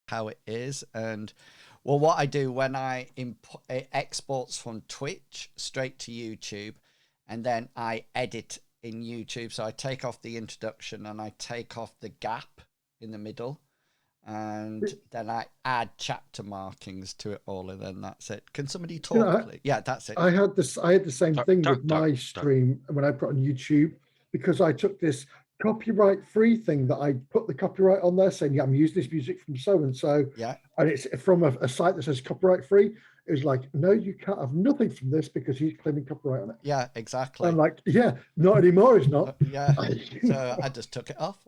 how it is. And well, what I do when I import it exports from Twitch straight to YouTube, and then I edit in YouTube. So I take off the introduction and I take off the gap in the middle, and then I add chapter markings to it all, and then that's it. Can somebody talk, please? Yeah, that's it. I had the same thing with my stream when I put on YouTube, because I took this copyright free thing that I put the copyright on there saying, yeah, I'm using this music from so and so. Yeah. And it's from a site that says copyright free. It was like, no, you can't have nothing from this because he's claiming copyright on it. Yeah, exactly. I'm like, yeah, not anymore, it's not. Yeah. So I just took it off.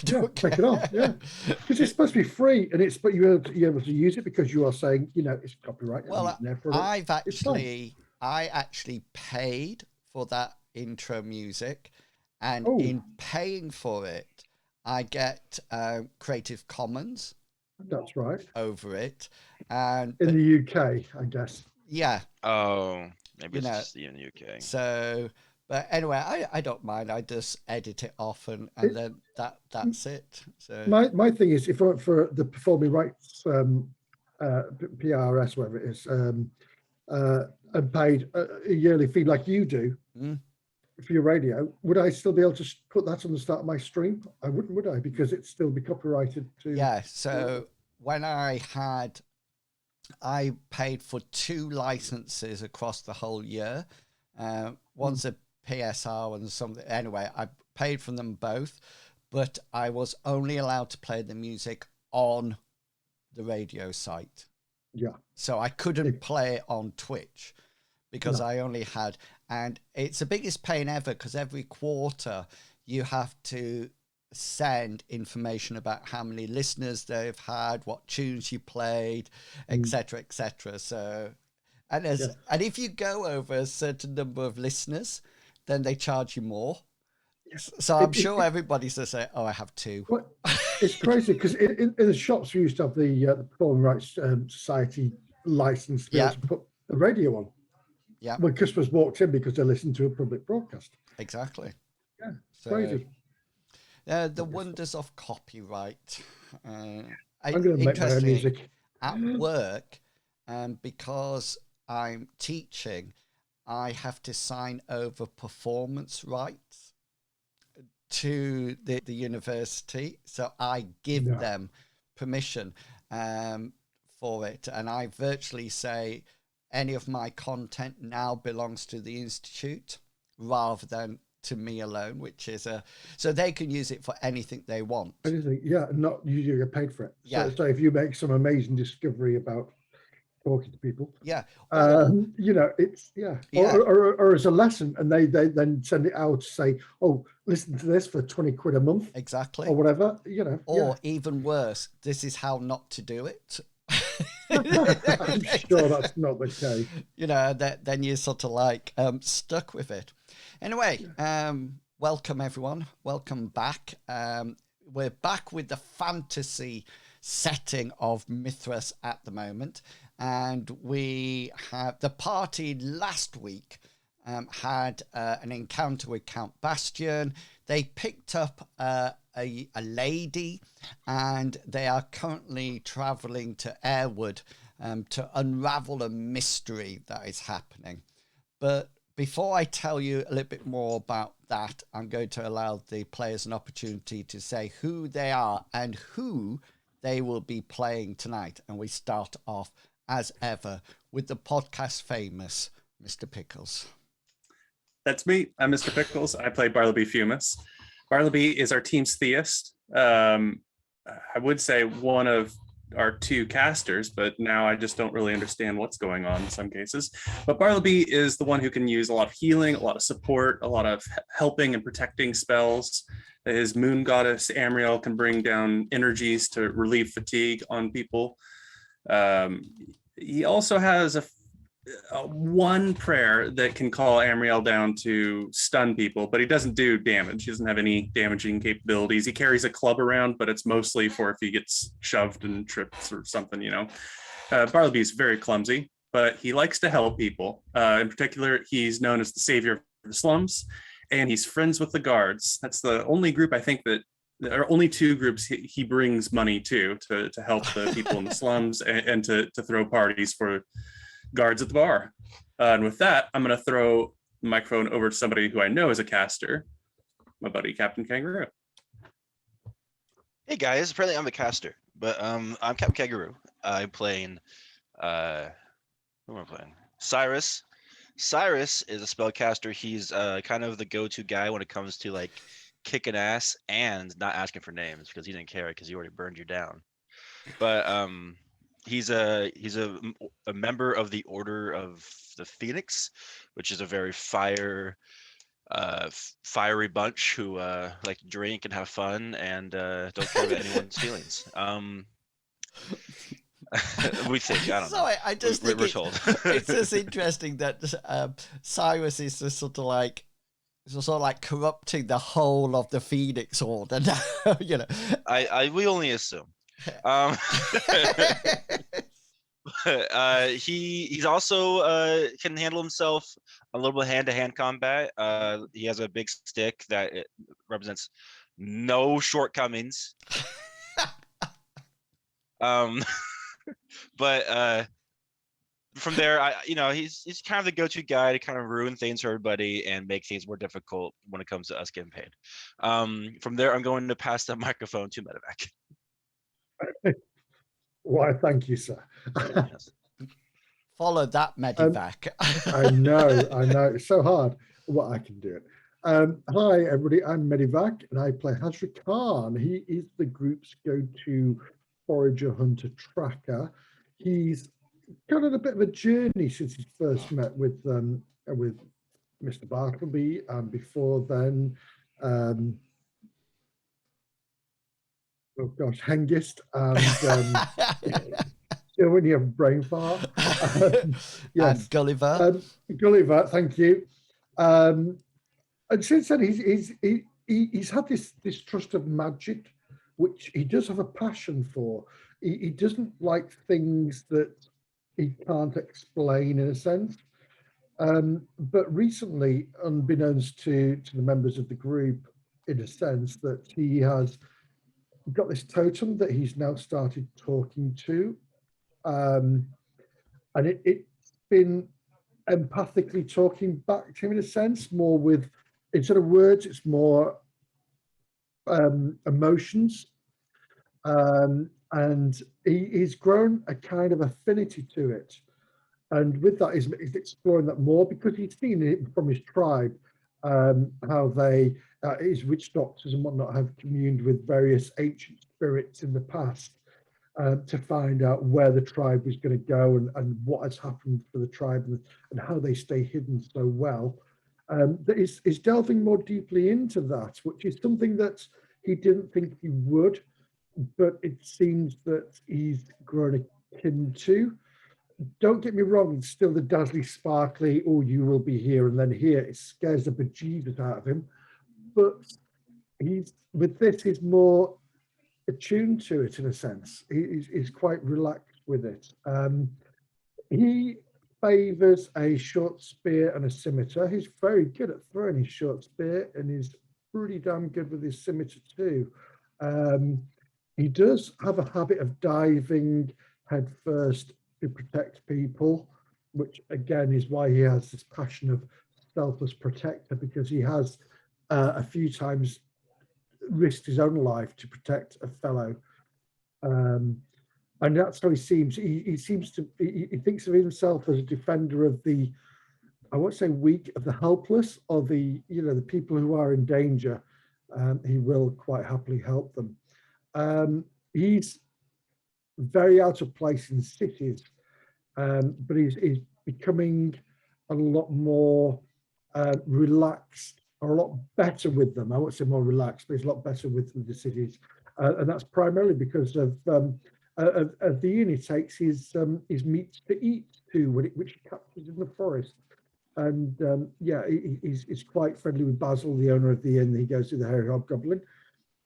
Take it off, yeah. Because it's supposed to be free, and but you're able to use it because you are saying, it's copyright. Well, I actually paid for that intro music, and in paying for it, I get Creative Commons. That's right. Over it, and in the UK, I guess. Yeah. Oh, maybe it's just in the UK. So, but anyway, I don't mind. I just edit it off, and then that's it. So my thing is, if for the performing rights, PRS, whatever it is, and paid a yearly fee like you do for your radio, would I still be able to put that on the start of my stream? I wouldn't, would I? Because it'd still be copyrighted to. Yeah. So when I paid for 2 licenses across the whole year. One's a PSR and something. Anyway, I paid for them both, but I was only allowed to play the music on the radio site. Yeah. So I couldn't play it on Twitch because I only had, and it's the biggest pain ever because every quarter you have to send information about how many listeners they've had, what tunes you played, etc., etc. So, and if you go over a certain number of listeners, then they charge you more. So I'm sure everybody's going to say, "Oh, I have 2." Well, it's crazy because in the shops we used to have the Performing Rights Society license to be able to put the radio on. Yeah. When customers walked in because they listened to a public broadcast. Exactly. Yeah. Crazy. The wonders of copyright. I'm going to make my own music. At work, because I'm teaching, I have to sign over performance rights to the university. So I give them permission for it. And I virtually say any of my content now belongs to the Institute rather than to me alone, which is so they can use it for anything they want. Yeah, not you get paid for it. Yeah. So if you make some amazing discovery about talking to people, it's or as a lesson, and they then send it out to say, oh, listen to this for 20 quid a month, exactly, or whatever, or even worse, this is how not to do it. I'm sure that's not the case. Then you're sort of like stuck with it. Anyway, welcome everyone. Welcome back. We're back with the fantasy setting of Mythras at the moment. And we have the party last week had an encounter with Count Bastion. They picked up a lady, and they are currently traveling to Errwood to unravel a mystery that is happening. But before I tell you a little bit more about that, I'm going to allow the players an opportunity to say who they are and who they will be playing tonight. And we start off, as ever, with the podcast famous Mr. Pickles. That's me. I'm Mr. Pickles. I play Bartleby Fumus. Bartleby is our team's theist. I would say one of our 2 casters, but now I just don't really understand what's going on in some cases. But Bartleby is the one who can use a lot of healing, a lot of support, a lot of helping and protecting spells. His moon goddess Amriel can bring down energies to relieve fatigue on people. He also has a one prayer that can call Amriel down to stun people, but he doesn't do damage. He doesn't have any damaging capabilities. He carries a club around, but it's mostly for if he gets shoved and trips or something, Bartleby is very clumsy, but he likes to help people. In particular, he's known as the savior of the slums, and he's friends with the guards. That's the only group I think that there are only two groups he brings money to help the people in the slums and to throw parties for guards at the bar. And with that, I'm going to throw the microphone over to somebody who I know is a caster, my buddy Captain Kangaroo. Hey guys, apparently I'm the caster, but I'm Captain Kangaroo. I'm playing who am I playing? Cyrus. Cyrus is a spellcaster. He's kind of the go-to guy when it comes to like kicking ass and not asking for names because he didn't care because he already burned you down. But he's a member of the Order of the Phoenix, which is a very fiery bunch who like to drink and have fun and don't care about anyone's feelings. We think, I don't know. Sorry, I just think we're told. It's just interesting that Cyrus is just sort of like corrupting the whole of the Phoenix Order now, you know. We only assume. He's also can handle himself a little bit hand-to-hand combat. He has a big stick that it represents no shortcomings. But from there, he's kind of the go-to guy to kind of ruin things for everybody and make things more difficult when it comes to us getting paid. From there, I'm going to pass the microphone to Medevac. Why, thank you, sir. Yes. Follow that, Medevac. I know. It's so hard. What I can do it. Hi, everybody. I'm Medevac, and I play Hazra Khan. He is the group's go-to forager, hunter, tracker. He's gone on a bit of a journey since he first met with Mr. Bartleby, and before then, Hengist, and when you have brain fart, yes, and Gulliver. Gulliver, thank you. And since then, he's had this distrust of magic, which he does have a passion for. He doesn't like things that he can't explain, in a sense. But recently, unbeknownst to the members of the group, in a sense, that he has got this totem that he's now started talking to. And it's been empathically talking back to him, in a sense, more with, instead of words, it's more emotions. And he's grown a kind of affinity to it. And with that, he's exploring that more because he's seen it from his tribe, how they, his witch doctors and whatnot, have communed with various ancient spirits in the past to find out where the tribe was going to go and what has happened for the tribe and how they stay hidden so well. That is delving more deeply into that, which is something that he didn't think he would, but it seems that he's grown akin to. Don't get me wrong, it's still the dazzly, sparkly, oh, you will be here and then here. It scares the bejesus out of him. But with this, he's more attuned to it, in a sense. He's quite relaxed with it. He favors a short spear and a scimitar. He's very good at throwing his short spear, and he's pretty damn good with his scimitar too. He does have a habit of diving headfirst to protect people, which again is why he has this passion of selfless protector, because he has a few times risked his own life to protect a fellow. And that's how he seems. He seems to, he thinks of himself as a defender of the, I won't say weak, of the helpless, or the, the people who are in danger. He will quite happily help them. He's very out of place in cities, but he's becoming a lot more relaxed, or a lot better with them. I won't say more relaxed, but he's a lot better with the cities, and that's primarily because of the inn he takes his meats to eat to, which he captures in the forest. And he's quite friendly with Basil, the owner of the inn. He goes to the Hairy Hobgoblin,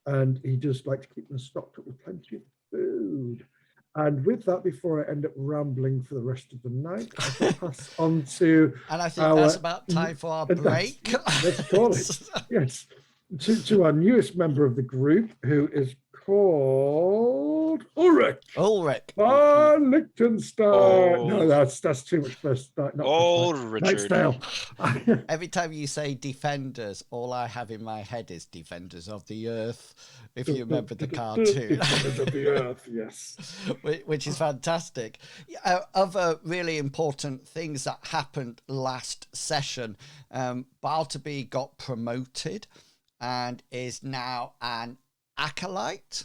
and he just likes to keep them stocked up with plenty of food. And with that, before I end up rambling for the rest of the night, I shall pass on to. And I think that's about time for our break. Let's call it. Yes. to our newest member of the group, who is called Ulrich. Von Liechtenstein. No, that's too much first. Not old Richard. Every time you say defenders, all I have in my head is Defenders of the Earth. If you remember the cartoon. Defenders of the Earth, yes. Which is fantastic. Other really important things that happened last session. Bartleby got promoted and is now an acolyte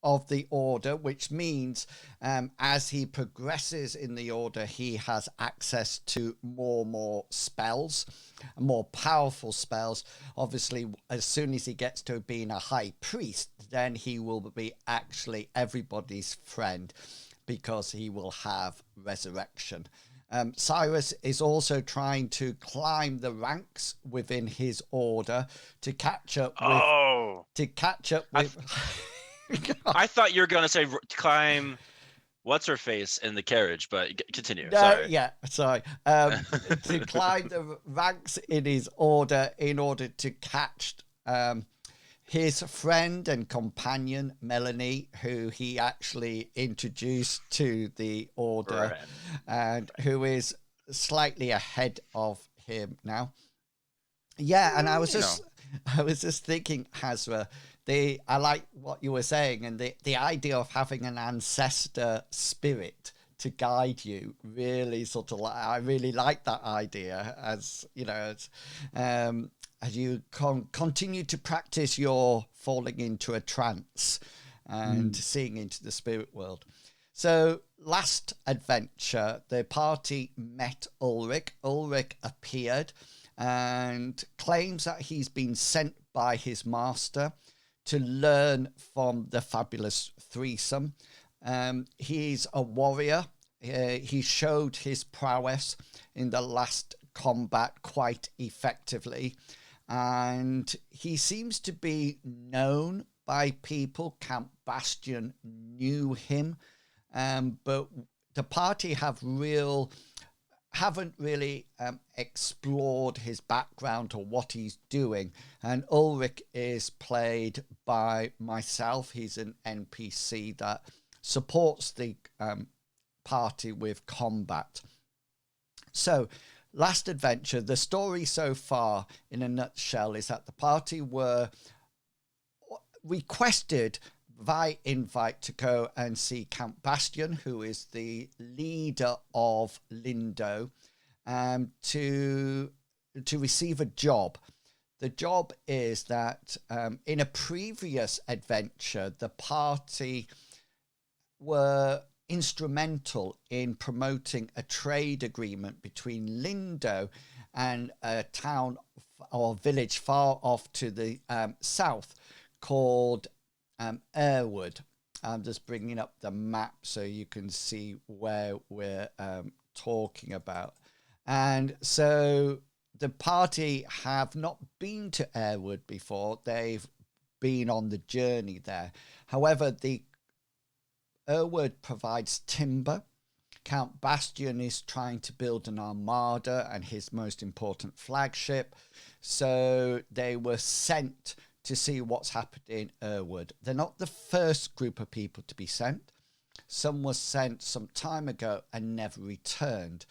of the order, which means as he progresses in the order, he has access to more spells, more powerful spells. Obviously, as soon as he gets to being a high priest, then he will be actually everybody's friend because he will have resurrection. Cyrus is also trying to climb the ranks within his order to catch up with I thought you were going to say climb what's her face in the carriage, but continue. Sorry. To climb the ranks in his order in order to catch his friend and companion Melanie, who he actually introduced to the order, and who is slightly ahead of him now. Yeah, and I was just thinking, Hazra, I like what you were saying, and the idea of having an ancestor spirit to guide you really I really like that idea, as you know, as you continue to practice your falling into a trance and seeing into the spirit world. So last adventure, the party met Ulrich. Ulrich appeared and claims that he's been sent by his master to learn from the fabulous threesome. He's a warrior. He showed his prowess in the last combat quite effectively, and he seems to be known by people. Count Bastion knew him, but the party haven't really explored his background or what he's doing. And Ulrich is played by myself. He's an NPC that supports the party with combat. So, last adventure, the story so far in a nutshell is that the party were requested by invite to go and see Count Bastion, who is the leader of Lindo, to receive a job. The job is that in a previous adventure, the party were instrumental in promoting a trade agreement between Lindo and a town or village far off to the south called Errwood. I'm just bringing up the map so you can see where we're talking about. And so the party have not been to Errwood before. They've been on the journey there. However, the Errwood provides timber. Count Bastion is trying to build an armada and his most important flagship. So they were sent to see what's happened in Errwood. They're not the first group of people to be sent. Some was sent some time ago and never returned.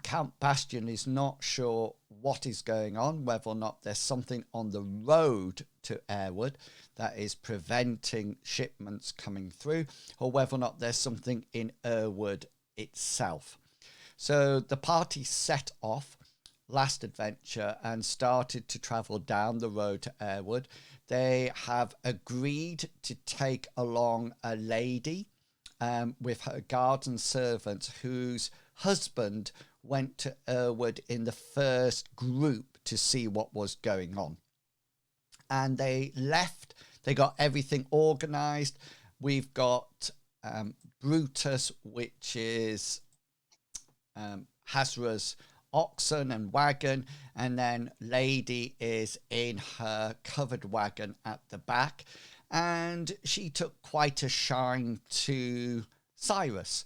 Count Bastion is not sure what is going on, whether or not there's something on the road to Errwood that is preventing shipments coming through, or whether or not there's something in Errwood itself. So the party set off last adventure and started to travel down the road to Errwood. They have agreed to take along a lady with her guards and servants whose husband went to Errwood in the first group to see what was going on. And they left. They got everything organized. We've got Brutus, which is Hazra's oxen and wagon, and then Lady is in her covered wagon at the back, and she took quite a shine to Cyrus,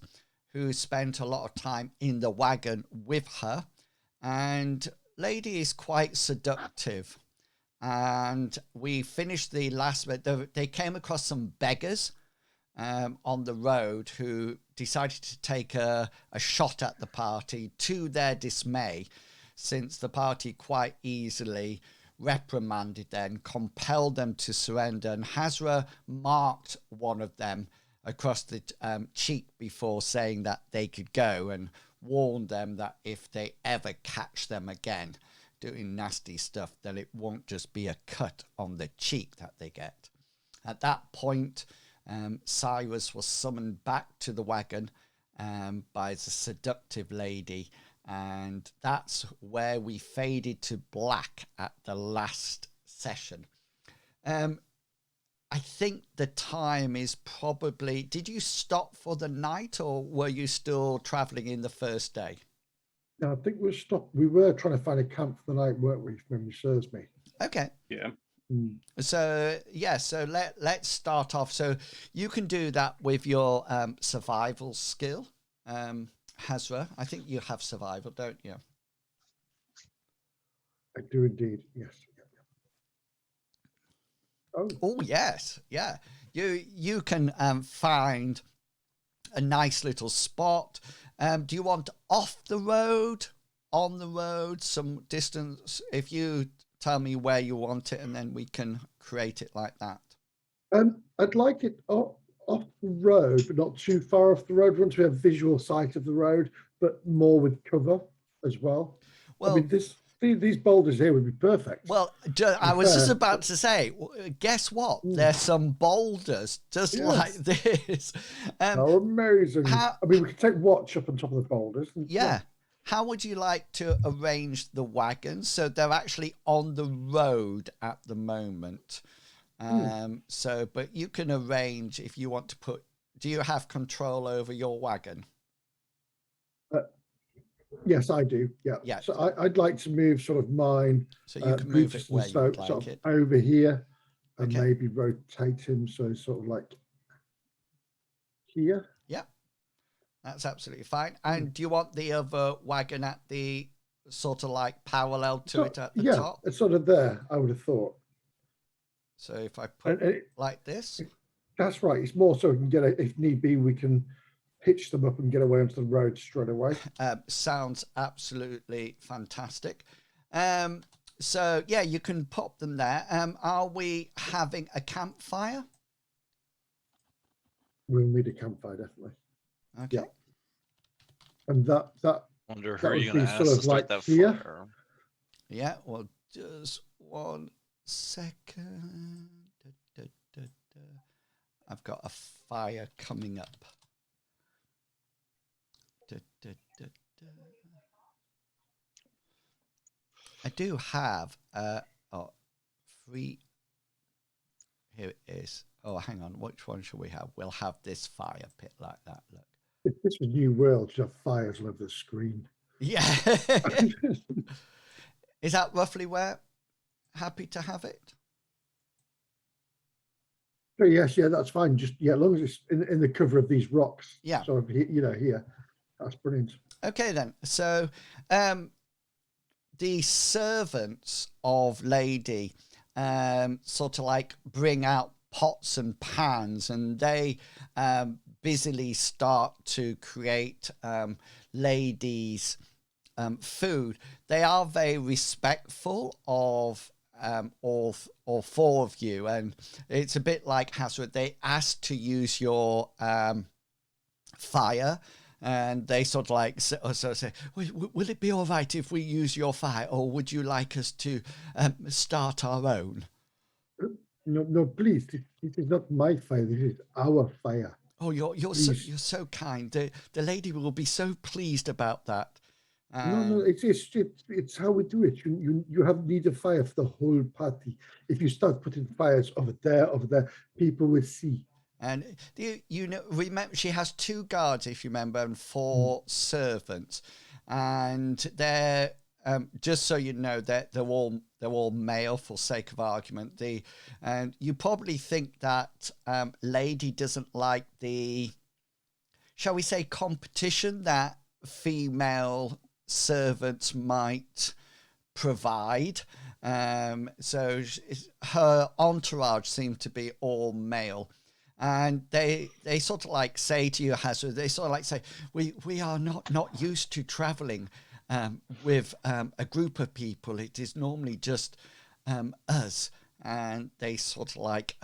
who spent a lot of time in the wagon with her, and Lady is quite seductive, and we finished the last bit. They came across some beggars on the road who decided to take a shot at the party, to their dismay, since the party quite easily reprimanded them, compelled them to surrender, and Hazra marked one of them across the cheek before saying that they could go, and warned them that if they ever catch them again doing nasty stuff, then it won't just be a cut on the cheek that they get. At that point, Cyrus was summoned back to the wagon by the seductive lady, and that's where we faded to black at the last session. I think the time is probably... Did you stop for the night, or were you still traveling in the first day? No, I think we stopped. We were trying to find a camp for the night, weren't we? If memory serves me. Okay. Yeah. So let's start off. So you can do that with your survival skill, Hazra. I think you have survival, don't you? I do indeed. Yes. Oh yes, yeah. You can find a nice little spot. Do you want off the road, on the road, some distance? If you tell me where you want it, and then we can create it like that. I'd like it off the road, but not too far off the road. Once we have visual sight of the road, but more with cover as well. Well, I mean, these boulders here would be perfect. Well, I was just about to say, guess what? There's some boulders just like this. How amazing. I mean, we could take watch up on top of the boulders. Yeah. How would you like to arrange the wagons? So they're actually on the road at the moment. But you can arrange if you want to put... Do you have control over your wagon? Yes, I do. Yeah. So I'd like to move sort of mine. So you can move it where you'd like it. Over here, and maybe rotate him so sort of like here. Yeah, that's absolutely fine. And do you want the other wagon at the sort of like parallel to it at the top? Yeah, it's sort of there, I would have thought. So if I put it like this. That's right. It's more so we can get it, if need be, we can hitch them up and get away onto the road straight away. Sounds absolutely fantastic. So yeah, you can pop them there. Are we having a campfire? We'll need a campfire, definitely. Okay. Yeah. And that wonder who are you going to ask to start that fire? Yeah, well, just 1 second. I've got a fire coming up. I do have 3. Here it is. Oh, hang on. Which one should we have? We'll have this fire pit like that. Look. If this was New World, you'd have fires all over the screen. Yeah. Is that roughly where? Happy to have it? Oh, yes, that's fine. Just as long as it's in the cover of these rocks. Yeah. So here. That's brilliant. Okay then. So the servants of Lady sort of like bring out pots and pans, and they busily start to create Lady's food. They are very respectful of all 4 of you, and it's a bit like Hazard. They ask to use your fire, and they sort of like say, will it be all right if we use your fire, or would you like us to start our own? No, please. This is not my fire. This is our fire. Oh, you're so kind. The lady will be so pleased about that. No, it's how we do it. You need a fire for the whole party. If you start putting fires over there, people will see. And remember, she has 2 guards, if you remember, and 4 servants, and they're just so you know that they're all male for sake of argument. And you probably think that Lady doesn't like the, shall we say, competition that female servants might provide. So her entourage seemed to be all male. And they sort of like say to you, Hazra, they sort of like say, we are not used to traveling with a group of people. It is normally just us. And they sort of like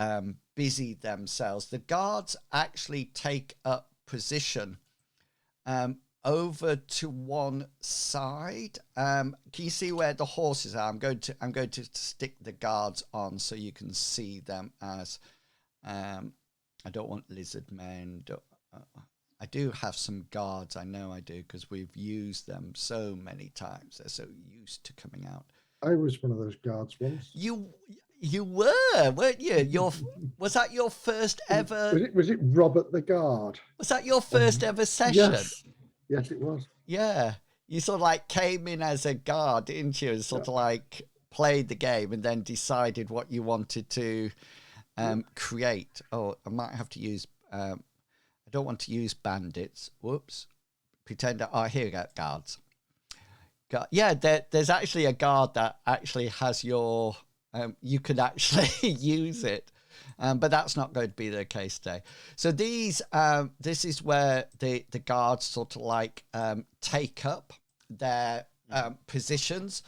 busy themselves. The guards actually take up position over to one side. Can you see where the horses are? I'm going to stick the guards on so you can see them as. I don't want lizard men. I do have some guards. I know I do because we've used them so many times. They're so used to coming out. I was one of those guards once. You were, weren't you? Was that your first ever? Was it Robert the Guard? Was that your first ever session? Yes, it was. Yeah, you sort of like came in as a guard, didn't you? And sort of like played the game and then decided what you wanted to create. Oh, I might have to use. I don't want to use bandits. Whoops. Pretend. Oh, here we go. Guards. Yeah, there's actually a guard that actually has your. You could actually use it, but that's not going to be the case today. So this is where the guards sort of like take up their positions.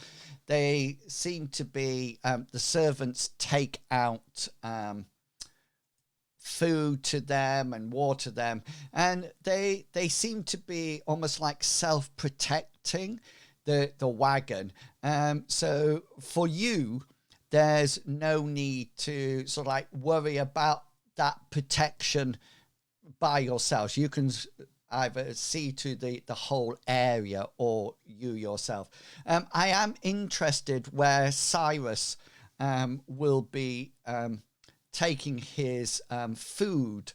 They seem to be the servants take out food to them and water them, and they seem to be almost like self-protecting the wagon. So for you, there's no need to sort of like worry about that protection by yourselves. You can either see to the whole area or you yourself. I am interested where Cyrus will be taking his food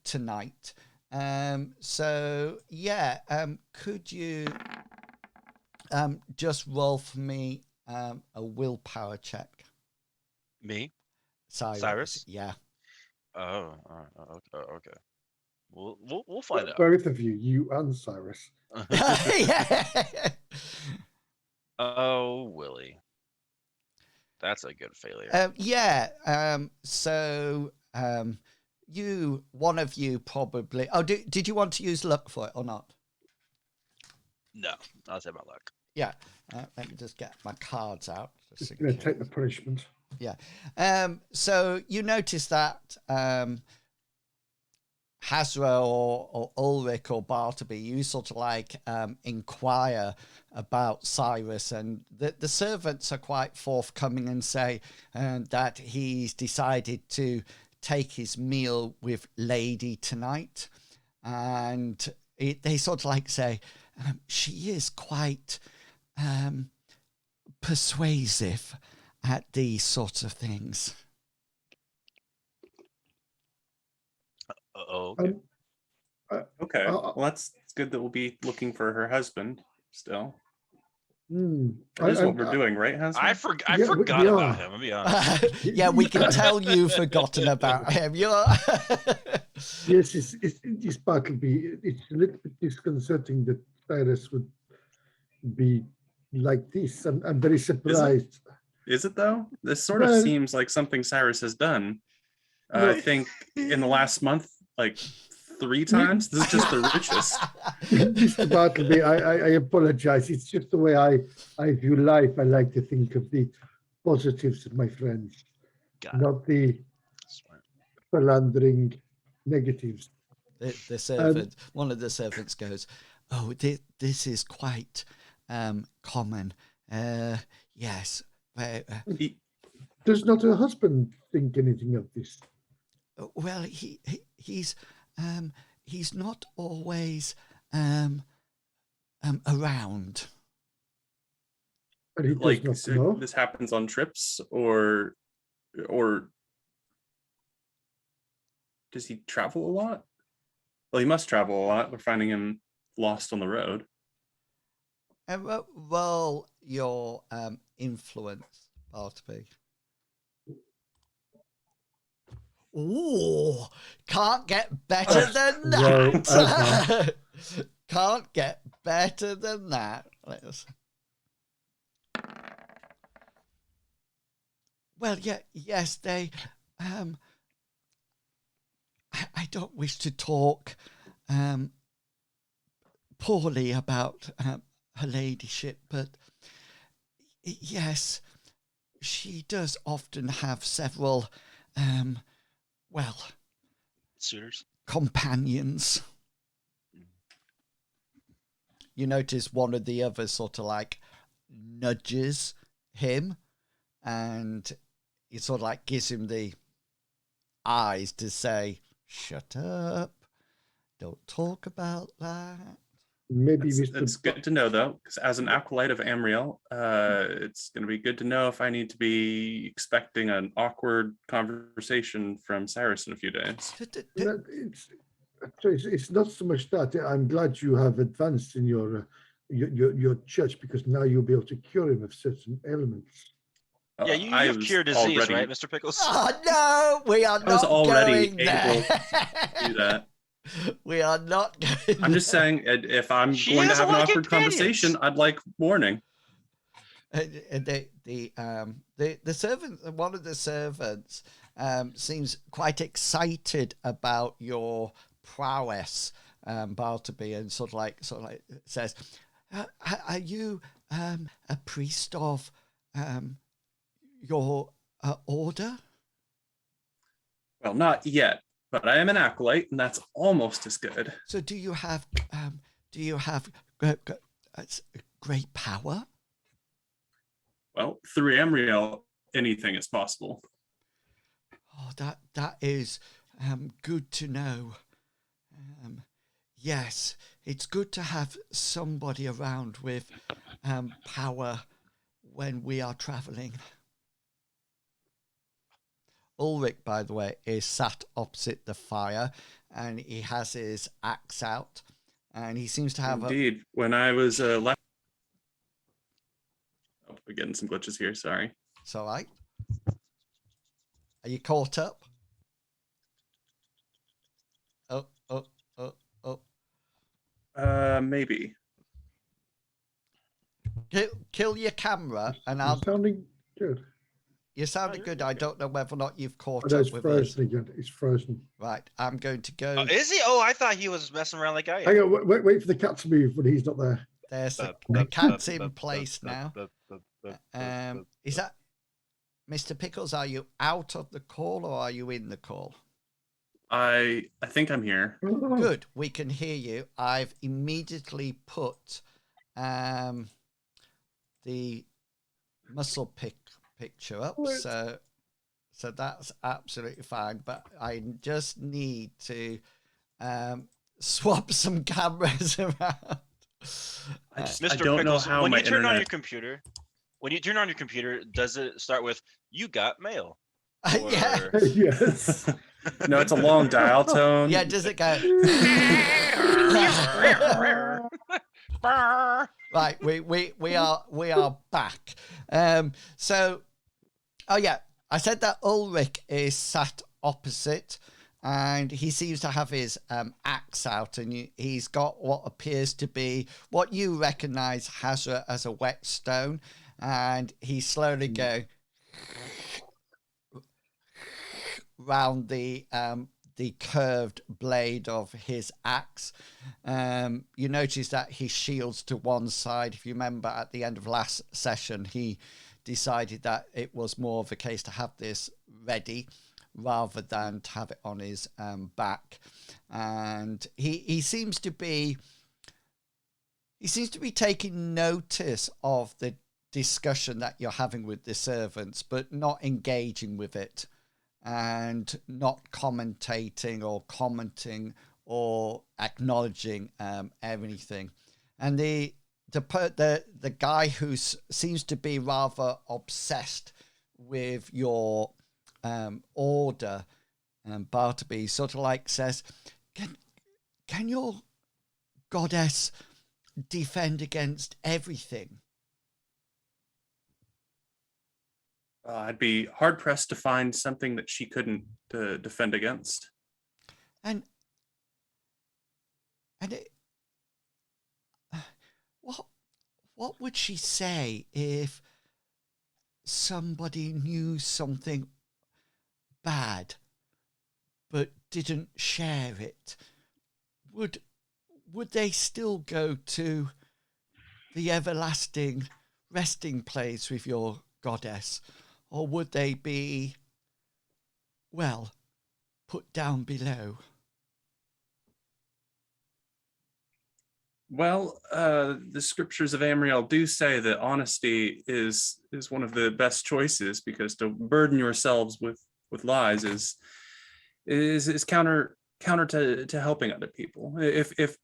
tonight. So yeah, could you just roll for me a willpower check? Me? Cyrus? Yeah. Oh, okay. We'll find out. Both of you and Cyrus. Yeah. Oh, Willie. That's a good failure. So one of you probably. Oh, did you want to use luck for it or not? No, I'll say my luck. Yeah. Let me just get my cards out. Just going to take the punishment. Yeah. So you notice that Hazra or Ulrich or Bartleby, you sort of like inquire about Cyrus, and the servants are quite forthcoming and say that he's decided to take his meal with Lady tonight. And they sort of like say, she is quite persuasive at these sorts of things. Okay. Okay. Well, that's good that we'll be looking for her husband still. That is what we're doing, right, Hazard? I forgot about him. I'll be honest. Yeah, we can tell you've forgotten about him. Yes, it's Bartleby. It's a little bit disconcerting that Cyrus would be like this. I'm very surprised. Is it though? This sort of seems like something Cyrus has done. I think in the last month, like 3 times. This is just the richest. Mr. Bartleby, I apologize. It's just the way I view life. I like to think of the positives of my friends, not the philandering negatives. The servant, one of the servants goes, "Oh, this is quite common. Yes." Does not her husband think anything of this? Well, he's not always around. But he does not know. This happens on trips, or does he travel a lot? Well, he must travel a lot. We're finding him lost on the road. Roll your influence, Bartleby. Ooh, can't get better than that. Can't get better than that. Well, yeah, yes, they. I don't wish to talk poorly about her ladyship, but yes, she does often have several, well, suitors, companions. You notice one of the others sort of like nudges him, and he sort of like gives him the eyes to say, "Shut up! Don't talk about that." Maybe it's good to know, though, because as an acolyte of Amriel, it's going to be good to know if I need to be expecting an awkward conversation from Cyrus in a few days. It's not so much that. I'm glad you have advanced in your church, because now you'll be able to cure him of certain ailments. Yeah, you've cured disease, right, Mr. Pickles? Oh, no, we are not going there. To do that. We are not going I'm just saying, if I'm going to have an awkward conversation, I'd like warning. The servant, one of the servants, seems quite excited about your prowess, Bartleby, and sort of like says, "Are you a priest of your order?" Well, not yet, but I am an acolyte, and that's almost as good. So, do you have great power? Well, through Amriel, anything is possible. Oh, that is good to know. Yes, it's good to have somebody around with power when we are traveling. Ulrich, by the way, is sat opposite the fire, and he has his axe out, and he seems to have Indeed. When I was left... Oh, we're getting some glitches here, sorry. It's all right. Are you caught up? Oh. Maybe. Kill your camera, and I'll... You're sounding good. You sounded good. I don't know whether or not you've caught up with frozen again. It's frozen. Right, I'm going to go... Oh, is he? Oh, I thought he was messing around like I am. Hang on, wait for the cat to move when he's not there. There's the cat's in place now. Is that... Mr. Pickles, are you out of the call or are you in the call? I think I'm here. Good, we can hear you. I've immediately put the muscle picture up, so that's absolutely fine. But I just need to swap some cameras around. Mr. Pickles, when you turn on your computer, does it start with "You got mail"? Or... Yeah. Yes. No, it's a long dial tone. Yeah, does it go? Right, we are back. So, oh yeah, I said that Ulrich is sat opposite, and he seems to have his axe out, and he's got what appears to be what you recognise as a whetstone, and he's slowly going round the curved blade of his axe. You notice that he shields to one side. If you remember at the end of last session, he decided that it was more of a case to have this ready rather than to have it on his back. And he seems to be taking notice of the discussion that you're having with the servants, but not engaging with it, and not commenting or acknowledging anything. And the guy who seems to be rather obsessed with your order, Bartleby, sort of like says, can your goddess defend against everything? I'd be hard pressed to find something that she couldn't defend against. And what would she say if somebody knew something bad but didn't share it, would they still go to the everlasting resting place with your goddess, or would they be, well, put down below? Well, the scriptures of Amriel do say that honesty is one of the best choices, because to burden yourselves with lies is counter to helping other people. If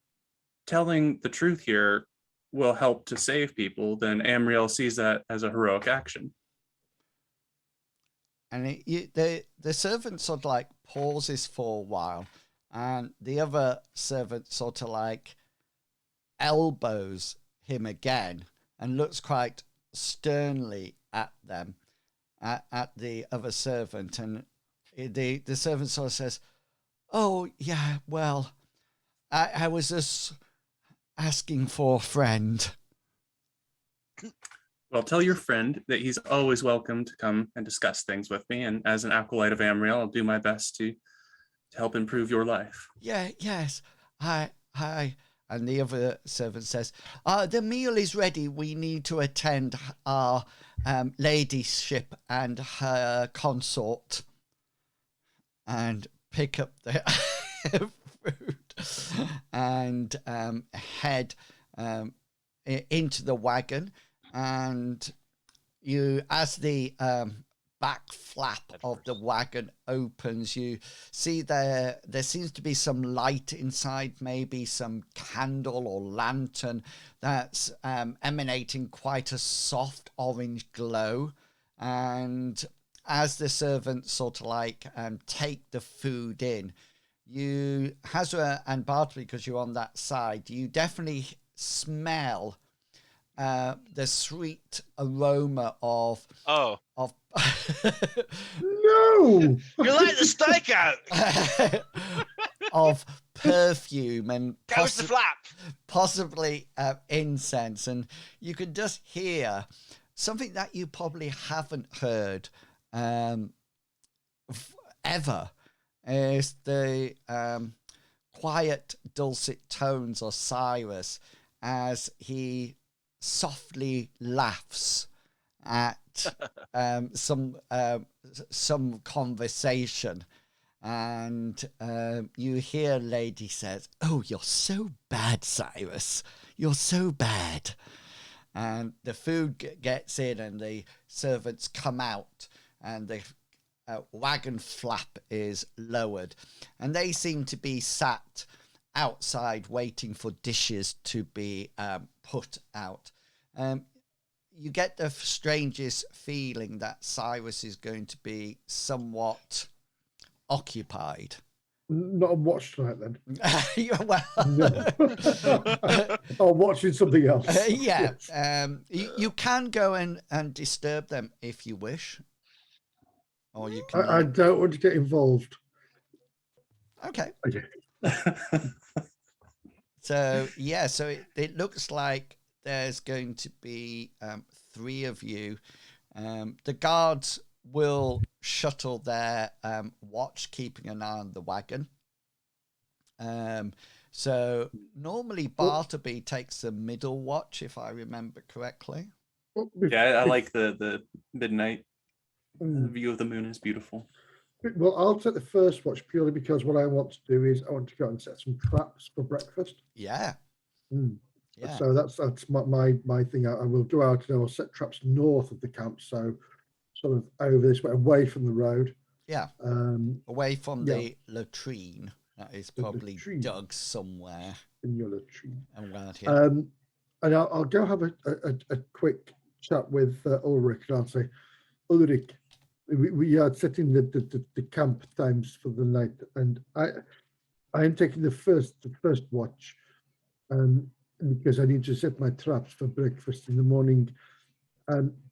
telling the truth here will help to save people, then Amriel sees that as a heroic action. And the servant sort of like pauses for a while, and the other servant sort of like elbows him again and looks quite sternly at them, at the other servant, and the servant sort of says, "Oh yeah, well, I was just asking for a friend." Well, tell your friend that he's always welcome to come and discuss things with me, and as an acolyte of Amriel, I'll do my best to help improve your life. Yes. Hi. And the other servant says, the meal is ready. We need to attend our ladyship and her consort and pick up the food and head into the wagon. And you, as the back flap of the wagon opens, you see there seems to be some light inside, maybe some candle or lantern that's emanating quite a soft orange glow. And as the servants sort of like take the food in, you, Hazra and Bartleby, because you're on that side, you definitely smell the sweet aroma of no, you light the steak out of perfume and goes the flap, possibly incense, and you can just hear something that you probably haven't heard ever, is the quiet dulcet tones of Cyrus as he softly laughs at some conversation, and you hear lady says, "Oh, you're so bad, Cyrus. You're so bad." And the food gets in, and the servants come out, and the wagon flap is lowered, and they seem to be sat outside waiting for dishes to be put out. You get the strangest feeling that Cyrus is going to be somewhat occupied. Not on watch tonight then. Or watching something else. Yeah. Yes. You can go and disturb them if you wish. Or you can. I don't want to get involved. Okay. So it looks like there's going to be 3 of you. The guards will shuttle their watch, keeping an eye on the wagon. So normally Bartleby takes the middle watch, if I remember correctly. Yeah, I like the midnight. The view of the moon is beautiful. Well, I'll take the first watch purely because what I want to do is I want to go and set some traps for breakfast. Yeah. Yeah. So that's my thing. I will go out and I will set traps north of the camp, so sort of over this way, away from the road. Yeah. Away from the latrine that is probably dug somewhere in your latrine. Around here. And I'll go have a quick chat with Ulrich, and I'll say, Ulrich, we are setting the camp times for the night, and I am taking the first watch, because I need to set my traps for breakfast in the morning.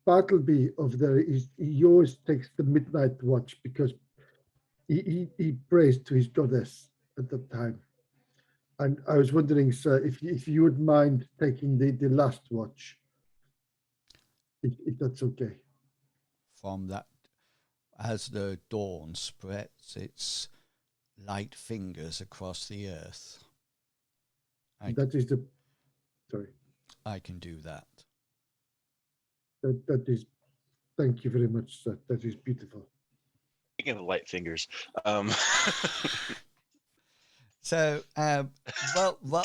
Bartleby over there, he always takes the midnight watch because he prays to his goddess at that time. And I was wondering, sir, if you would mind taking the last watch, if that's okay. from that as the dawn spreads its light fingers across the earth. That is the... Sorry. I can do that. That is... Thank you very much, sir. That is beautiful. Speaking of light fingers, so, well,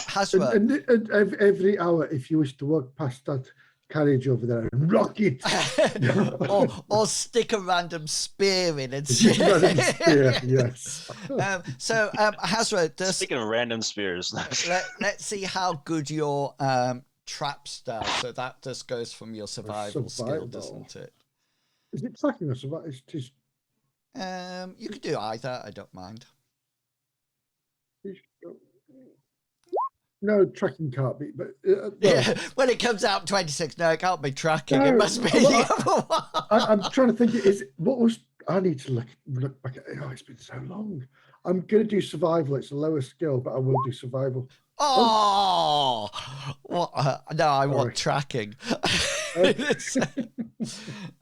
Hazra... And every hour, if you wish to walk past that carriage over there and rock it. or stick a random spear in and random spear, yes. Hazra, speaking of random spears, let's see how good your trap style. So that just goes from your survival skill, doesn't it? Is it tracking or survival? You could do either. I don't mind. No, tracking can't be. But yeah, when it comes out 26, no, it can't be tracking. No, it must be the other one. I'm trying to think. I need to look back at it. Oh, it's been so long. I'm going to do survival. It's a lower skill, but I will do survival. Oh, what? No, I want tracking. Okay,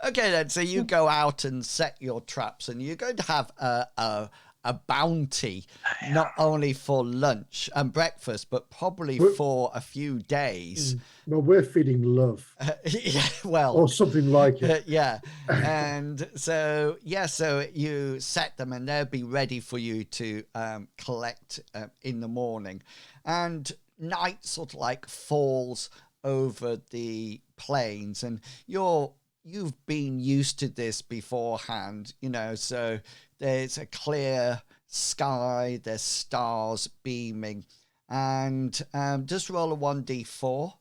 then. So you go out and set your traps, and you're going to have a bounty, not only for lunch and breakfast, but probably for a few days. Well, we're feeding love. Yeah, well, or something like it. Yeah, and so you set them, and they'll be ready for you to collect in the morning, and night sort of like falls over the plains, and you've been used to this beforehand, so there's a clear sky, there's stars beaming, and just roll a 1d4,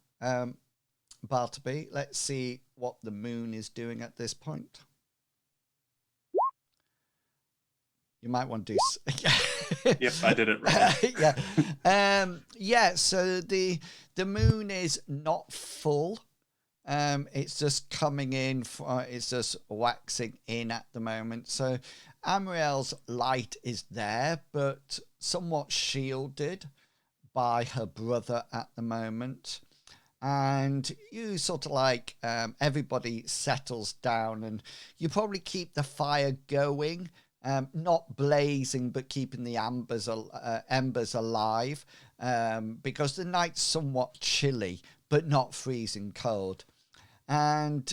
Bartleby. Let's see what the moon is doing at this point. You might want to do... Yep, I did it right. Yeah, so the moon is not full. It's just coming in, it's just waxing in at the moment. So Amriel's light is there, but somewhat shielded by her brother at the moment. And you sort of like, everybody settles down, and you probably keep the fire going, not blazing, but keeping the embers alive, because the night's somewhat chilly, but not freezing cold. And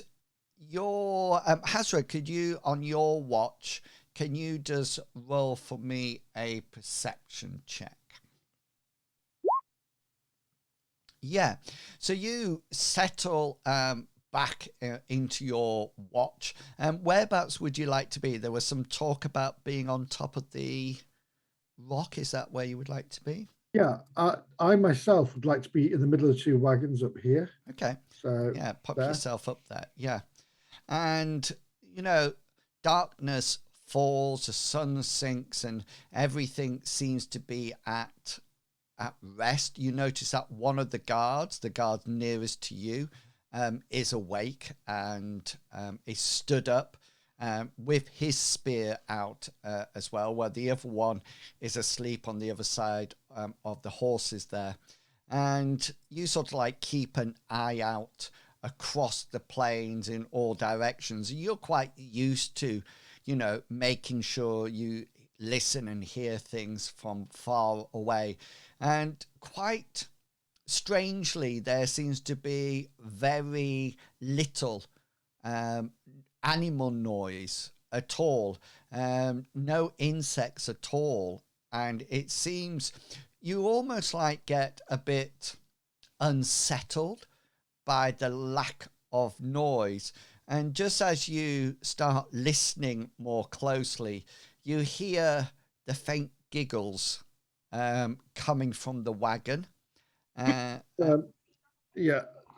your Hazra, could you, on your watch, can you just roll for me a perception check? Yeah, so you settle back into your watch. Whereabouts would you like to be? There was some talk about being on top of the rock. Is that where you would like to be? Yeah, I myself would like to be in the middle of the two wagons up here. Okay. So yeah, pop yourself up there. Yeah. And, darkness falls, the sun sinks, and everything seems to be at rest. You notice that one of the guards nearest to you, is awake and is stood up with his spear out as well, while the other one is asleep on the other side of the horses there. And you sort of like keep an eye out across the plains in all directions. You're quite used to, making sure you listen and hear things from far away. And quite strangely, there seems to be very little animal noise at all, no insects at all. And it seems you almost like get a bit unsettled by the lack of noise. And just as you start listening more closely, you hear the faint giggles coming from the wagon. Yeah,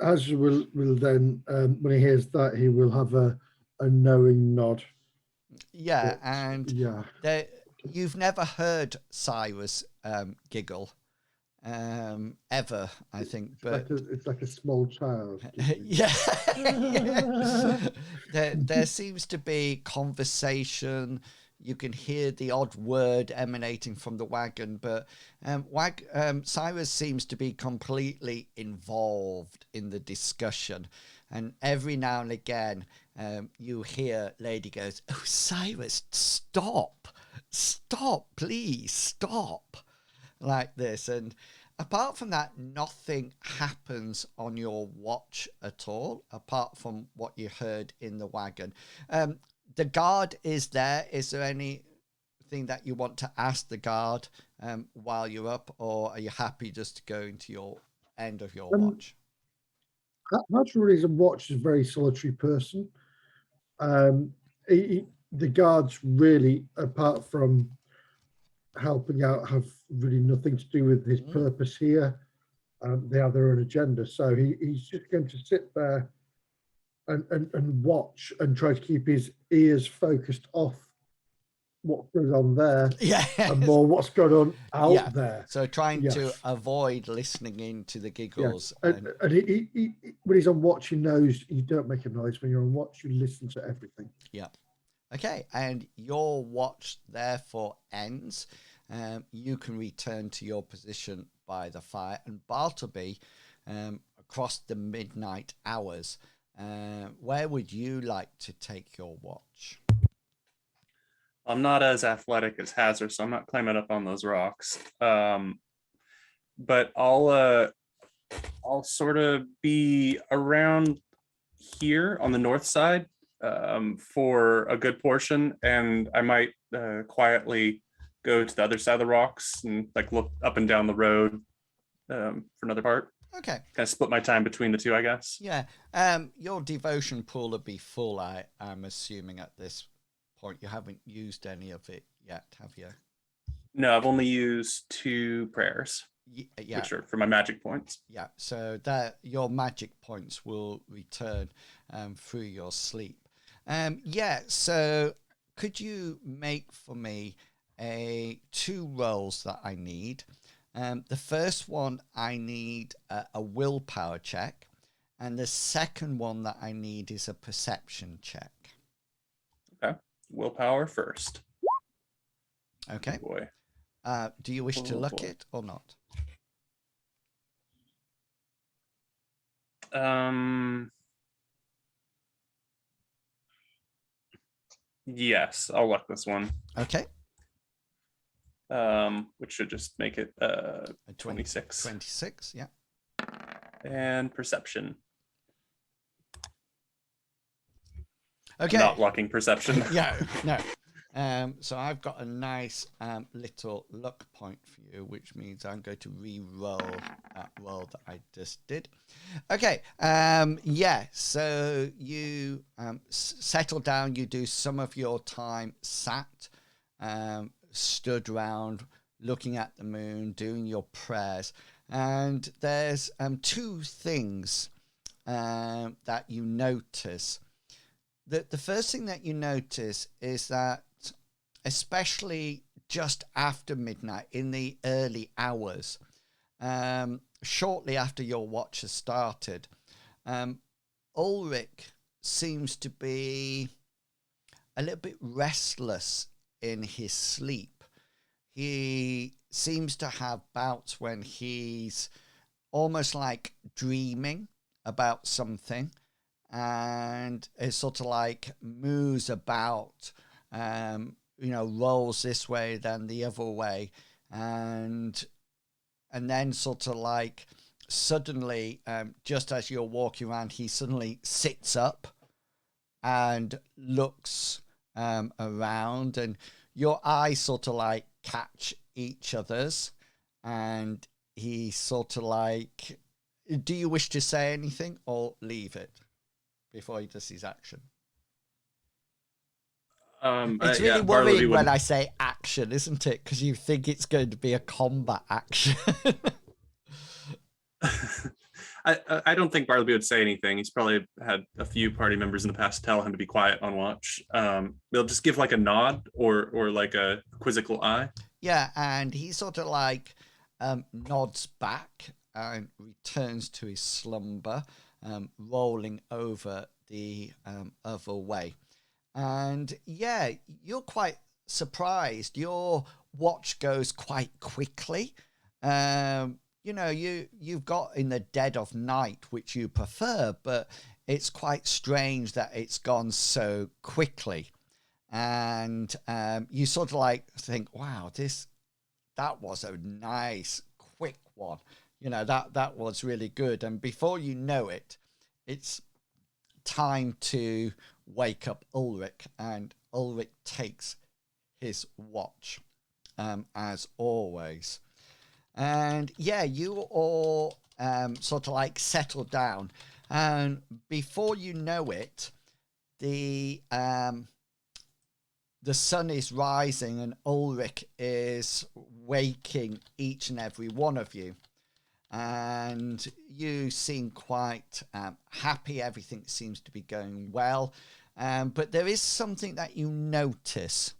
as will then, when he hears that, he will have a knowing nod. Yeah, and you've never heard Cyrus giggle ever, I think. But it's like a small child. Yeah. There seems to be conversation, you can hear the odd word emanating from the wagon, but Cyrus seems to be completely involved in the discussion. And every now and again, you hear Lady goes, "Oh, Cyrus, stop, please, stop," like this. And apart from that, nothing happens on your watch at all, apart from what you heard in the wagon. The guard is there. Is there anything that you want to ask the guard while you're up, or are you happy just to go into your end of your watch? That's the reason Watch is a very solitary person. The guards really, apart from helping out, have really nothing to do with his purpose here. They have their own agenda. So he's just going to sit there and watch and try to keep his ears focused off what goes on there, and more what's going on out there. So trying to avoid listening into the giggles. And he, when he's on watch, he knows you don't make a noise. When you're on watch, you listen to everything. Yeah. Okay, and your watch therefore ends. You can return to your position by the fire, and Bartleby, across the midnight hours, where would you like to take your watch? I'm not as athletic as Hazard, so I'm not climbing up on those rocks. But I'll sort of be around here on the north side for a good portion, and I might quietly go to the other side of the rocks and like look up and down the road for another part. Okay. Kind of split my time between the two, I guess. Yeah. Your devotion pool will be full, I'm assuming, at this point. You haven't used any of it yet, have you? No, I've only used 2 prayers. Yeah. Which are for my magic points. Yeah. So that your magic points will return through your sleep. So could you make for me 2 rolls that I need? The first one, I need a willpower check, and the second one that I need is a perception check. Okay, willpower first. Okay. Oh boy. Do you wish to look it or not? Yes, I'll look this one. Okay. Which should just make it 26. 26, yeah. And perception. Okay. Not locking perception. Yeah, no. So I've got a nice little luck point for you, which means I'm going to re-roll that roll that I just did. Okay. So you settle down. You do some of your time sat, stood around, looking at the moon, doing your prayers. And there's 2 things that you notice. The first thing that you notice is that, especially just after midnight, in the early hours, shortly after your watch has started, Ulrich seems to be a little bit restless in his sleep. He seems to have bouts when he's almost like dreaming about something, and it sort of like moves about, rolls this way, then the other way, and then sort of like suddenly, just as you're walking around, he suddenly sits up and looks around, and your eyes sort of like catch each other's, and he sort of like, do you wish to say anything or leave it before he does his action? It's really worrying when I say action, isn't it? Because you think it's going to be a combat action. I don't think Bartleby would say anything. He's probably had a few party members in the past tell him to be quiet on watch. They'll just give like a nod or like a quizzical eye. Yeah, and he sort of like nods back and returns to his slumber, rolling over the other way. And yeah, you're quite surprised. Your watch goes quite quickly. You've got in the dead of night, which you prefer, but it's quite strange that it's gone so quickly. And you sort of like think, wow, that was a nice, quick one. That was really good. And before you know it, it's time to wake up Ulrich, and Ulrich takes his watch, as always. And you all sort of like settle down, and before you know it, the sun is rising, and Ulrich is waking each and every one of you. And you seem quite happy. Everything seems to be going well. But there is something that you notice.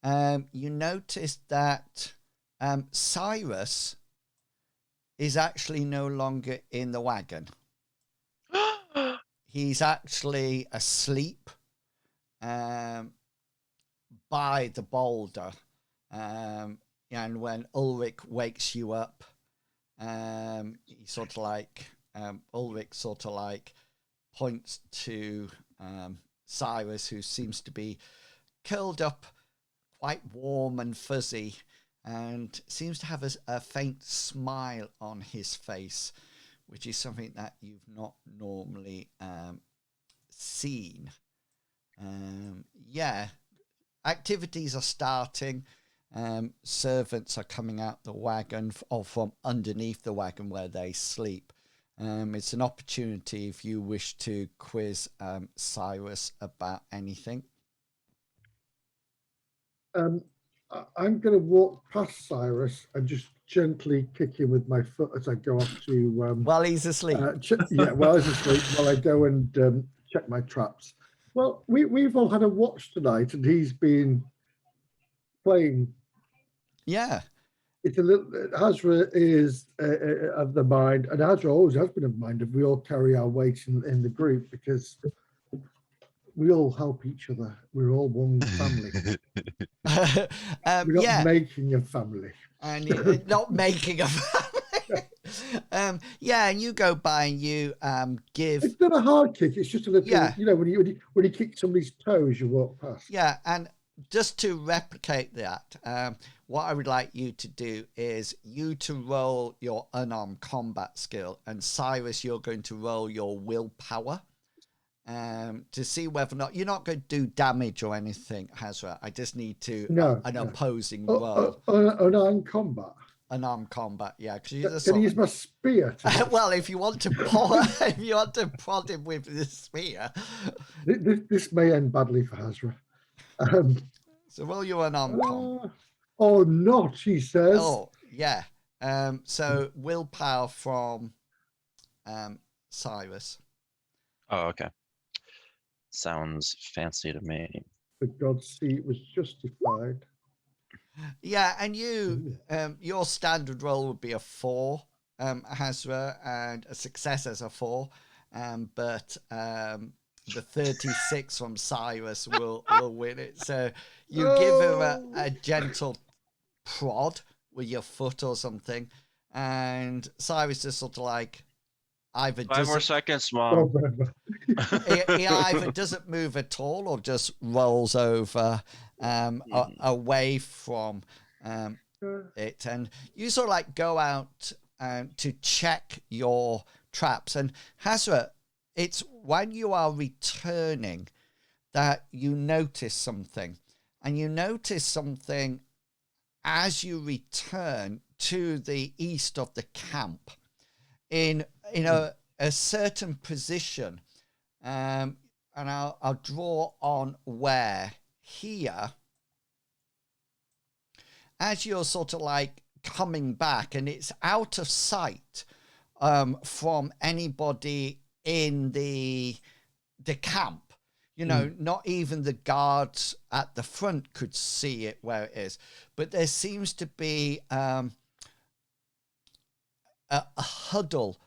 You notice that Cyrus is actually no longer in the wagon. He's actually asleep by the boulder. And when Ulrich wakes you up, he sort of like Ulrich sort of like points to Cyrus, who seems to be curled up, quite warm and fuzzy, and seems to have a faint smile on his face, which is something that you've not normally seen. Activities are starting. Servants are coming out the wagon, or from underneath the wagon where they sleep. It's an opportunity if you wish to quiz Cyrus about anything. I'm going to walk past Cyrus and just gently kick him with my foot as I go off to... while he's asleep. While he's asleep, while I go and check my traps. Well, we've all had a watch tonight, and he's been playing. Yeah. It's a little... Hazra is of the mind, and Hazra always has been of mind, if we all carry our weight in the group, because we all help each other. We're all one family. We're not making a family. And you're not making a family. And you go by and you give... It's not a hard kick. It's just a little... Yeah. When you kick somebody's toes, you walk past. Yeah, and just to replicate that, what I would like you to do is you to roll your unarmed combat skill, and Cyrus, you're going to roll your willpower. To see whether or not you're not going to do damage or anything, Hazra. I just need to an opposing roll. Unarmed combat. Unarmed combat, yeah. Can I use my spear? Well, if you want to prod him with the spear, this may end badly for Hazra. So roll your unarmed combat. Oh, not, he says. Oh, yeah. So willpower from Cyrus. Oh, okay. Sounds fancy to me. For God's sake, it was justified. Yeah, and you, your standard roll would be a 4, Hazra, and a success as a 4. But the 36 from Cyrus will win it. So you give him a gentle prod with your foot or something, and Cyrus is sort of like, either 5 more seconds, Mom. he either doesn't move at all or just rolls over away from it. And you sort of like go out to check your traps. And Hazra, it's when you are returning that you notice something. And you notice something as you return to the east of the camp. In a certain position, and I'll draw on where here, as you're sort of like coming back, and it's out of sight from anybody in the camp. Not even the guards at the front could see it where it is, but there seems to be a huddle,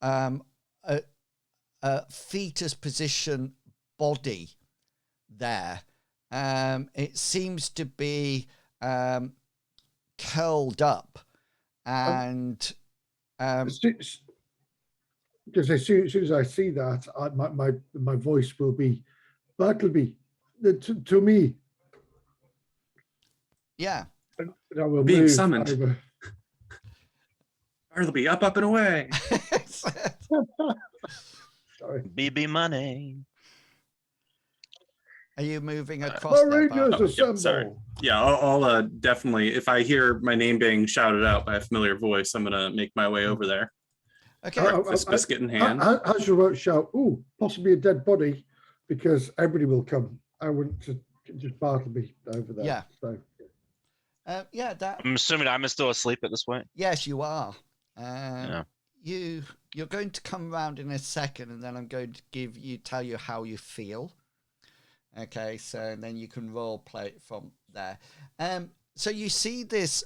a fetus position body there, it seems to be curled up, and because as soon as I see that, my voice will be Bartleby to me. Yeah. And I will being move summoned. over. Bartleby, up and away. Sorry. BB money. Are you moving across there, Rangers assemble. Yep, sorry. Yeah, I'll definitely, if I hear my name being shouted out by a familiar voice, I'm gonna make my way over there. Okay. Breakfast biscuit in hand. As you won't shout, "Ooh, possibly a dead body," because everybody will come. I wouldn't just Bartleby over there. Yeah. So. Yeah, that. I'm assuming I'm still asleep at this point. Yes, you are. Yeah. You're going to come around in a second, and then I'm going to tell you how you feel. Okay, so and then you can role play from there. So you see this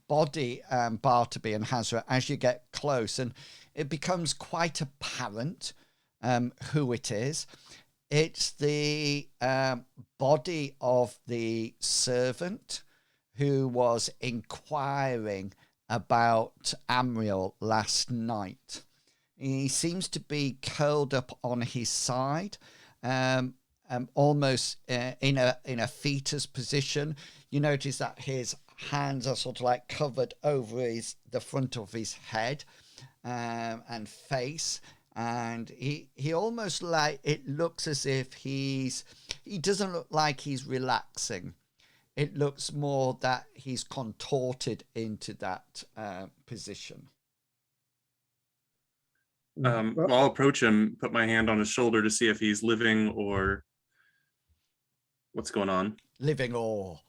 body, Bartleby and Hazra, as you get close, and it becomes quite apparent who it is. It's the body of the servant who was inquiring about Amriel last night. He seems to be curled up on his side, almost in a fetus position. You notice that his hands are sort of like covered over the front of his head and face, and he almost like, it looks as if he doesn't look like he's relaxing. It looks more that he's contorted into that position. I'll approach him, put my hand on his shoulder to see if he's living or what's going on. Living or.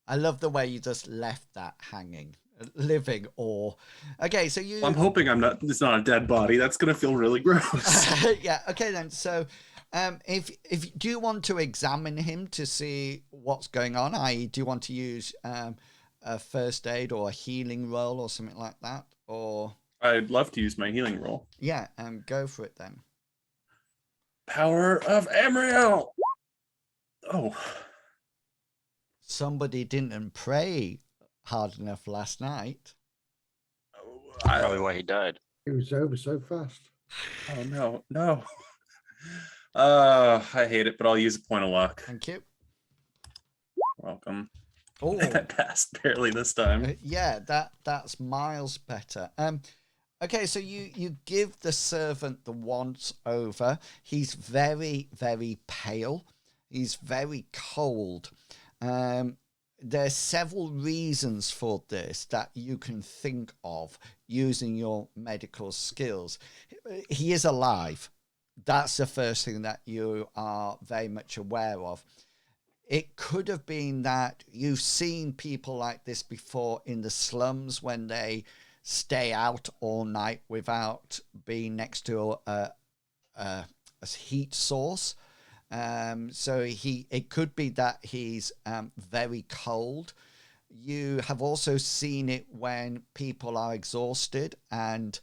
I love the way you just left that hanging. Living or. Okay, so you. I'm hoping it's not a dead body. That's going to feel really gross. Yeah, okay then. So if do you want to examine him to see what's going on? I.e., do you want to use a first aid or a healing roll or something like that? Or I'd love to use my healing roll. Yeah, go for it then. Power of Amriel. Oh. Somebody didn't pray hard enough last night. Probably why he died. It was over so fast. Oh no. I hate it, but I'll use a point of luck. Thank you. Welcome. Oh, that passed barely this time. Yeah, that's miles better. Okay, so you give the servant the once over. He's very, very pale. He's very cold. There's several reasons for this that you can think of using your medical skills. He is alive. That's the first thing that you are very much aware of. It could have been that you've seen people like this before in the slums when they stay out all night without being next to a heat source. So it could be that he's very cold. You have also seen it when people are exhausted and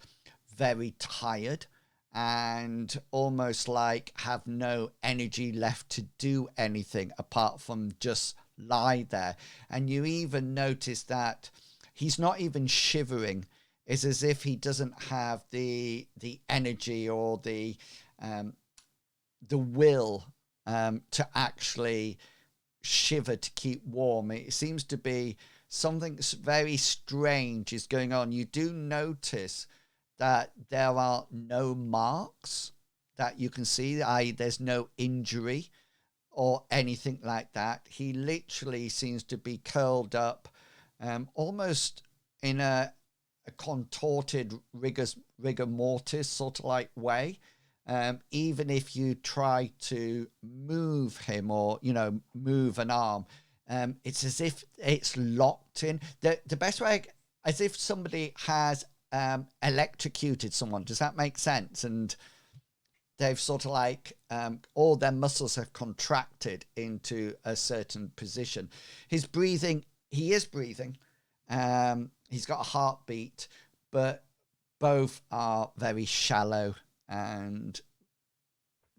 very tired and almost like have no energy left to do anything apart from just lie there. And you even notice that he's not even shivering. It's as if he doesn't have the energy or the will to actually shiver to keep warm. It seems to be something very strange is going on. You do notice that there are no marks that you can see, i.e. there's no injury or anything like that. He literally seems to be curled up almost in a contorted rigor mortis sort of like way. Even if you try to move him or, move an arm, it's as if it's locked in. The best way, as if somebody has electrocuted someone. Does that make sense? And they've sort of like, all their muscles have contracted into a certain position. His breathing, he is breathing. He's got a heartbeat, but both are very shallow and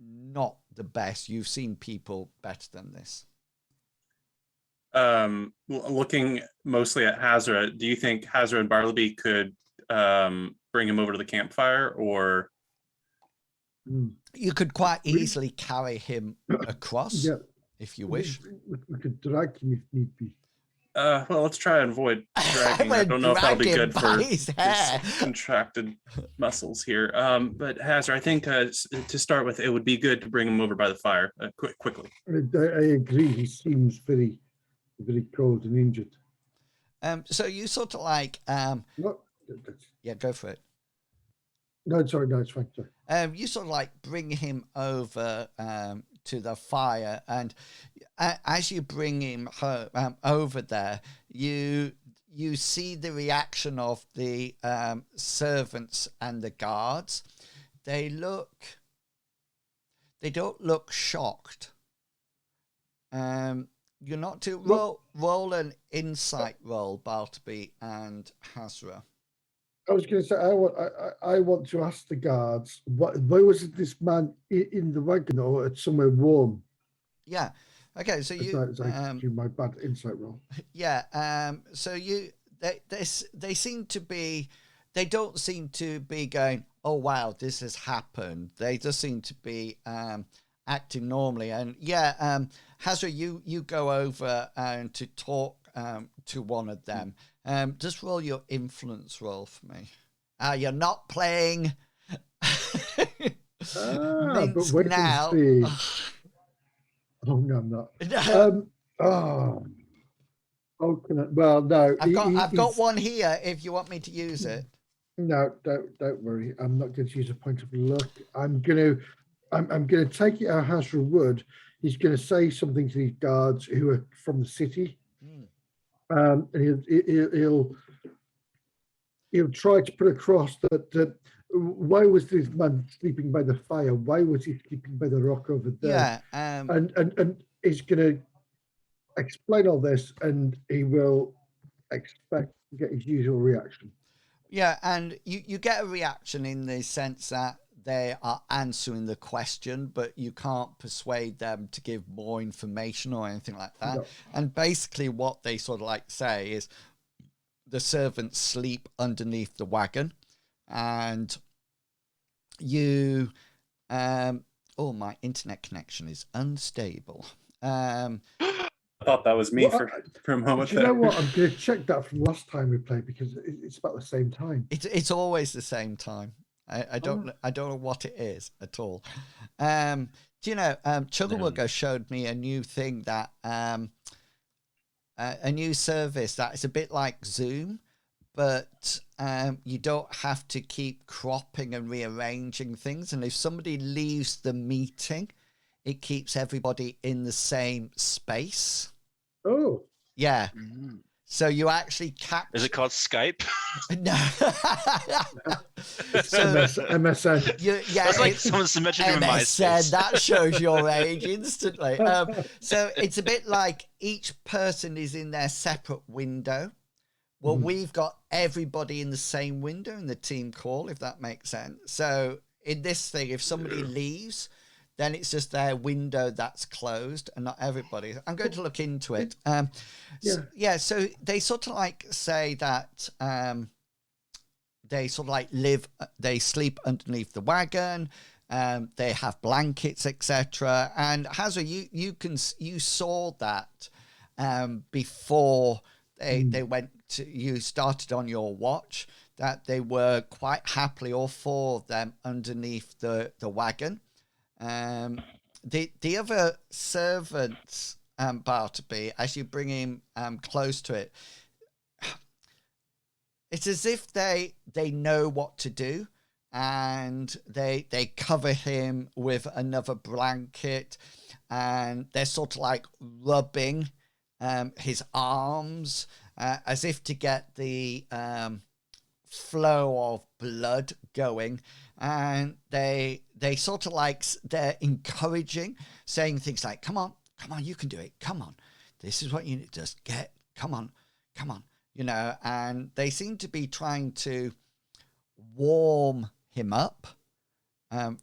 not the best. You've seen people better than this. Looking mostly at Hazra, do you think Hazra and Bartleby could bring him over to the campfire, or you could quite easily carry him across if you wish? We could drag him if need be. Well, let's try and avoid dragging. I don't know if that'll be good for his contracted muscles here. But Hazard, I think to start with, it would be good to bring him over by the fire quickly. I agree. He seems very, very cold and injured. So you sort of like, yeah, go for it. No, sorry, no, it's fine. Sorry. You sort of like bring him over to the fire, and as you bring him over there, you see the reaction of the servants and the guards. They don't look shocked. You're not to roll an insight roll, Bartleby and Hazra. I was going to say, I want to ask the guards, where was this man in the wagon or somewhere warm? Yeah. Okay. So you do my bad insight roll. Yeah. So they seem to be. They don't seem to be going, oh wow, this has happened. They just seem to be acting normally. And Hazra, you go over to talk to one of them. Just roll your influence roll for me. You're not playing. But wait now. Oh no, I'm not. Well, no. I've got one here. If you want me to use it. No, don't worry. I'm not going to use a point of luck. I'm gonna take it out Hazra Wood. He's going to say something to these guards who are from the city. And he'll try to put across that why was this man sleeping by the fire? Why was he sleeping by the rock over there? Yeah. And he's going to explain all this, and he will expect to get his usual reaction. Yeah, and you get a reaction in the sense that they are answering the question, but you can't persuade them to give more information or anything like that. No. And basically what they sort of like say is the servants sleep underneath the wagon, and you my internet connection is unstable. I thought that was me for a moment. Do you know what? I'm going to check that from last time we played, because it's about the same time. It's always the same time. I don't know what it is at all. Do you know, Chugglewogo showed me a new thing that a new service that is a bit like Zoom, but you don't have to keep cropping and rearranging things. And if somebody leaves the meeting, it keeps everybody in the same space. Oh. Yeah. So you actually capture... Is it called Skype? No. MSN. That's like someone's mentioning in MySpace. That shows your age instantly. So it's a bit like each person is in their separate window. Well, we've got everybody in the same window in the team call, if that makes sense. So in this thing, if somebody leaves, then it's just their window that's closed and not everybody. I'm going to look into it. So they sort of like say that they sort of like they sleep underneath the wagon, they have blankets, etc. And Hazra, you saw that before they went to, you started on your watch, that they were quite happily, all four of them, underneath the wagon. The other servants, Bartleby, as you bring him close to it, it's as if they know what to do, and they cover him with another blanket, and they're sort of like rubbing his arms as if to get the flow of blood going. And they sort of like, they're encouraging, saying things like, come on, you can do it. Come on. This is what you need. Just come on. You know, and they seem to be trying to warm him up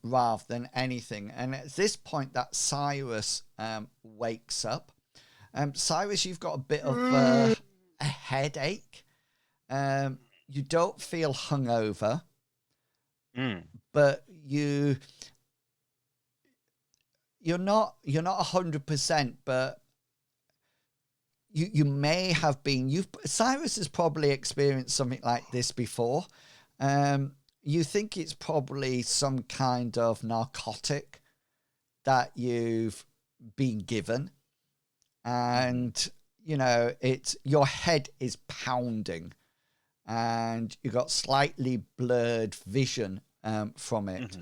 rather than anything. And at this point that Cyrus wakes up, Cyrus, you've got a bit of a headache. You don't feel hungover, but you're not 100%, but you may have been. Cyrus has probably experienced something like this before. You think it's probably some kind of narcotic that you've been given, and your head is pounding, and you got slightly blurred vision from it.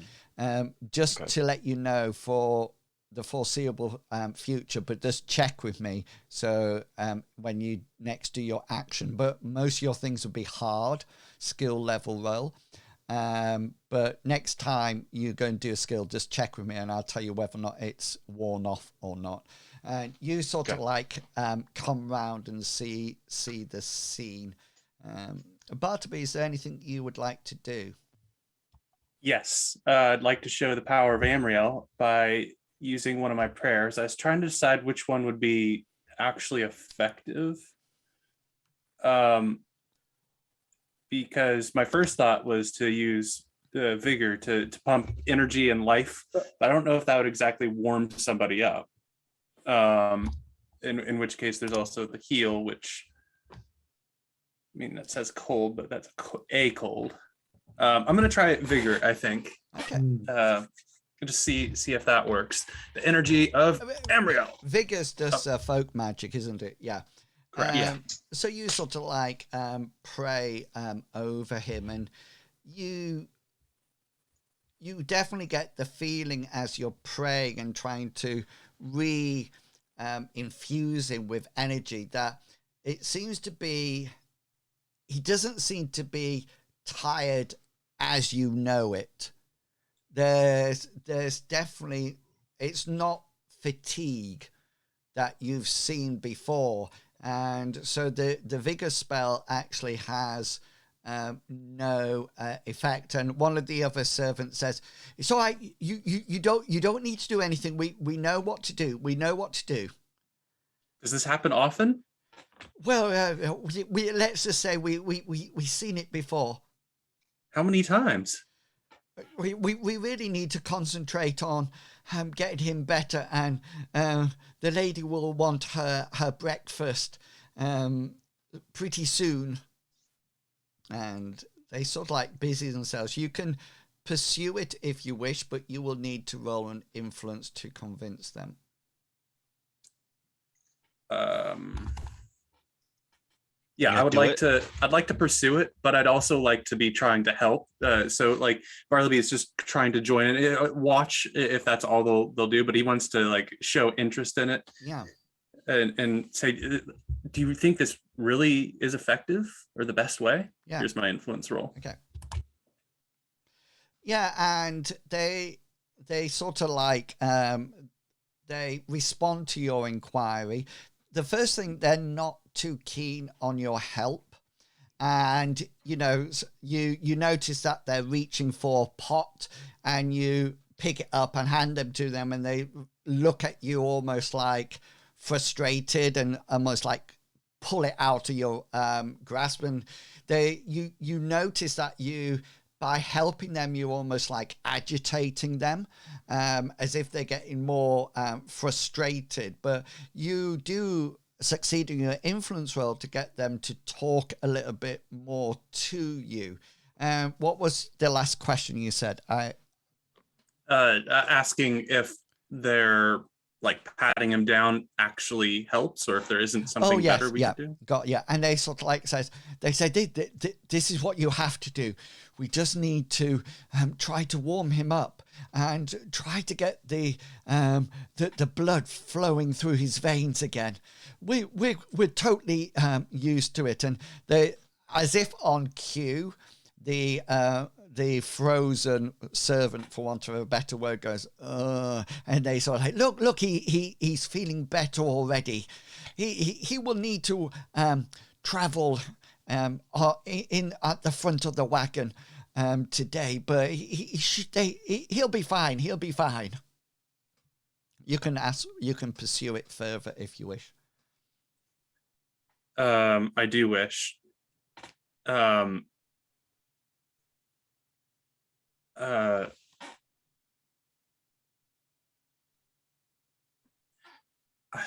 Just to let you know, for the foreseeable future, but just check with me so when you next do your action, but most of your things will be hard skill level roll, but next time you go and do a skill, just check with me and I'll tell you whether or not it's worn off or not. And you sort of like come round and see the scene. Bartleby, is there anything you would like to do? Yes, I'd like to show the power of Amriel by using one of my prayers. I was trying to decide which one would be actually effective, because my first thought was to use the vigor to pump energy and life, but I don't know if that would exactly warm somebody up. In which case there's also the heal, which, I mean, that says cold, but that's a cold. I'm going to try vigor, I think. Okay. Just see if that works. The energy of Amriel. Vigor's just folk magic, isn't it? Yeah. Yeah. So you sort of like pray over him, and you definitely get the feeling as you're praying and trying to infuse him with energy that it seems to be, he doesn't seem to be tired as you know it. There's definitely, it's not fatigue that you've seen before, and so the vigor spell actually has no effect. And one of the other servants says, "It's all right. You don't need to do anything. We know what to do. We know what to do." Does this happen often? Well, we let's just say we've seen it before. How many times? We really need to concentrate on getting him better, and the lady will want her breakfast pretty soon. And they sort of like busy themselves. You can pursue it if you wish, but you will need to roll an influence to convince them. Yeah, I'd like to pursue it, but I'd also like to be trying to help. So like Bartleby is just trying to join in, watch if that's all they'll do, but he wants to like show interest in it. Yeah. And say, do you think this really is effective or the best way? Yeah. Here's my influence roll. Okay. Yeah, and they sort of like they respond to your inquiry. The first thing, they're not too keen on your help, and you notice that they're reaching for a pot, and you pick it up and hand them to them, and they look at you almost like frustrated and almost like pull it out of your grasp. And you notice that by helping them, you're almost like agitating them, as if they're getting more frustrated. But you do succeed in your influence roll to get them to talk a little bit more to you. What was the last question you said? Asking if they're like patting him down actually helps, or if there isn't something better we can do. And they sort of like they say this is what you have to do. We just need to try to warm him up and try to get the blood flowing through his veins again. We're totally used to it. And they, as if on cue, the frozen servant, for want of a better word, goes, and they sort of like, look, he's feeling better already. He will need to travel in at the front of the wagon today, but he'll be fine. He'll be fine. You can pursue it further if you wish. I do wish. I'm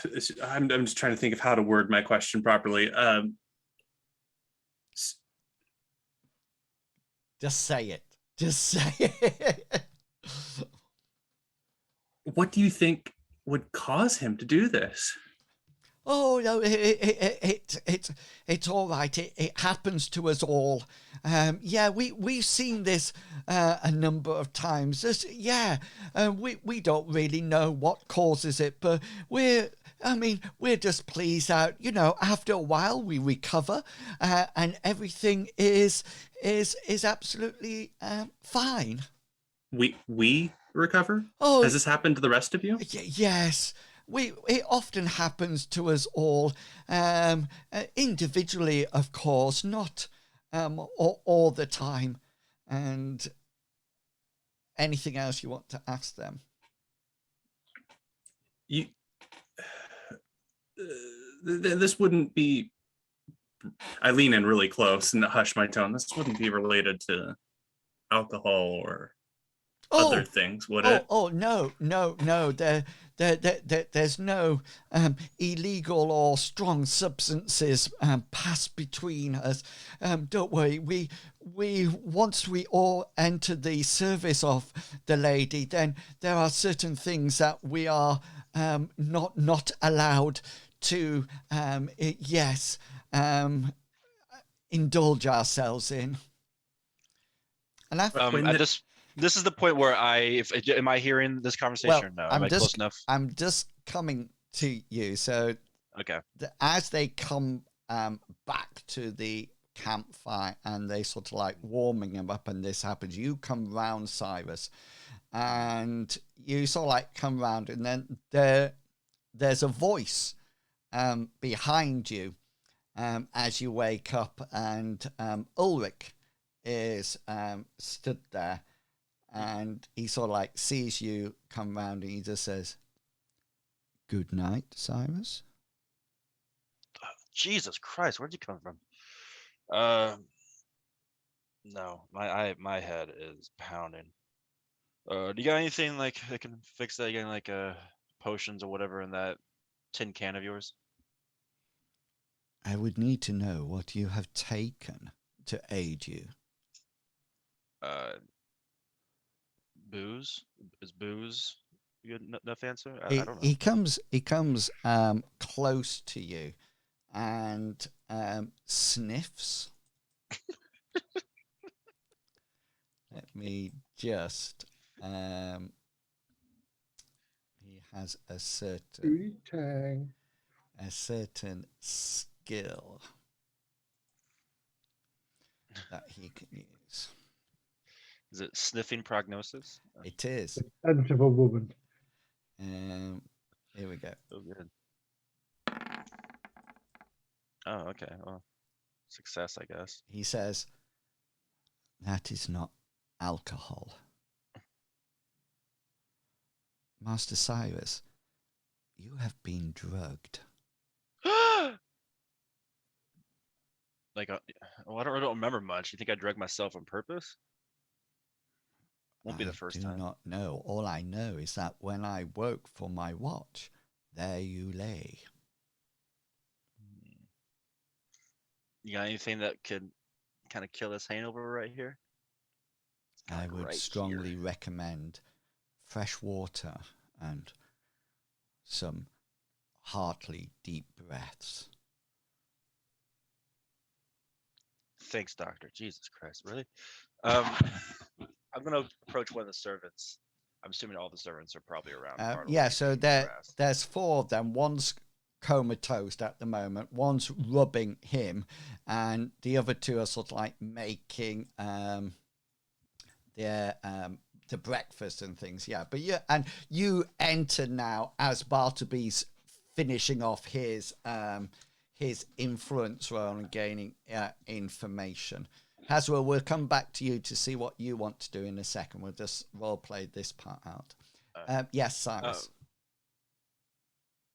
just trying to think of how to word my question properly. Just say it. Just say it. What do you think would cause him to do this? Oh no, it's all right. It happens to us all. Yeah, we've seen this a number of times. We don't really know what causes it, but we're just pleased that after a while we recover, and everything is absolutely fine. We recover? Oh, has this happened to the rest of you? Yes. It often happens to us all, individually, of course, not all the time. And anything else you want to ask them? This wouldn't be. I lean in really close and hush my tone. This wouldn't be related to alcohol or other things, would it? Oh, no. There's no illegal or strong substances passed between us. Don't worry. We once we all enter the service of the lady, then there are certain things that we are not allowed to indulge ourselves in. And this is the point where am I hearing this conversation or no? Am I close enough? I'm just coming to you. So okay, as they come back to the campfire and they sort of like warming him up, and this happens, you come round, Cyrus, and you sort of like come round, and then there's a voice behind you as you wake up, and Ulrich is stood there. And he sort of like sees you come round, and he just says, "Good night, Cyrus." Jesus Christ, where'd you come from? No, my head is pounding. Do you got anything like that can fix that? You got like potions or whatever in that tin can of yours? I would need to know what you have taken to aid you. Booze? Is booze a good enough answer? I don't know. He comes close to you and sniffs. Let me just he has a certain skill that he can use. Is it sniffing prognosis? It is. The scent of a woman. Here we go. Oh, good. Oh, okay. Well, success, I guess. He says, "That is not alcohol. Master Cyrus, you have been drugged." Like, I don't remember much. You think I drugged myself on purpose? Won't be the first time. I do not know. All I know is that when I woke for my watch, there you lay. You got anything that could kind of kill this hangover right here? I would strongly recommend fresh water and some heartily deep breaths. Thanks, Doctor. Jesus Christ, really? I'm going to approach one of the servants. I'm assuming all the servants are probably around. So there's four of them. One's comatose at the moment. One's rubbing him, and the other two are sort of like making the breakfast and things. Yeah, but you enter now as Bartleby's finishing off his influence role and gaining information. Haswell, we'll come back to you to see what you want to do in a second. We'll just role play this part out. Yes, Cyrus.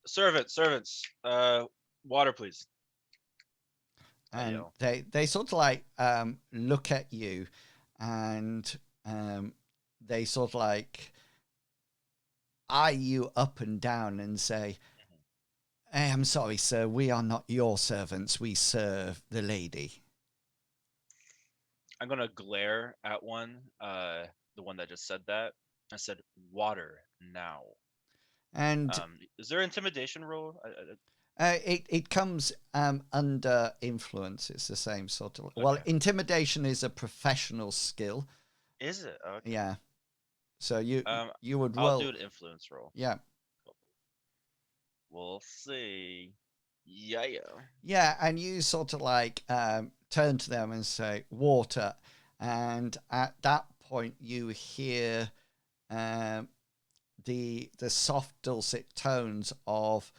Servants, water, please. And they sort of like look at you, and they sort of like eye you up and down and say, "Hey, I'm sorry, sir. We are not your servants. We serve the lady." I'm gonna glare at the one that just said that. I said, "Water now." And is there an intimidation roll? it comes under influence. It's the same sort of. Well, intimidation is a professional skill. Is it? Okay. Yeah. So you would roll. I'll do an influence roll. Yeah. We'll see. Yeah. Yeah, and you sort of like turn to them and say, "Water," and at that point you hear the soft dulcet tones of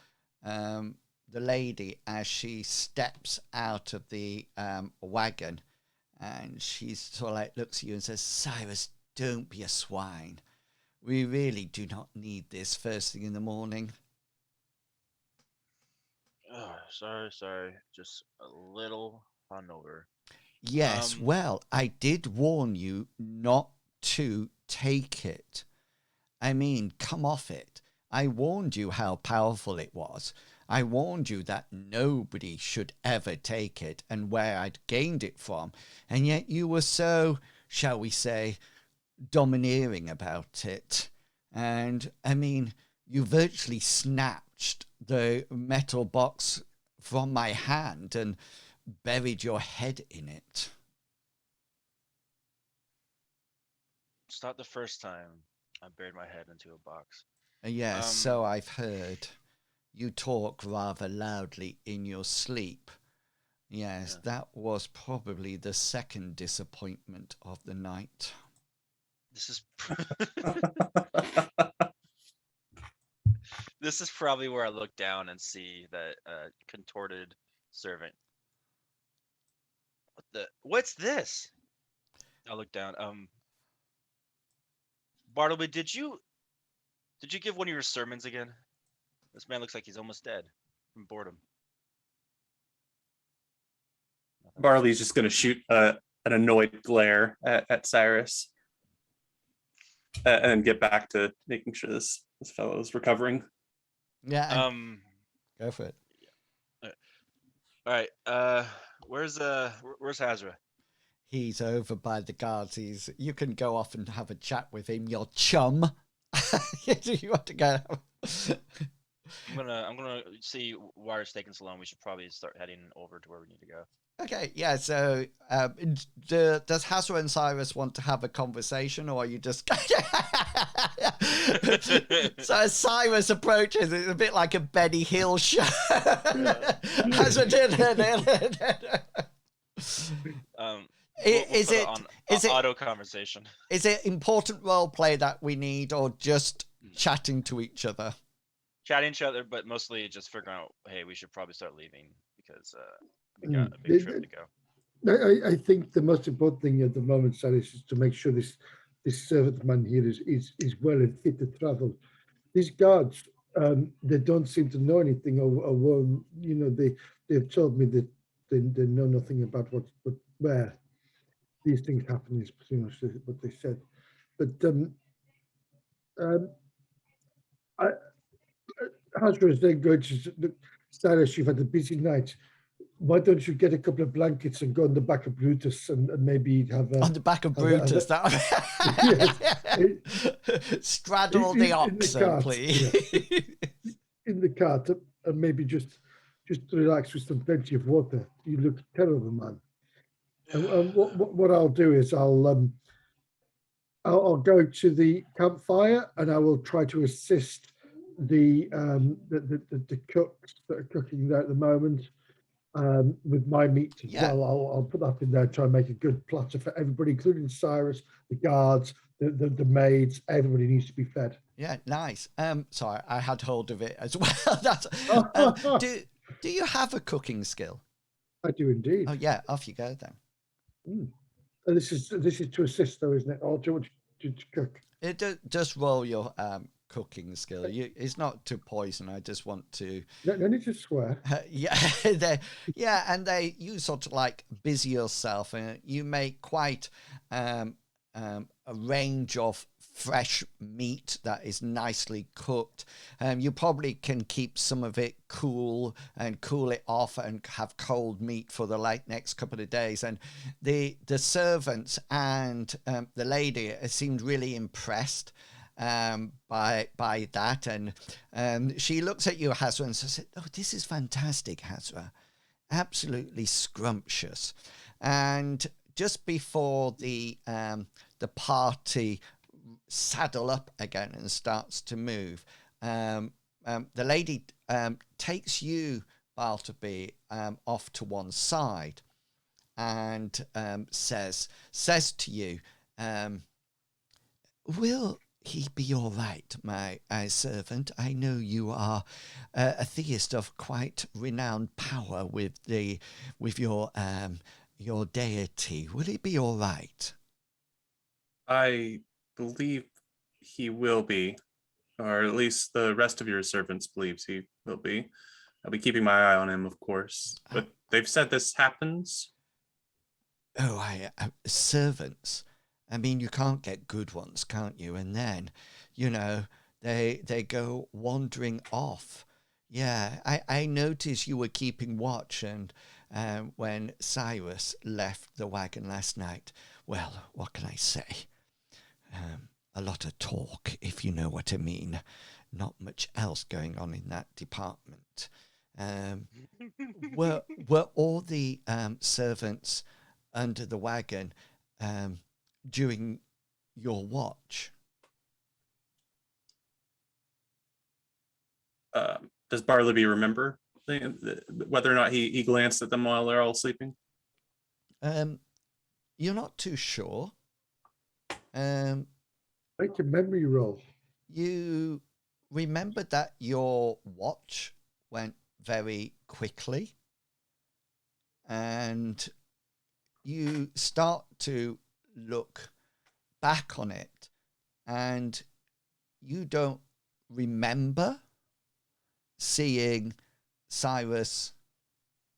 the lady as she steps out of the wagon, and she sort of like looks at you and says, "Cyrus, don't be a swine. We really do not need this first thing in the morning." Oh, sorry. Just a little hungover. Yes, well, I did warn you not to take it. I mean, come off it. I warned you how powerful it was. I warned you that nobody should ever take it and where I'd gained it from. And yet you were so, shall we say, domineering about it. And, I mean, you virtually snatched the metal box from my hand and buried your head in it. It's not the first time I buried my head into a box. Yes, so I've heard. You talk rather loudly in your sleep. Yes, that was probably the second disappointment of the night. This is this is probably where I look down and see that contorted servant. What's this? I look down. Bartleby, did you give one of your sermons again? This man looks like he's almost dead from boredom. Barley's just going to shoot an annoyed glare at Cyrus and get back to making sure this fellow is recovering. Yeah. Go for it. All right. Where's Hazra? He's over by the guards. You can go off and have a chat with him, your chum. You want to go? I'm gonna see why it's taking so long. We should probably start heading over to where we need to go. Okay, yeah. So, does Hazra and Cyrus want to have a conversation, or are you just? So as Cyrus approaches, it's a bit like a Benny Hill show. Hazra Is it auto conversation? Is it important role play that we need, or just chatting to each other? Chatting each other, but mostly just figuring out, hey, we should probably start leaving because we got a big trip to go. I think the most important thing at the moment, Cyrus, is to make sure this servant man here is well and fit to travel. These guards, they don't seem to know anything, or they've told me that they know nothing about where these things happen, is pretty much what they said. But Hazra is then going to, Cyrus, you've had a busy night. Why don't you get a couple of blankets and go on the back of Brutus and maybe have a... On the back of Brutus? Straddle the oxen, please. Yeah. In the cart, and maybe just relax with plenty of water. You look terrible, man. And what I'll do is I'll go to the campfire and I will try to assist the cooks that are cooking there at the moment with my meat as well. I'll put that in there, try and make a good platter for everybody, including Cyrus, the guards, the maids. Everybody needs to be fed. Yeah, nice. Sorry, I had hold of it as well. Do you have a cooking skill? I do indeed. Oh yeah, off you go then. And this is to assist though, isn't it? Or to cook? Just roll your cooking skill. It's not to poison. I just want to. No need to swear. And you sort of like busy yourself, and you make quite a range of fresh meat that is nicely cooked. You probably can keep some of it cool and cool it off and have cold meat for the next couple of days. And the servants and the lady seemed really impressed by that. And she looks at you, Hazra, and says, "Oh, this is fantastic, Hazra. Absolutely scrumptious." And just before the party saddle up again and starts to move, the lady takes you, Bartleby, off to one side and says to you, "Will he be all right, my servant? I know you are a theist of quite renowned power with your deity. Will he be all right?" I believe he will be, or at least the rest of your servants believes he will be. I'll be keeping my eye on him, of course. But they've said this happens. Oh, servants. I mean, you can't get good ones, can't you? And then, they go wandering off. Yeah, I noticed you were keeping watch, and when Cyrus left the wagon last night, well, what can I say? A lot of talk, if you know what I mean. Not much else going on in that department. Were all the servants under the wagon during your watch? Does Bartleby remember whether or not he glanced at them while they're all sleeping? You're not too sure. Make a memory roll. You remember that your watch went very quickly, and you start to look back on it, and you don't remember seeing Cyrus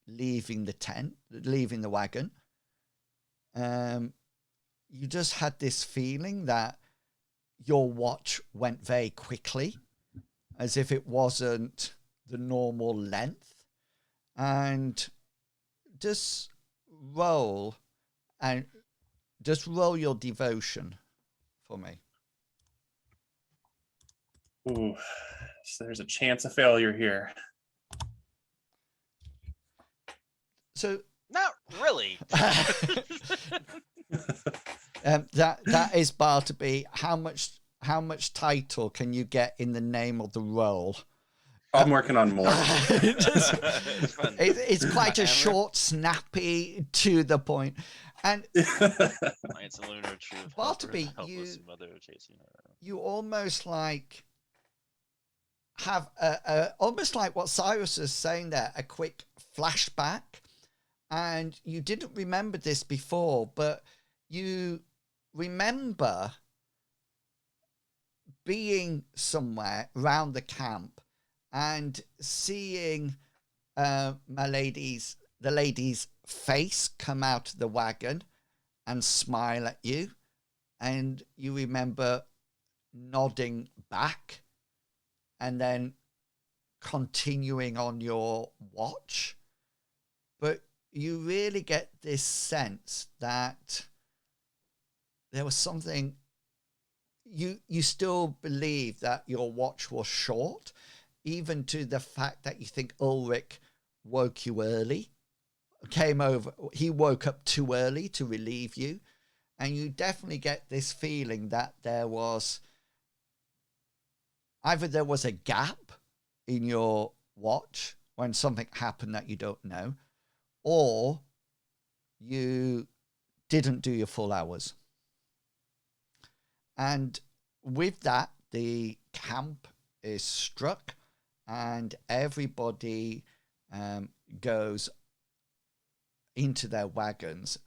leaving the wagon. You just had this feeling that your watch went very quickly, as if it wasn't the normal length. And just roll your devotion for me. Ooh, so there's a chance of failure here. So not really. That is Bartleby. How much title can you get in the name of the role? I'm working on more. It's quite a short, snappy, to the point. And it's a lunar truth. Bartleby, you almost like have almost like what Cyrus is saying there, a quick flashback. And you didn't remember this before, but you remember being somewhere around the camp and seeing the lady's face come out of the wagon and smile at you. And you remember nodding back and then continuing on your watch. But you really get this sense that there was something, you still believe that your watch was short, even to the fact that you think Ulrich woke you early, he woke up too early to relieve you. And you definitely get this feeling that there was a gap in your watch when something happened that you don't know, or you didn't do your full hours. And with that, the camp is struck and everybody goes into their wagons.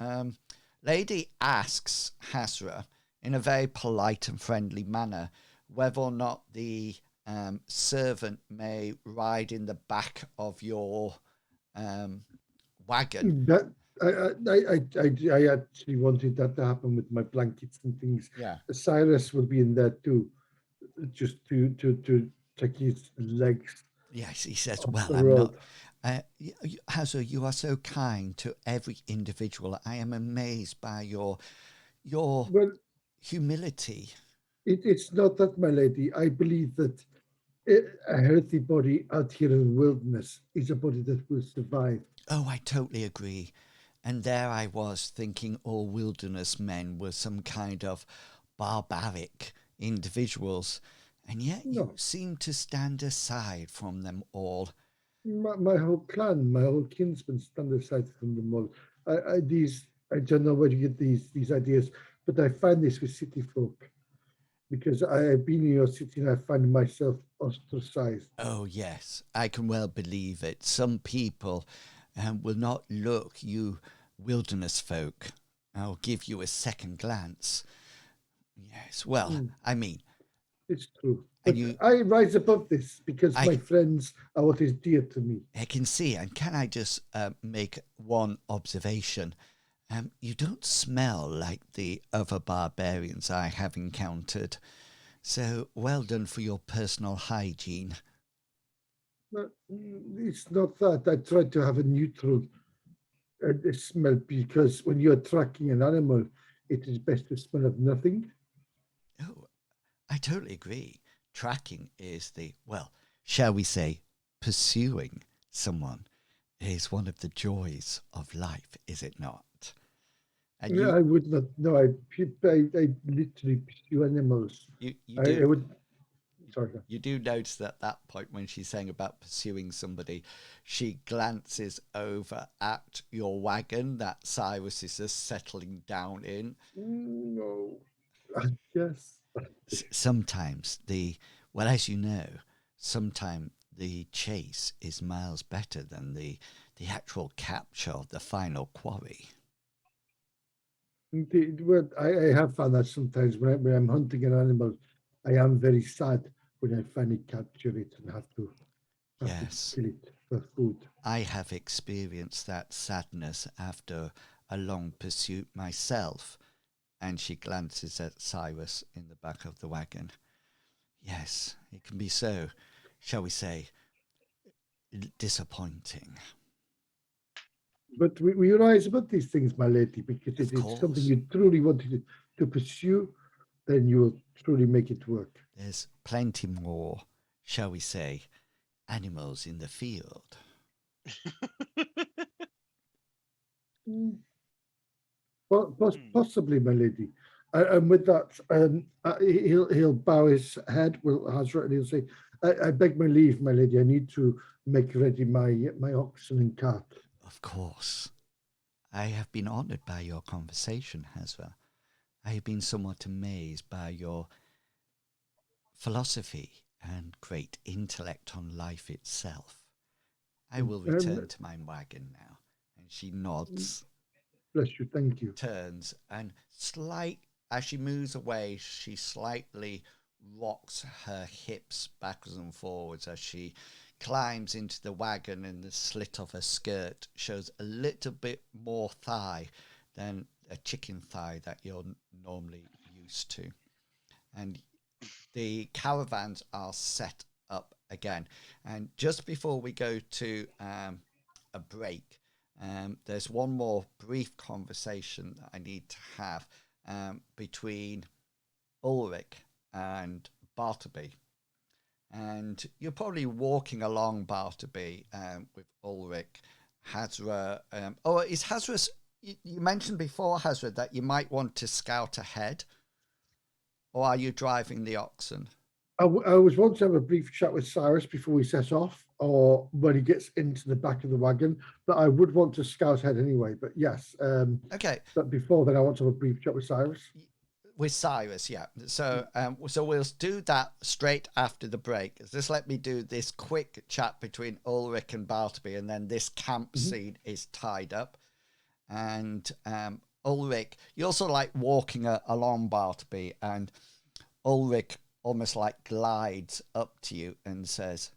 Lady asks Hazra in a very polite and friendly manner whether or not the servant may ride in the back of your wagon. That I actually wanted that to happen with my blankets and things. Yeah. Cyrus will be in there too, just to take his legs. Yes, he says, well, I'm road. not. Hazard, you are so kind to every individual. I am amazed by your humility. It's not that, my lady. I believe that a healthy body out here in the wilderness is a body that will survive. Oh, I totally agree. And there I was thinking all wilderness men were some kind of barbaric individuals. And yet you seem to stand aside from them all. My whole clan, my whole kinsmen stand aside from them all. I don't know where you get these ideas, but I find this with city folk. Because I have been in your city and I find myself ostracized. Oh, yes, I can well believe it. Some people will not look you wilderness folk. I'll give you a second glance. Yes, well, I mean... It's true. But I rise above this because my friends are what is dear to me. I can see. And can I just make one observation? You don't smell like the other barbarians I have encountered. So well done for your personal hygiene. But it's not that. I try to have a neutral smell because when you're tracking an animal, it is best to smell of nothing. Oh, I totally agree. Tracking is shall we say, pursuing someone is one of the joys of life, is it not? And I would not. No, I literally pursue animals. You do. I would. Sorry. You do notice at that point when she's saying about pursuing somebody, she glances over at your wagon that Cyrus is just settling down in. No. Yes. Sometimes as you know, sometimes the chase is miles better than the actual capture of the final quarry. Well, I have found that sometimes when I'm hunting an animal, I am very sad when I finally capture it and have to kill it for food. I have experienced that sadness after a long pursuit myself. And she glances at Cyrus in the back of the wagon. Yes, it can be so, shall we say, disappointing. But we rise above these things, my lady, because if it's something you truly wanted to pursue, then you will truly make it work. There's plenty more, shall we say, animals in the field. Well, possibly, my lady. And with that, he'll bow his head, and he'll say, I beg my leave, my lady. I need to make ready my oxen and cart. Of course. I have been honoured by your conversation, Hazra. I have been somewhat amazed by your philosophy and great intellect on life itself. I will return to my wagon now. And she nods. Bless you, thank you. Turns and as she moves away, she slightly rocks her hips backwards and forwards as she climbs into the wagon, and the slit of her skirt shows a little bit more thigh than a chicken thigh that you're normally used to. And the caravans are set up again. And just before we go to a break, there's one more brief conversation that I need to have between Ulrich and Bartleby. And you're probably walking along Bartleby with Ulrich. Hazra. Is Hazra... You mentioned before, Hazra, that you might want to scout ahead. Or are you driving the oxen? I was wanting to have a brief chat with Cyrus before we set off, or when he gets into the back of the wagon. But I would want to scout ahead anyway. But yes. Okay. But before then, I want to have a brief chat with Cyrus. With Cyrus, yeah. So we'll do that straight after the break. Just let me do this quick chat between Ulrich and Bartleby, and then this camp scene is tied up. And Ulrich, you're also like walking along Bartleby, and Ulrich almost like glides up to you and says,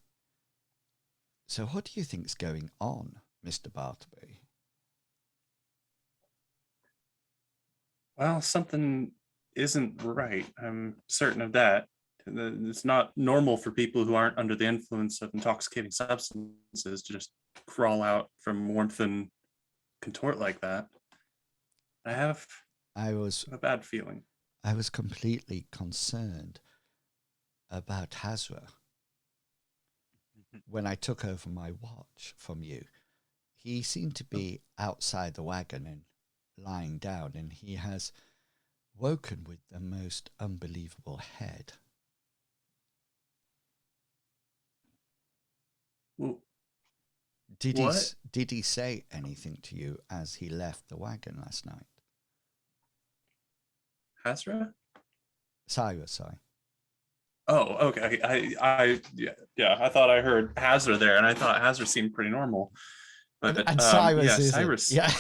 "So what do you think's going on, Mr. Bartleby?" Well, something isn't right. I'm certain of that. It's not normal for people who aren't under the influence of intoxicating substances to just crawl out from warmth and contort like that. I have a bad feeling. I was completely concerned about Hazra when I took over my watch from you. He seemed to be outside the wagon and lying down, and he has woken with the most unbelievable head. Well, did he say anything to you as he left the wagon last night? Hazra? Cyrus, sorry. Oh, okay. I thought I heard Hazra there, and I thought Hazra seemed pretty normal. But and Cyrus, yeah, Cyrus. Yeah.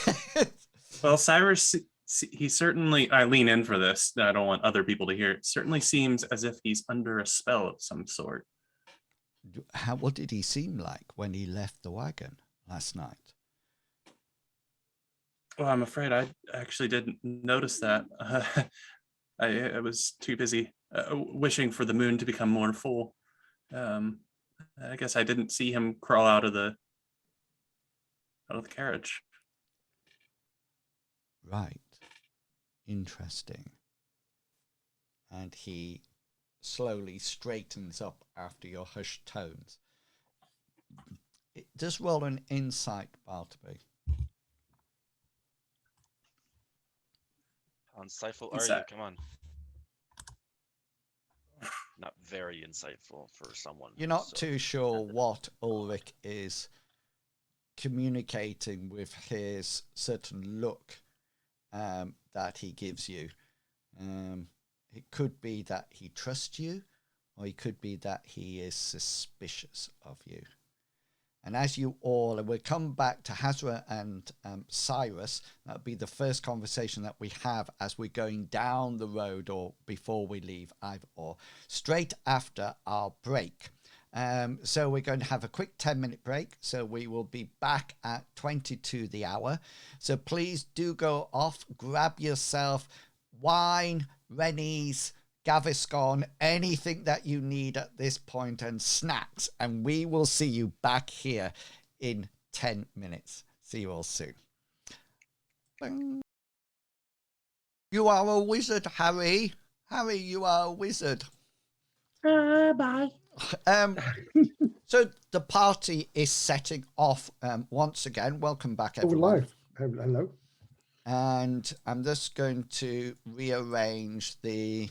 Well, Cyrus, he certainly. I lean in for this. I don't want other people to hear it. Certainly seems as if he's under a spell of some sort. What did he seem like when he left the wagon last night? Well, I'm afraid I actually didn't notice that. I was too busy wishing for the moon to become more full. I guess I didn't see him crawl out of the carriage. Right. Interesting. And he slowly straightens up after your hushed tones. Just roll an insight, Bartleby. How insightful are you? Come on. Not very insightful for someone. You're not too sure what Ulrich is communicating with his certain look that he gives you. It could be that he trusts you, or it could be that he is suspicious of you. And as you all, and we'll come back to Hazra and Cyrus, that'll be the first conversation that we have as we're going down the road or before we leave, either or, straight after our break. So we're going to have a quick 10-minute break. So we will be back at 22 the hour. So please do go off, grab yourself wine, Rennies, Gaviscon, anything that you need at this point, and snacks. And we will see you back here in 10 minutes. See you all soon. Bing. You are a wizard, Harry. Harry, you are a wizard. Bye. So the party is setting off once again. Welcome back, everyone. Oh, live. Hello. And I'm just going to rearrange the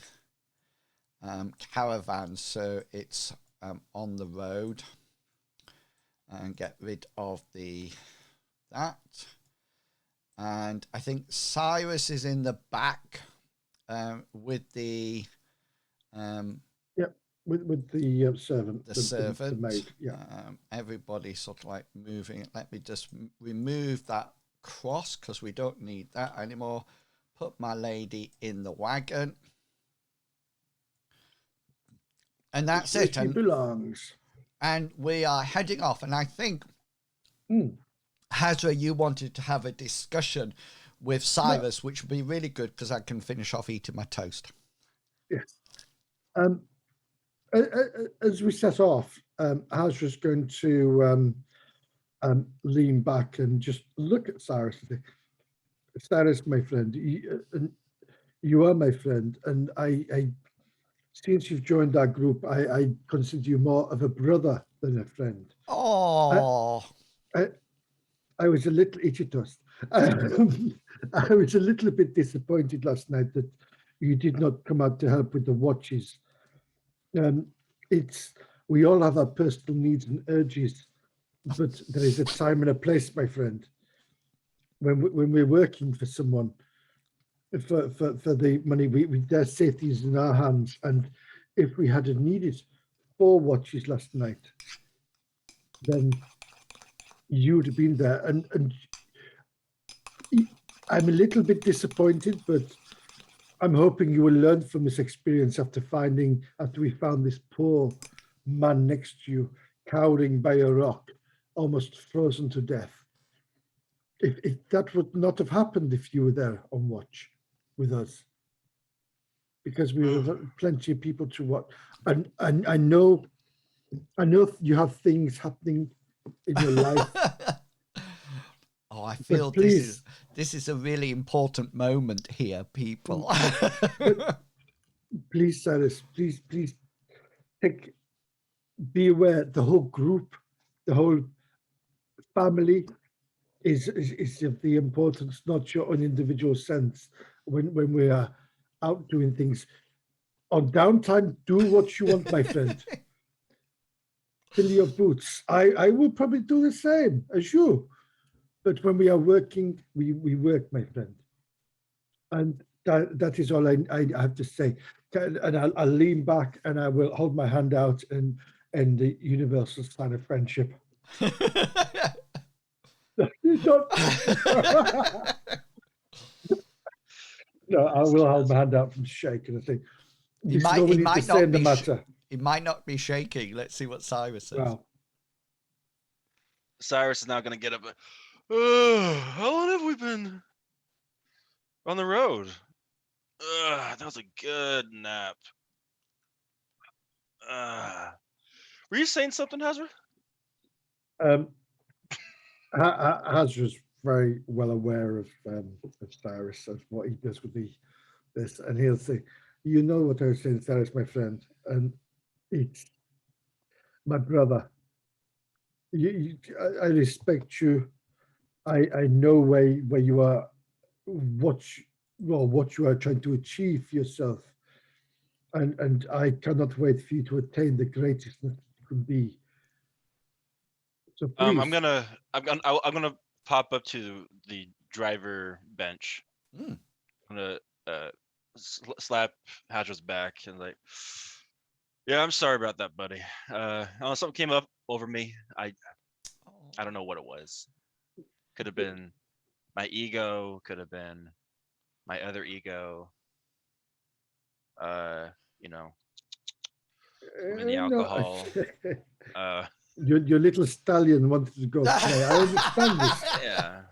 caravan so it's on the road and get rid of that. And I think Cyrus is in the back with the with the servant, the servant, the maid. Yeah. Everybody sort of like moving. Let me just remove that cross because we don't need that anymore. Put my lady in the wagon, and that's it. And belongs. And we are heading off. And I think, Hazra, you wanted to have a discussion with Cyrus, which would be really good because I can finish off eating my toast. Yes. As we set off, Hazra's going to lean back and just look at Cyrus and say, Cyrus, my friend, you are my friend, and I since you've joined our group, I consider you more of a brother than a friend. Oh, I was a little itchy toast. I was a little bit disappointed last night that you did not come out to help with the watches. We all have our personal needs and urges, but there is a time and a place, my friend. When we're working for someone, for the money, their safety is in our hands. And if we had needed 4 watches last night, then you would have been there. And I'm a little bit disappointed, but I'm hoping you will learn from this experience after we found this poor man next to you, cowering by a rock, almost frozen to death. If that would not have happened if you were there on watch with us, because we were plenty of people to watch, and I know you have things happening in your life. Oh, I feel this is a really important moment here, people. Please, Cyrus, please be aware. The whole group, the whole family is of the importance, not your own individual sense. When we are out doing things on downtime, do what you want, my friend. Fill your boots. I will probably do the same as you. But when we are working, we work, my friend. And that is all I have to say. And I'll lean back and I will hold my hand out and the universal sign of friendship. You don't. No, I will hold my hand out and shake and I think, he might not be shaking. Let's see what Cyrus says. Well, Cyrus is now going to get up. How long have we been on the road? That was a good nap. Were you saying something, Hazard? Hazard's very well aware of Cyrus and what he does with this, and he'll say, "You know what I was saying, Cyrus, my friend, and it's my brother. I respect you. I know where you are, what you are trying to achieve yourself, and I cannot wait for you to attain the greatest that you can be." So please. I'm gonna pop up to the driver bench. I'm gonna slap Hadra's back and like, yeah, I'm sorry about that, buddy. Something came up over me. I don't know what it was. Could have been my ego. Could have been my other ego. The alcohol. Your little stallion wanted to go play. I understand this. Yeah.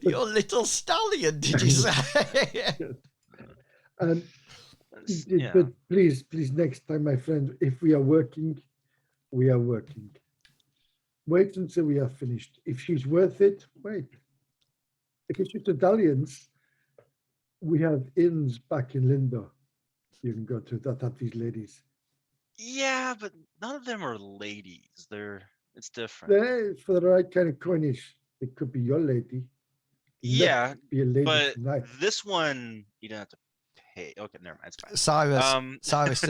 Your little stallion, did you say? But please, next time, my friend, if we are working, we are working. Wait until we are finished. If she's worth it, wait. If it's just a dalliance, we have inns back in Lindo. You can go to that have these ladies. Yeah, but none of them are ladies. It's different. For the right kind of coinage, it could be your lady. Yeah, be a lady but tonight. This one you don't have to pay. Okay, never mind. It's fine. Cyrus,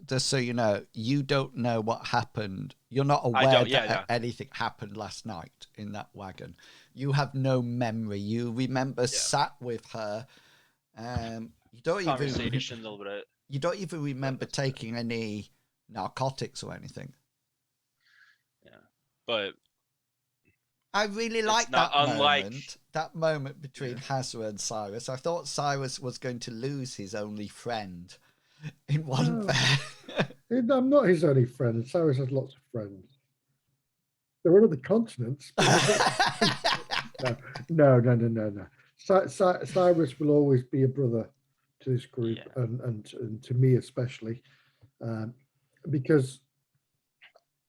just so you know, you don't know what happened. You're not aware that anything happened last night in that wagon. You have no memory. You remember sat with her. You don't even remember taking any narcotics or anything. Yeah, but I really like that moment between Hazra and Cyrus. I thought Cyrus was going to lose his only friend in one fair. I'm not his only friend. Cyrus has lots of friends. They're on other continents. No. Cyrus will always be a brother to this group and to me especially, because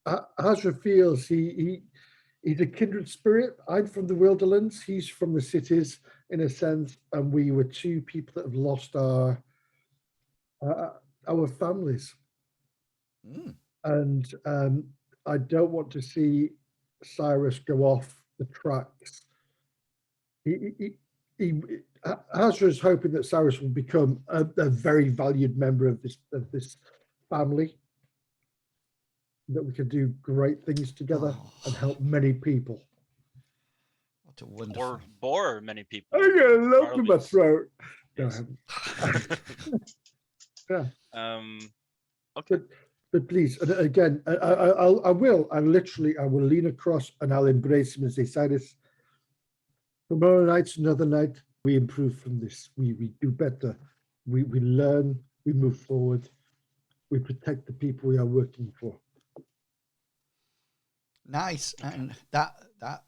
Hazra feels he's a kindred spirit. I'm from the Wilderlands. He's from the cities, in a sense, and we were two people that have lost our families. And I don't want to see Cyrus go off the tracks. Hazra is hoping that Cyrus will become a very valued member of this family, that we can do great things together and help many people. What a wonderful... Bore many people. I got a lump in my throat. Yes. No, Okay. But please, and again, I will lean across and I'll embrace him and say, Cyrus, tomorrow night's another night. We improve from this. We do better we learn, we move forward, we protect the people we are working for. Nice. And that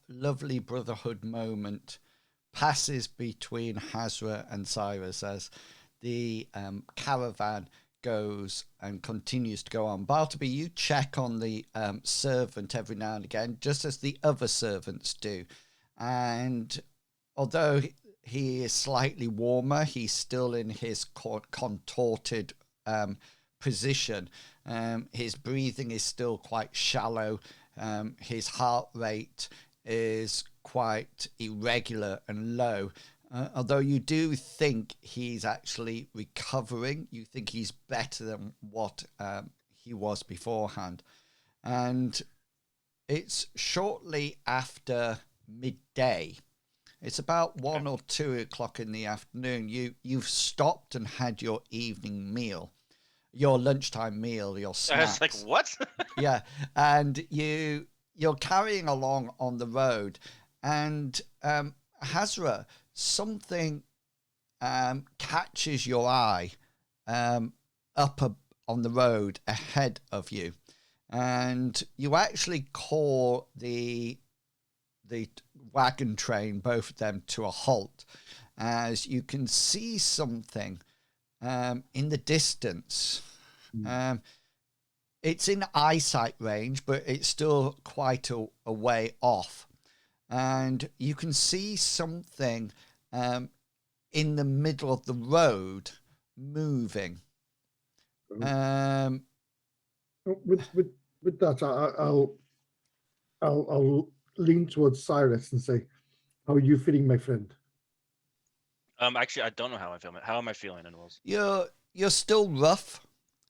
lovely brotherhood moment passes between Hazra and Cyrus as the caravan goes and continues to go on. Bartleby, you check on the servant every now and again, just as the other servants do. And although he is slightly warmer, he's still in his contorted position. His breathing is still quite shallow. His heart rate is quite irregular and low. Although you do think he's actually recovering, you think he's better than what he was beforehand. And it's shortly after midday. It's about 1 or 2 o'clock in the afternoon. You've stopped and had your evening meal, your lunchtime meal, your snacks. I was like, what? Yeah, and you're carrying along on the road, and Hazra, something catches your eye up on the road ahead of you, and you actually call the wagon train, both of them, to a halt, as you can see something in the distance. It's in eyesight range, but it's still quite a way off. And you can see something in the middle of the road moving. With that, I'll lean towards Cyrus and say, "How are you feeling, my friend?" Actually, I don't know how I'm feeling. How am I feeling, inwils? You're still rough.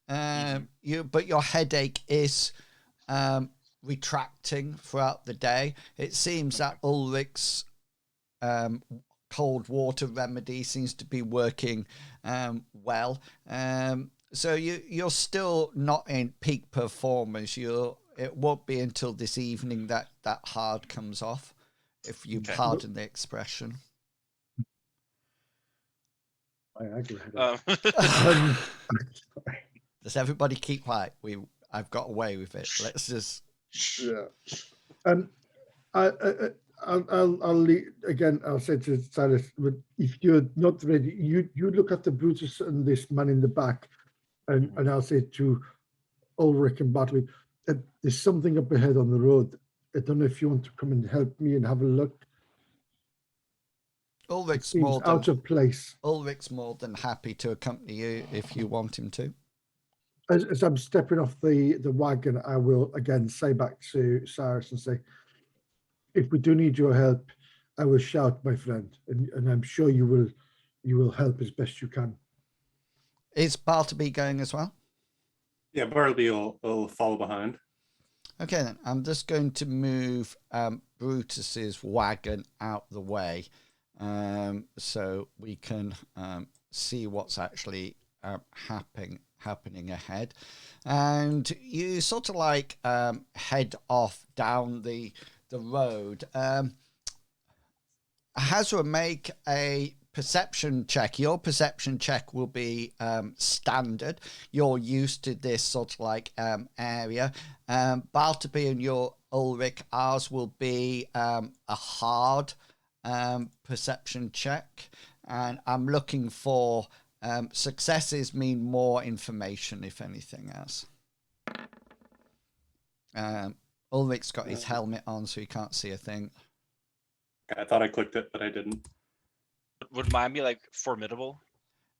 But your headache is retracting throughout the day. It seems that Ulrich's cold water remedy seems to be working well. So you're still not in peak performance. It won't be until this evening that hard comes off, if you pardon the expression. I agree. Does everybody keep quiet? I've got away with it. Let's just. Yeah. I'll again. I'll say to Cyrus, if you're not ready, you look after Brutus and this man in the back, and I'll say to Ulrich and Bartleby, there's something up ahead on the road. I don't know if you want to come and help me and have a look. Ulrich's out of place. Ulrich's more than happy to accompany you if you want him to. As I'm stepping off the wagon, I will again say back to Cyrus and say, if we do need your help, I will shout, my friend, and I'm sure you will help as best you can. Is Bartleby going as well? Yeah, Bartleby will follow behind. Okay, then I'm just going to move Brutus's wagon out the way, so we can see what's actually happening ahead. And you sort of like head off down the road. Hazra, make a perception check. Your perception check will be standard. You're used to this sort of like area. Bartleby and your Ulrich, ours will be a hard perception check. And I'm looking for successes mean more information, if anything else. Ulrich's got his helmet on, so he can't see a thing. I thought I clicked it, but I didn't. Would mine be like formidable?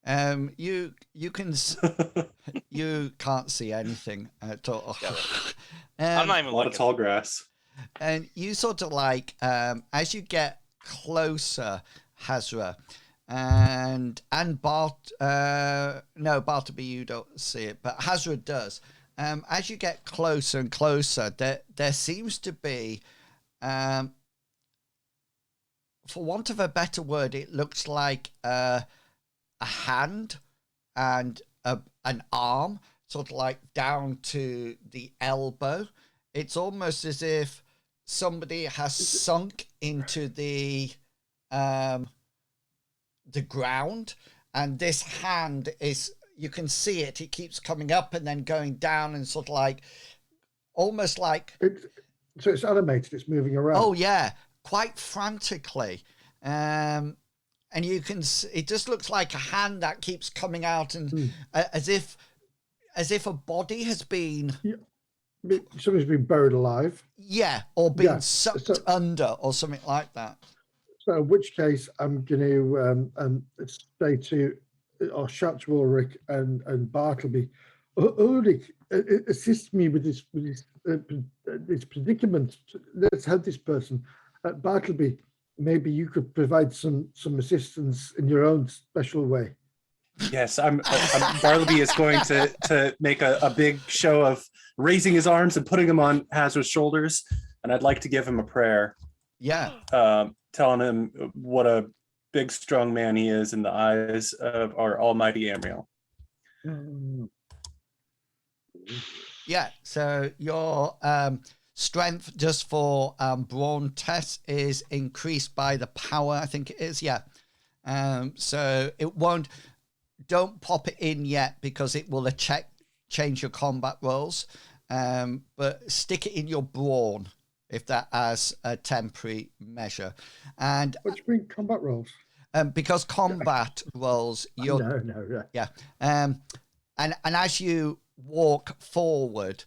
You can you can't see anything at all. I'm not even a lot of tall grass. And you sort of like as you get closer, Hazra, and Bartleby, you don't see it, but Hazra does. As you get closer and closer, there seems to be, for want of a better word, it looks like a hand and an arm, sort of like down to the elbow. It's almost as if somebody has sunk into the ground, and this hand is, you can see it. It keeps coming up and then going down, and sort of like, almost like. So it's animated. It's moving around. Oh yeah, quite frantically. And you can see, it just looks like a hand that keeps coming out, and as if a body has been, somebody's been buried alive, or been sucked under or something like that. So in which case I'm going to say to, or shout to Ulrich and Bartleby, Ulrich, assist me with this predicament. Let's help this person. Bartleby, maybe you could provide some assistance in your own special way. Yes, Bartleby is going to make a big show of raising his arms and putting them on Hazard's shoulders, and I'd like to give him a prayer. Yeah. Telling him what a big, strong man he is in the eyes of our almighty Amriel. Yeah, so your strength just for brawn test is increased by the power, I think it is, so it won't, don't pop it in yet because it will change your combat rolls, but stick it in your brawn if that has a temporary measure. And what do you mean combat rolls? Because combat rolls, you're and as you walk forward,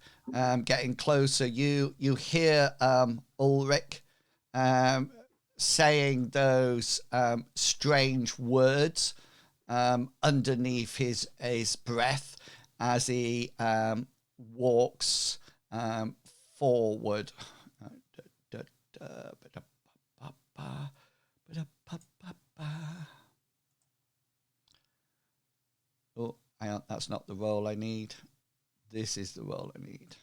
getting closer, you hear Ulrich saying those strange words underneath his breath as he walks forward. Oh, hang on, that's not the roll I need. This is the roll I need.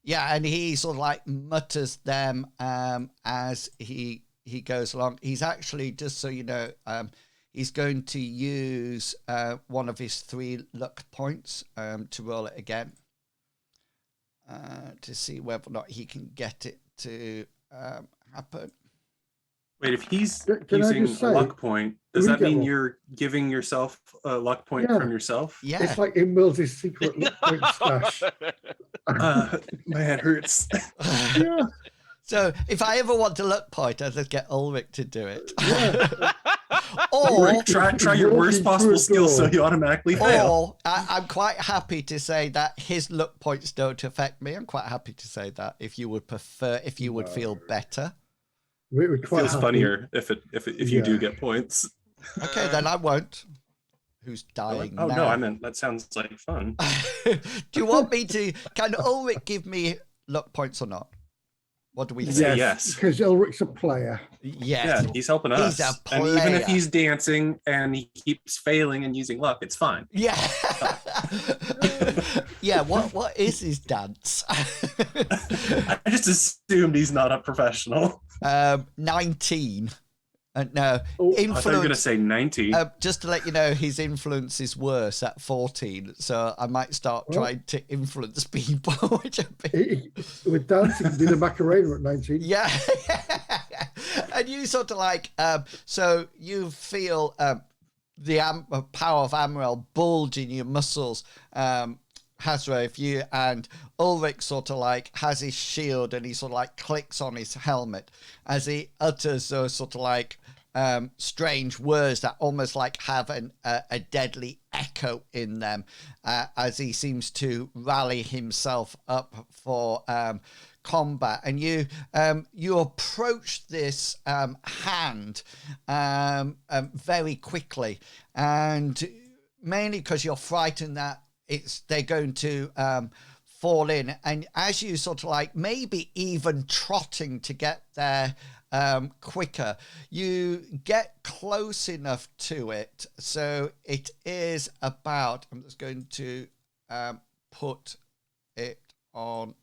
Yeah, and he sort of like mutters them as he goes along. He's actually, just so you know, he's going to use one of his 3 luck points to roll it again to see whether or not he can get it to happen. Wait, if he's using a luck point, does that mean you're giving yourself a luck point from yourself? Yeah. It's like inwils' secret luck point stash. My head hurts. Yeah. So if I ever want to luck point, I'll just get Ulrich to do it. Yeah. Or try your worst possible skill so you automatically fail. Or I'm quite happy to say that his luck points don't affect me. I'm quite happy to say that if you would prefer, if you would feel better. It feels funnier if you do get points. Okay, then I won't. Who's dying now? No, I meant that sounds like fun. Do you want me to? Can Ulrich give me luck points or not? What do we say? Yes, because Ulrich's a player. Yes. Yeah, he's helping us. He's a player. And even if he's dancing and he keeps failing and using luck, it's fine. Yeah. Yeah, what is his dance? I just assumed he's not a professional. 19. No, influence. I thought you were going to say 19. Just to let you know, his influence is worse at 14. So I might start trying to influence people. With dancing, do the Macarena at 19. Yeah. And you sort of like, so you feel the power of Amriel bulge in your muscles. Hazra, and Ulrich sort of like has his shield and he sort of like clicks on his helmet as he utters those sort of like strange words that almost like have a deadly echo in them as he seems to rally himself up for combat. And you approach this hand very quickly, and mainly because you're frightened that they're going to fall in, and as you sort of like maybe even trotting to get there quicker, you get close enough to it. So it is about, I'm just going to put it on,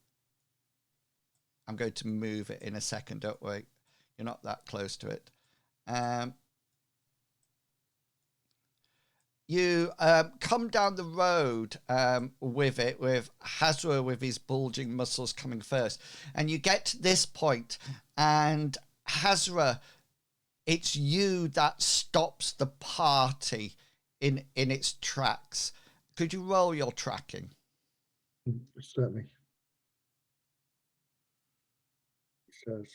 I'm going to move it in a second, don't worry, you're not that close to it. You come down the road with it, with Hazra with his bulging muscles coming first. And you get to this point, and Hazra it's you that stops the party in its tracks. Could you roll your tracking? Certainly. It says,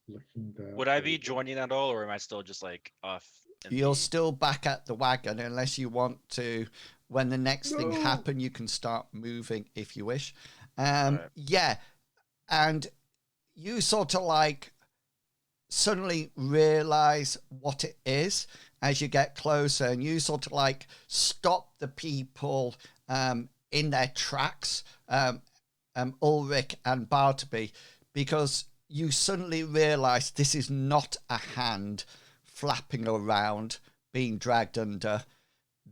looking down. Would I be joining at all, or am I still just like off? You're still back at the wagon unless you want to. When the next thing happens, you can start moving if you wish. Right. Yeah, and you sort of like suddenly realize what it is as you get closer, and you sort of like stop the people in their tracks, Ulrich and Bartleby, because you suddenly realize this is not a hand flapping around, being dragged under.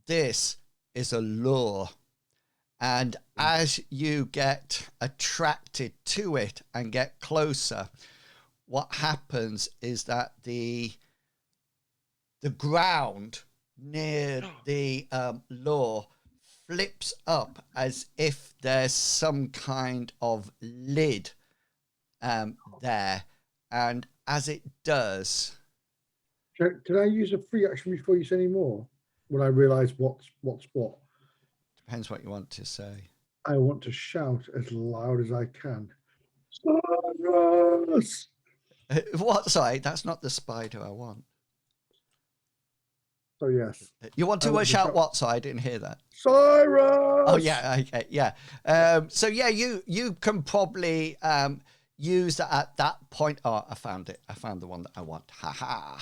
This is a lure. And as you get attracted to it and get closer, what happens is that the ground near the lure flips up as if there's some kind of lid there. And as it does... Can I use a free action before you say any more? When I realise what's what? Depends what you want to say. I want to shout as loud as I can. Cyrus! What? Sorry, that's not the spider I want. So yes. You want to shout what? Sorry, I didn't hear that. Cyrus! Oh yeah, okay, yeah. So yeah, you can probably use that at that point. Oh, I found it. I found the one that I want. Haha.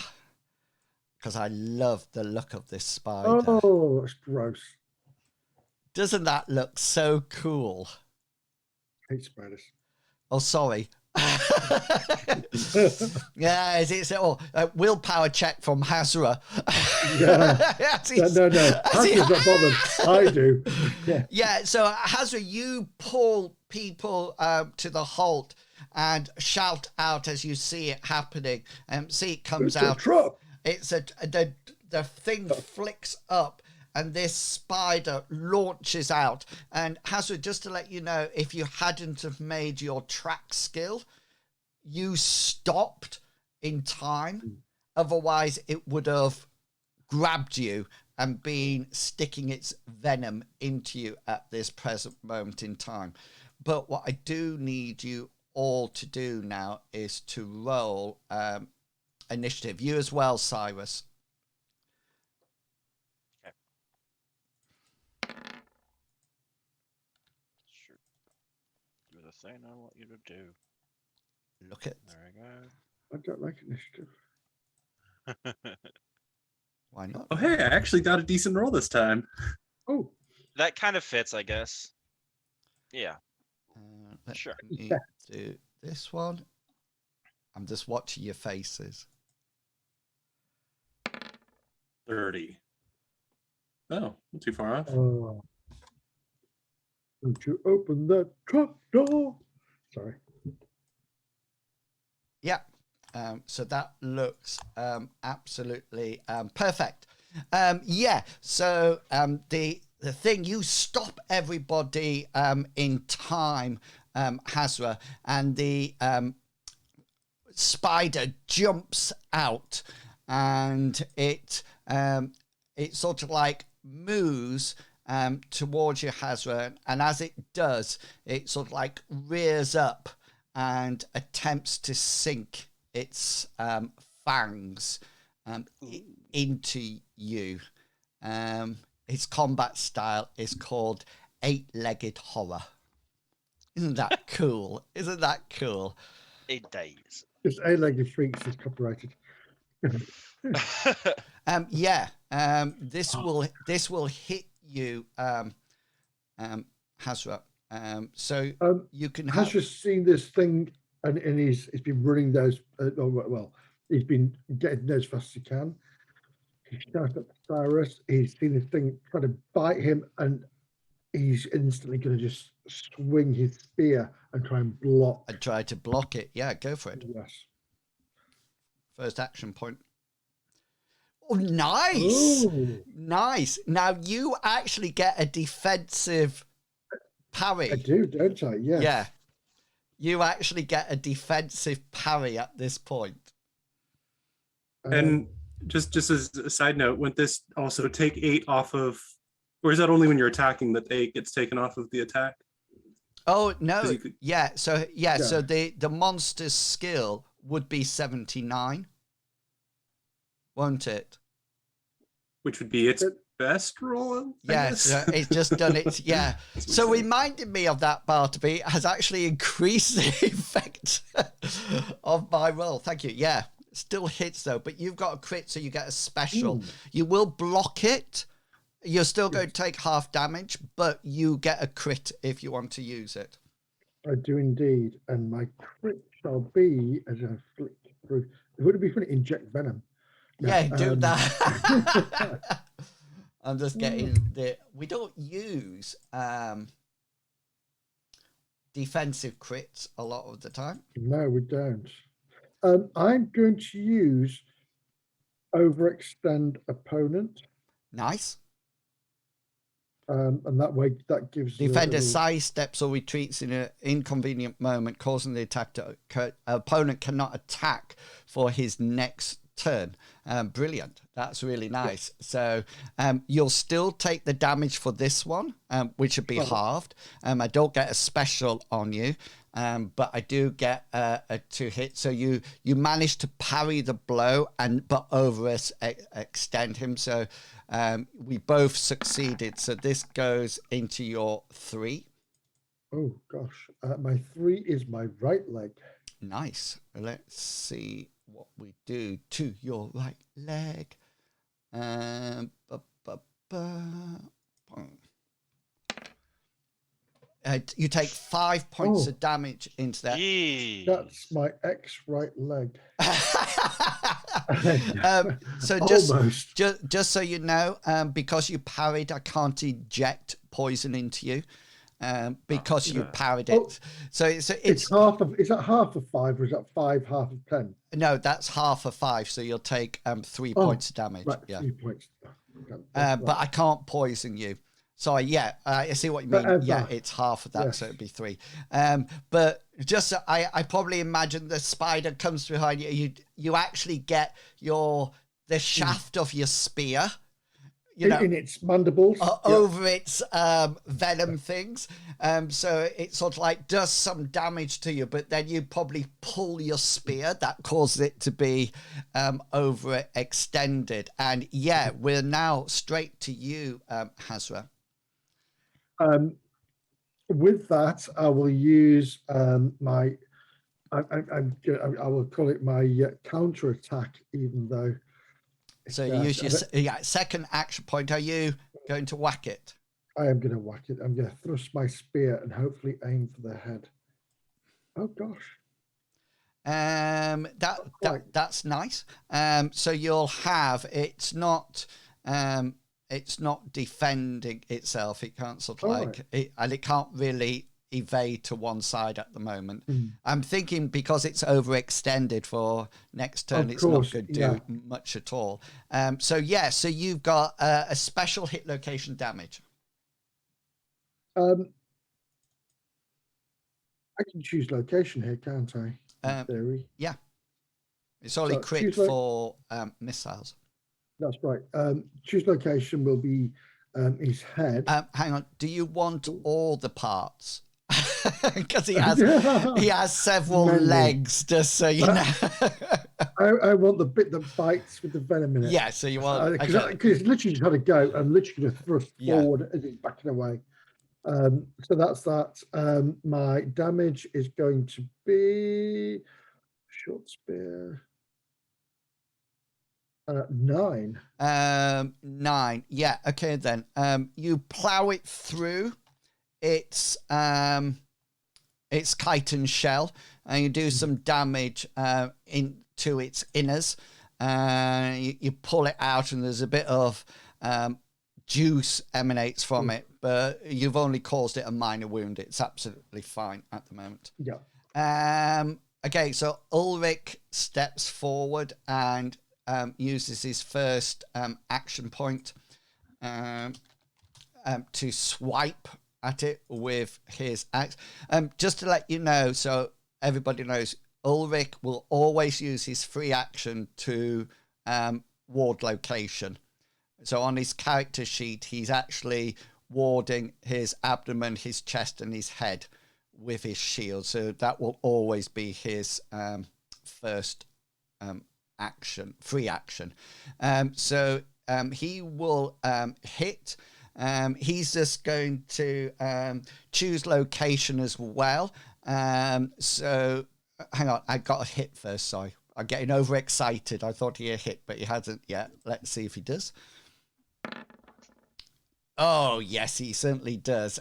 Because I love the look of this spider. Oh, that's gross. Doesn't that look so cool? I hate spiders. Oh, sorry. Yeah, it's willpower check from Hazra. Yeah. No. Hazra's not bothered. I do. Yeah. Yeah. So Hazra, you pull people to the halt and shout out as you see it happening. See it comes out. It's the thing flicks up, and this spider launches out. And Hazra, just to let you know, if you hadn't have made your track skill, you stopped in time. Otherwise, it would have grabbed you and been sticking its venom into you at this present moment in time. But what I do need you all to do now is to roll initiative. You as well, Cyrus. Okay. Sure. Do the thing I want you to do. Look at. There we go. I don't like initiative. Why not? Oh, hey, I actually got a decent roll this time. Oh. That kind of fits, I guess. Yeah. Let Sure. me do this one. I'm just watching your faces. 30. Oh, not too far off. Don't you open that trap door? Sorry. Yeah. So that looks absolutely perfect. Yeah. So the thing, you stop everybody in time, Hazra, and the spider jumps out, and it sort of like moves towards you, Hazra, and as it does, it sort of like rears up and attempts to sink its fangs into you. Its combat style is called 8-legged horror. Isn't that cool? Isn't that cool? 8 days. Just 8-legged freaks is copyrighted. Yeah. This will hit you, Hazra. So you can have... Hazra's seen this thing, and he's been running those. He's been getting those as fast as he can. He shouts at Cyrus. He's seen this thing trying to bite him, and he's instantly going to just swing his spear and try and block. And try to block it. Yeah, go for it. Yes. First action point. Oh, nice. Ooh. Nice. Now you actually get a defensive parry. I do, don't I? Yes. Yeah. You actually get a defensive parry at this point. And just as a side note, wouldn't this also take 8 off of, or is that only when you're attacking that 8 gets taken off of the attack? Oh no, so the monster's skill would be 79, won't it? Which would be its best roll. Yes, it's just done it. Yeah. So reminded me of that, Bartleby has actually increased the effect of my roll. Thank you. Yeah, still hits though, but you've got a crit, so you get a special. You will block it. You're still going to take half damage, but you get a crit if you want to use it. I do indeed, and my crit shall be as I flick through. Would it be fun to inject venom? No, yeah, do that. I'm just getting we don't use defensive crits a lot of the time. No, we don't. I'm going to use overextend opponent. Nice. And that way, that gives defender sidesteps or retreats in an inconvenient moment, causing the attack to occur. Opponent cannot attack for his next turn. Brilliant. That's really nice. So you'll still take the damage for this one, which would be halved. I don't get a special on you, but I do get a 2 hit. So you manage to parry the blow but overextend him. So we both succeeded. So this goes into your 3. Oh gosh, my 3 is my right leg. Nice. Let's see what we do to your right leg. You take 5 points of damage into that. Jeez. That's my right leg. So just so you know, because you parried, I can't inject poison into you. Because you parried it. So it's half of, is that half of 5 or is that 5 half of 10? No, that's half of 5. So you'll take 3 points of damage. Right, yeah. 3 points. But I can't poison you. So I see what you mean. It's half of that, yes. So it'd be 3. But just I probably imagine the spider comes behind you. You actually get the shaft of your spear. In its mandibles over its venom things, so it sort of like does some damage to you, but then you probably pull your spear that causes it to be overextended. And we're now straight to you, Hazra. With that, I will use my I will call it my counter attack, even though. So you use your second action point. Are you going to whack it? I am going to whack it. I'm going to thrust my spear and hopefully aim for the head. Oh gosh. That's nice. So you'll have it's not defending itself. It can't sort of and it can't really evade to one side at the moment. I'm thinking because it's overextended for next turn, it's not going to do much at all. So you've got a special hit location damage. I can choose location here, can't I? In theory. Yeah. It's only crit for missiles. That's right. Choose location will be his head. Hang on. Do you want all the parts? Because he has several legs, just so you know. I want the bit that bites with the venom in it. Yeah, so you want because it's literally just got to go and literally going to thrust forward as it's backing away. So that's that. My damage is going to be short spear. 9. 9. Yeah. Okay then. You plow it through its chitin shell, and you do some damage into its inners. You pull it out, and there's a bit of juice emanates from it, but you've only caused it a minor wound. It's absolutely fine at the moment. Yeah. Okay, so Ulrich steps forward and uses his first action point to swipe at it with his axe. Just to let you know, so everybody knows, Ulrich will always use his free action to ward location. So on his character sheet, he's actually warding his abdomen, his chest, and his head with his shield. So that will always be his first action, free action. So he will hit. He's just going to choose location as well. So hang on, I got a hit first. Sorry, I'm getting overexcited. I thought he had hit, but he hasn't yet. Let's see if he does. Oh, yes, he certainly does.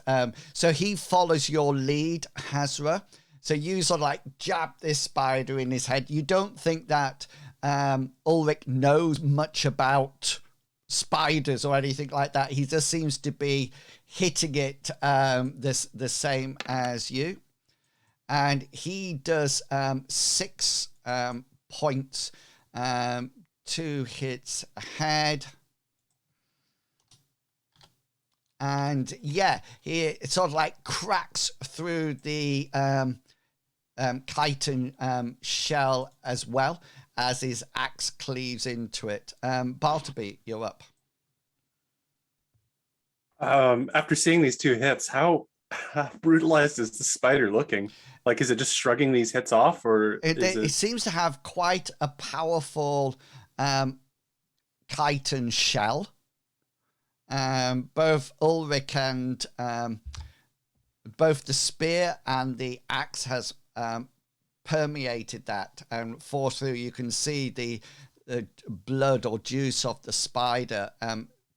So he follows your lead, Hazra. So you sort of like jab this spider in his head. You don't think that Ulrich knows much about spiders or anything like that. He just seems to be hitting it the same as you. And he does 6 points, 2 hits ahead. And yeah, he sort of like cracks through the chitin shell as well as his axe cleaves into it. Bartleby, you're up. After seeing these 2 hits, how brutalized is the spider looking? Like, is it just shrugging these hits off, or it seems to have quite a powerful chitin shell. Both Ulrich and both the spear and the axe has permeated that and forced through. You can see the blood or juice of the spider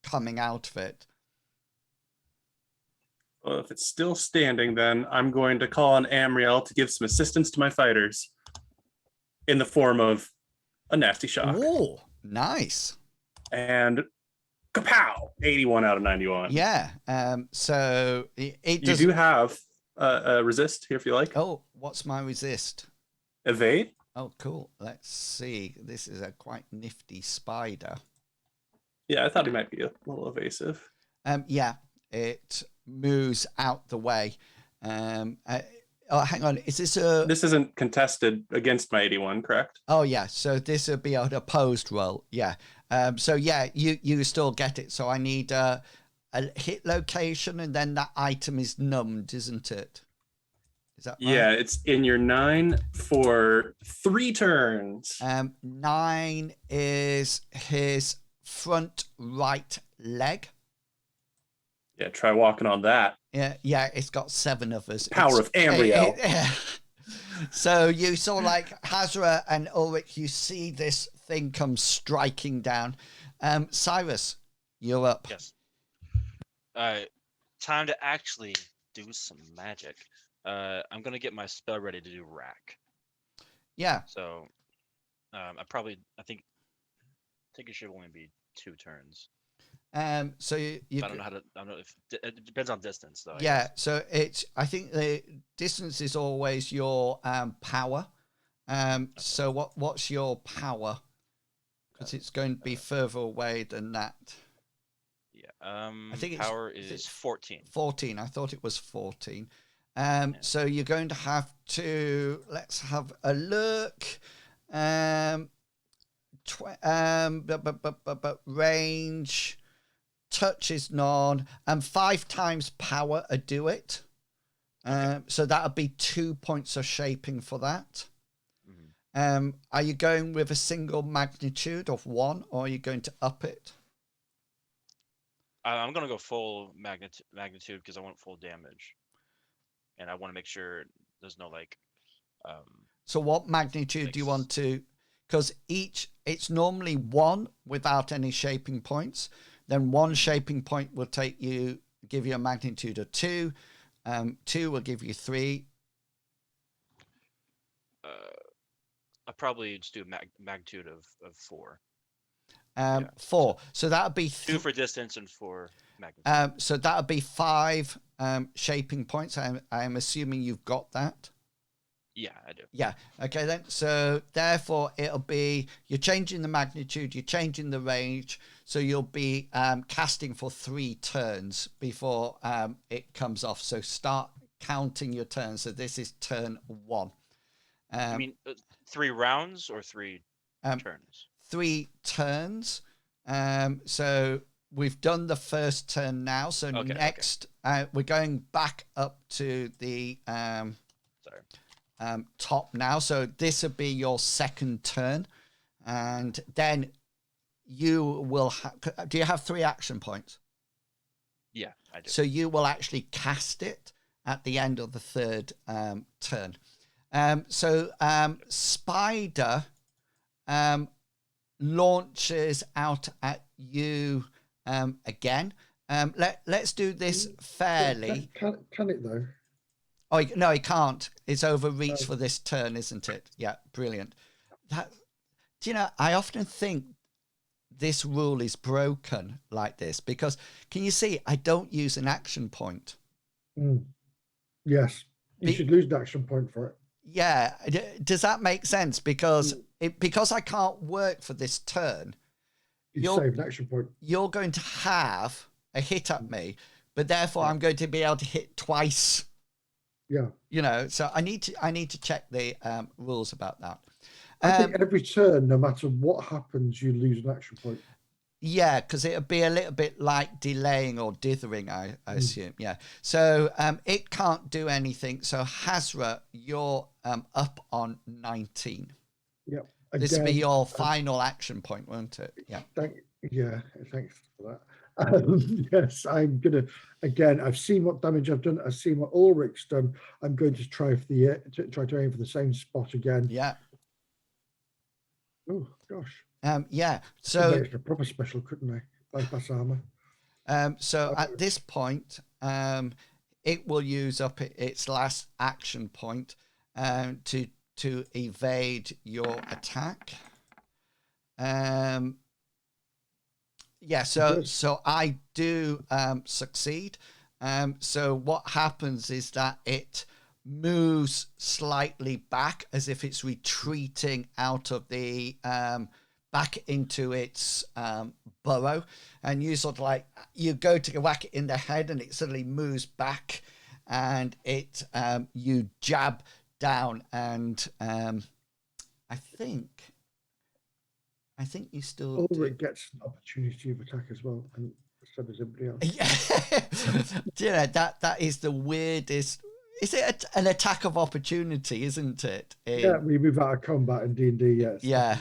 coming out of it. Well, if it's still standing, then I'm going to call on Amriel to give some assistance to my fighters in the form of a nasty shock. Oh, nice. And kapow! 81 out of 91. Yeah. So it does... You do have a resist here if you like. Oh, what's my resist? Evade. Oh, cool. Let's see. This is a quite nifty spider. Yeah, I thought he might be a little evasive. Yeah, it moves out the way. Oh, hang on. Is this a... This isn't contested against my 81, correct? Oh, yeah. So this would be an opposed roll. Yeah. So, yeah, you still get it. So I need a hit location, and then that item is numbed, isn't it? Is that right? Yeah, it's in your 9 for 3 turns. 9 is his front right leg. Yeah, try walking on that. Yeah, it's got 7 of us. Power of Amriel. So you saw like Hazra and Ulrich, you see this thing come striking down. Cyrus, you're up. Yes. Time to actually do some magic. I'm gonna get my spell ready to do rack. Yeah. So, I think it should only be 2 turns. So you I don't know if it depends on distance though. Yeah. So I think the distance is always your power. So what's your power? Because it's going to be further away than that. Yeah. I think power is 14. 14. I thought it was 14. So you're going to have to, let's have a look. Range, touch is none, and 5 times power to do it. So that would be 2 points of shaping for that. Mm-hmm. Are you going with a single magnitude of 1, or are you going to up it? I'm going to go full magnitude because I want full damage. And I want to make sure there's no like... So what magnitude do you want to... Because it's normally 1 without any shaping points. Then 1 shaping point will give you a magnitude of 2. 2 will give you 3. I'll probably just do a magnitude of 4. 4. So that would be 2 for distance and 4 magnitude. So that would be 5 shaping points. I'm assuming you've got that. Yeah, I do. Yeah. Okay, then. So therefore, it'll be you're changing the magnitude, you're changing the range. So you'll be casting for 3 turns before it comes off. So start counting your turns. So this is turn 1. I mean, 3 rounds or 3 turns? 3 turns. So we've done the first turn now. So next, we're going back up to the top now. So this will be your second turn. And then you will do you have 3 action points? Yeah, I do. So you will actually cast it at the end of the third turn. Spider launches out at you again. Let's do this fairly. Can it though? Oh no, it can't. It's overreach for this turn, isn't it? Yeah, brilliant. Do you know, I often think this rule is broken like this because can you see I don't use an action point? Yes, you should lose an action point for it. Yeah, does that make sense? Because because I can't work for this turn, you save an action point. You're going to have a hit at me, but therefore I'm going to be able to hit twice. Yeah, you know, so I need to check the rules about that. I think every turn, no matter what happens, you lose an action point. Yeah, because it'll be a little bit like delaying or dithering, I assume. Yeah. So it can't do anything. So Hazra, you're up on 19. Yep. This will be your final action point, won't it? Yeah. Thanks for that. Yes, I'm gonna. Again, I've seen what damage I've done. I've seen what Ulrich's done. I'm going to try to aim for the same spot again. Yeah. Oh gosh. Yeah. So a proper special, couldn't I? Bypass armor. So at this point, it will use up its last action point to evade your attack. Yeah. So I do succeed. So what happens is that it moves slightly back as if it's retreating out of the back into its burrow, and you sort of like you go to whack it in the head and it suddenly moves back and it you jab down and I think you still Ulrich gets an opportunity of attack as well, and so does everybody else. Yeah. That is the weirdest. Is it an attack of opportunity, isn't it? Yeah, we move out of combat in D&D, yes. Yeah.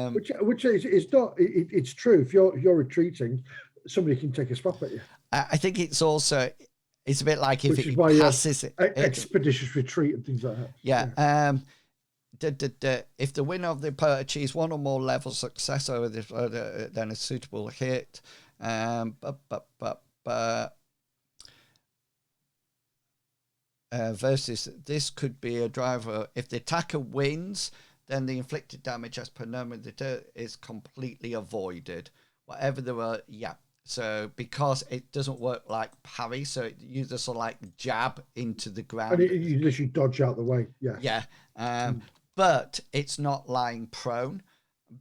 Which is not, it's true. If you're retreating, somebody can take a swap at you. I think it's also, it's a bit like if it passes... Expeditious retreat and things like that. Yeah. If the winner of the opponent achieves 1 or more levels success over this, then a suitable hit. Versus this could be a driver. If the attacker wins, then the inflicted damage as per normal is completely avoided. Whatever there were, yeah. So because it doesn't work like parry, so you just sort of like jab into the ground. And you literally dodge out the way. Yeah. Yeah. But it's not lying prone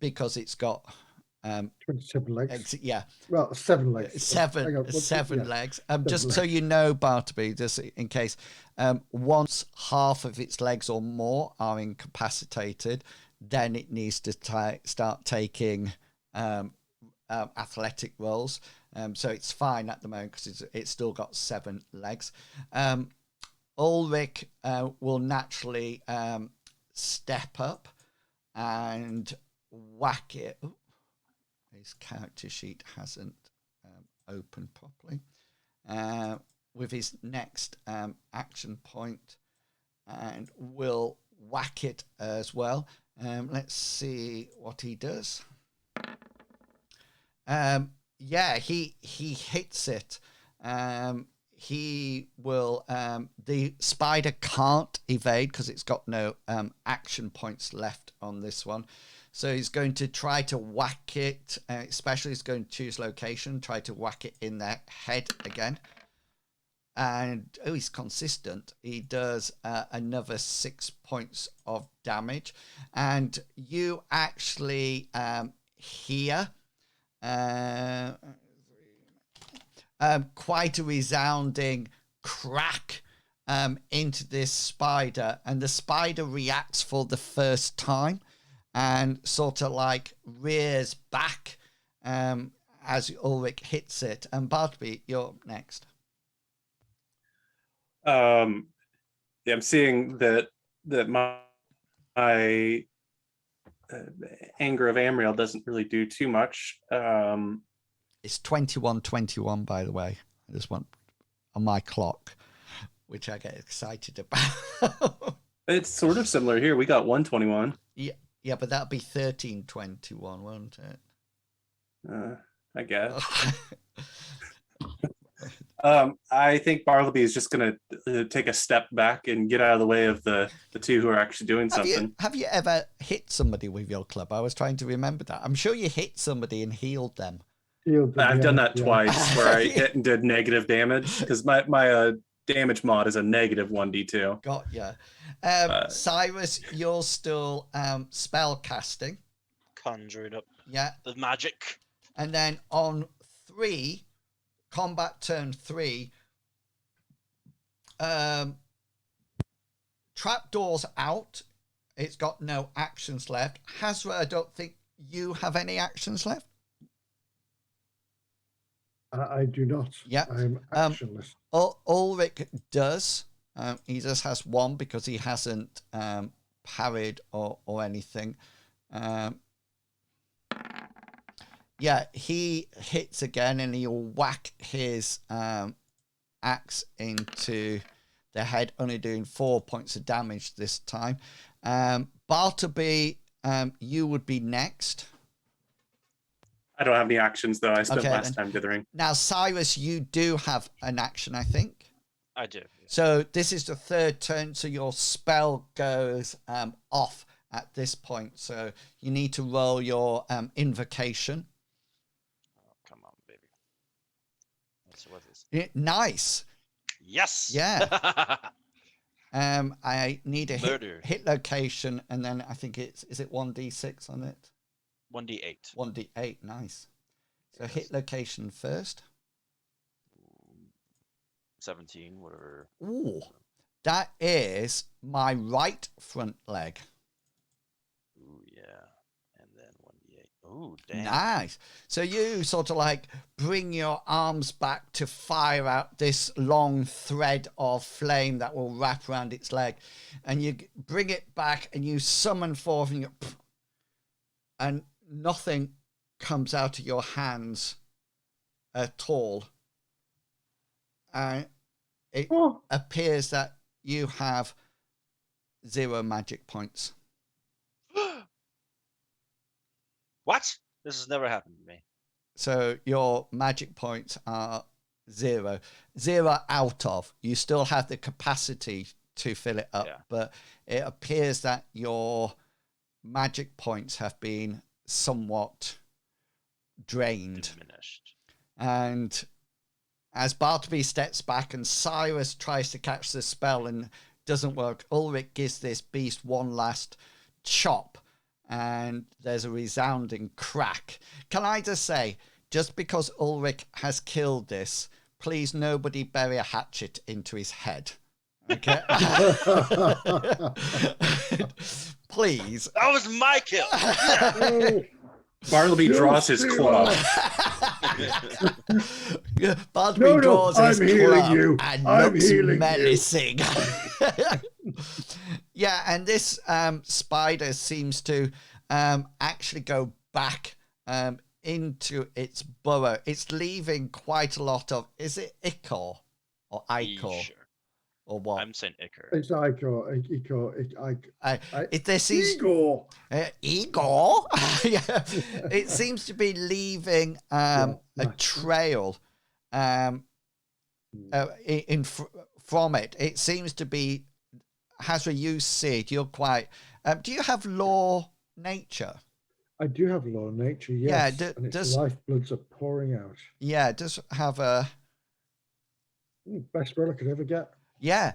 because it's got 27 legs. Yeah. Well, 7 legs. Seven legs. Just so you know, Bartleby, just in case, once half of its legs or more are incapacitated, then it needs to start taking athletic rolls. So it's fine at the moment because it's still got 7 legs. Ulrich will naturally step up and whack it. Ooh, his character sheet hasn't opened properly. With his next action point, and will whack it as well. Let's see what he does. Yeah, he hits it. He will. The spider can't evade because it's got no action points left on this one. So he's going to try to whack it, especially he's going to choose location, try to whack it in the head again. And, he's consistent. He does another 6 points of damage. And you actually hear quite a resounding crack into this spider. And the spider reacts for the first time. and sort of like rears back as Ulrich hits it. And Bartleby, you're next. I'm seeing that my anger of Amriel doesn't really do too much. It's 21-21, by the way. I just want on my clock, which I get excited about. It's sort of similar here. We got 121. Yeah, but that'd be 13-21, won't it? I guess. I think Bartleby is just going to take a step back and get out of the way of the two who are actually doing something. Have you ever hit somebody with your club? I was trying to remember that. I'm sure you hit somebody and healed them. I've done that twice, where I hit and did negative damage, because my damage mod is a negative 1d2. Got ya. Cyrus, you're still spell casting. Conjured up. Yeah. The magic. And then on 3, combat turn 3, trapdoor's out. It's got no actions left. Hazra, I don't think you have any actions left. I do not. Yeah. I'm actionless. Ulrich does. He just has 1 because he hasn't parried or anything. Yeah, he hits again and he'll whack his axe into the head, only doing 4 points of damage this time. Bartleby, you would be next. I don't have any actions, though. I spent last time dithering. Now, Cyrus, you do have an action, I think. I do. So this is the 3rd turn, so your spell goes off at this point. So you need to roll your invocation. Oh, come on, baby. Let's see what this is. Nice. Yes. Yeah. I need a Murder. hit location, and then I think is it 1d6 on it? 1d8. 1d8, nice. So hit location first. 17, whatever. Ooh, that is my right front leg. Ooh, yeah. And then 1d8. Ooh, damn. Nice. So you sort of like bring your arms back to fire out this long thread of flame that will wrap around its leg. And you bring it back and you summon forth and nothing comes out of your hands at all. And it appears that you have 0 magic points. What? This has never happened to me. So your magic points are 0. 0 out of. You still have the capacity to fill it up, but it appears that your magic points have been somewhat drained. Diminished. And as Bartleby steps back and Cyrus tries to catch the spell and doesn't work, Ulrich gives this beast one last chop and there's a resounding crack. Can I just say, just because Ulrich has killed this, please nobody bury a hatchet into his head. Okay? Please. That was my kill. Bartleby draws his club. Bartleby draws his club and looks menacing. Yeah, and this spider seems to actually go back into its burrow. It's leaving quite a lot of, is it ichor or ichor? Sure. Or what? I'm saying ichor. It's Igor. Igor? Yeah. It seems to be leaving a trail from it. It seems to be, Hazra, you see it, you're quite... do you have law nature? I do have law nature, yes. Yeah, and its lifebloods are pouring out. Yeah, it does have a... Best roll I could ever get. Yeah,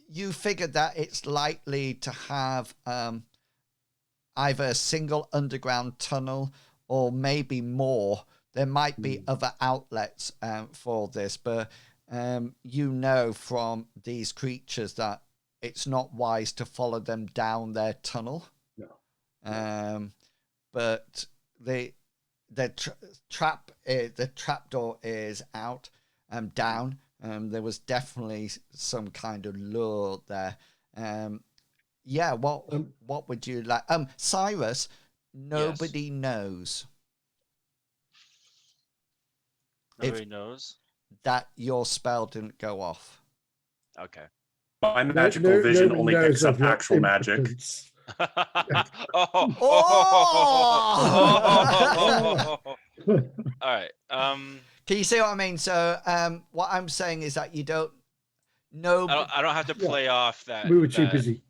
you figured that it's likely to have either a single underground tunnel or maybe more. There might be other outlets for this, but you know from these creatures that it's not wise to follow them down their tunnel. No. but the trapdoor is out, down. There was definitely some kind of lure there. What would you like? Cyrus, nobody knows. Nobody knows that your spell didn't go off. Okay. My magical vision only picks up actual magic. All right. Can you see what I mean? So, what I'm saying is that you don't know. I don't have to play off that. We were too busy.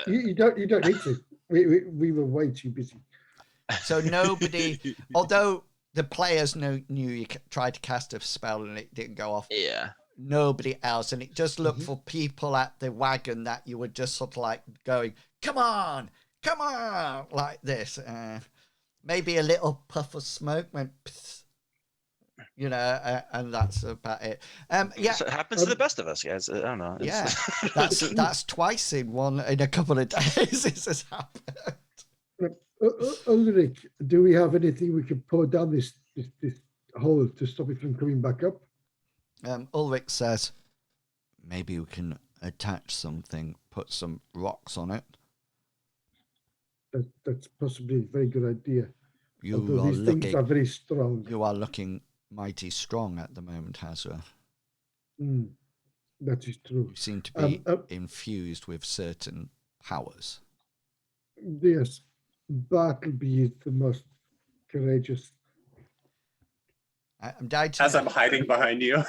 You don't need to. We were way too busy. So nobody, although the players knew you tried to cast a spell and it didn't go off. Yeah. Nobody else, and it just looked for people at the wagon that you were just sort of like going, come on, like this. Maybe a little puff of smoke went, pss, and that's about it. So it happens to the best of us, guys. I don't know. That's twice in a couple of days. This has happened. Ulrich, do we have anything we can pour down this hole to stop it from coming back up? Ulrich says, maybe we can attach something, put some rocks on it. That's possibly a very good idea. Things are very strong. You are looking mighty strong at the moment, Hazra. That is true. You seem to be infused with certain powers. Yes, Bartleby is the most courageous. I'm dying to As I'm hiding behind you.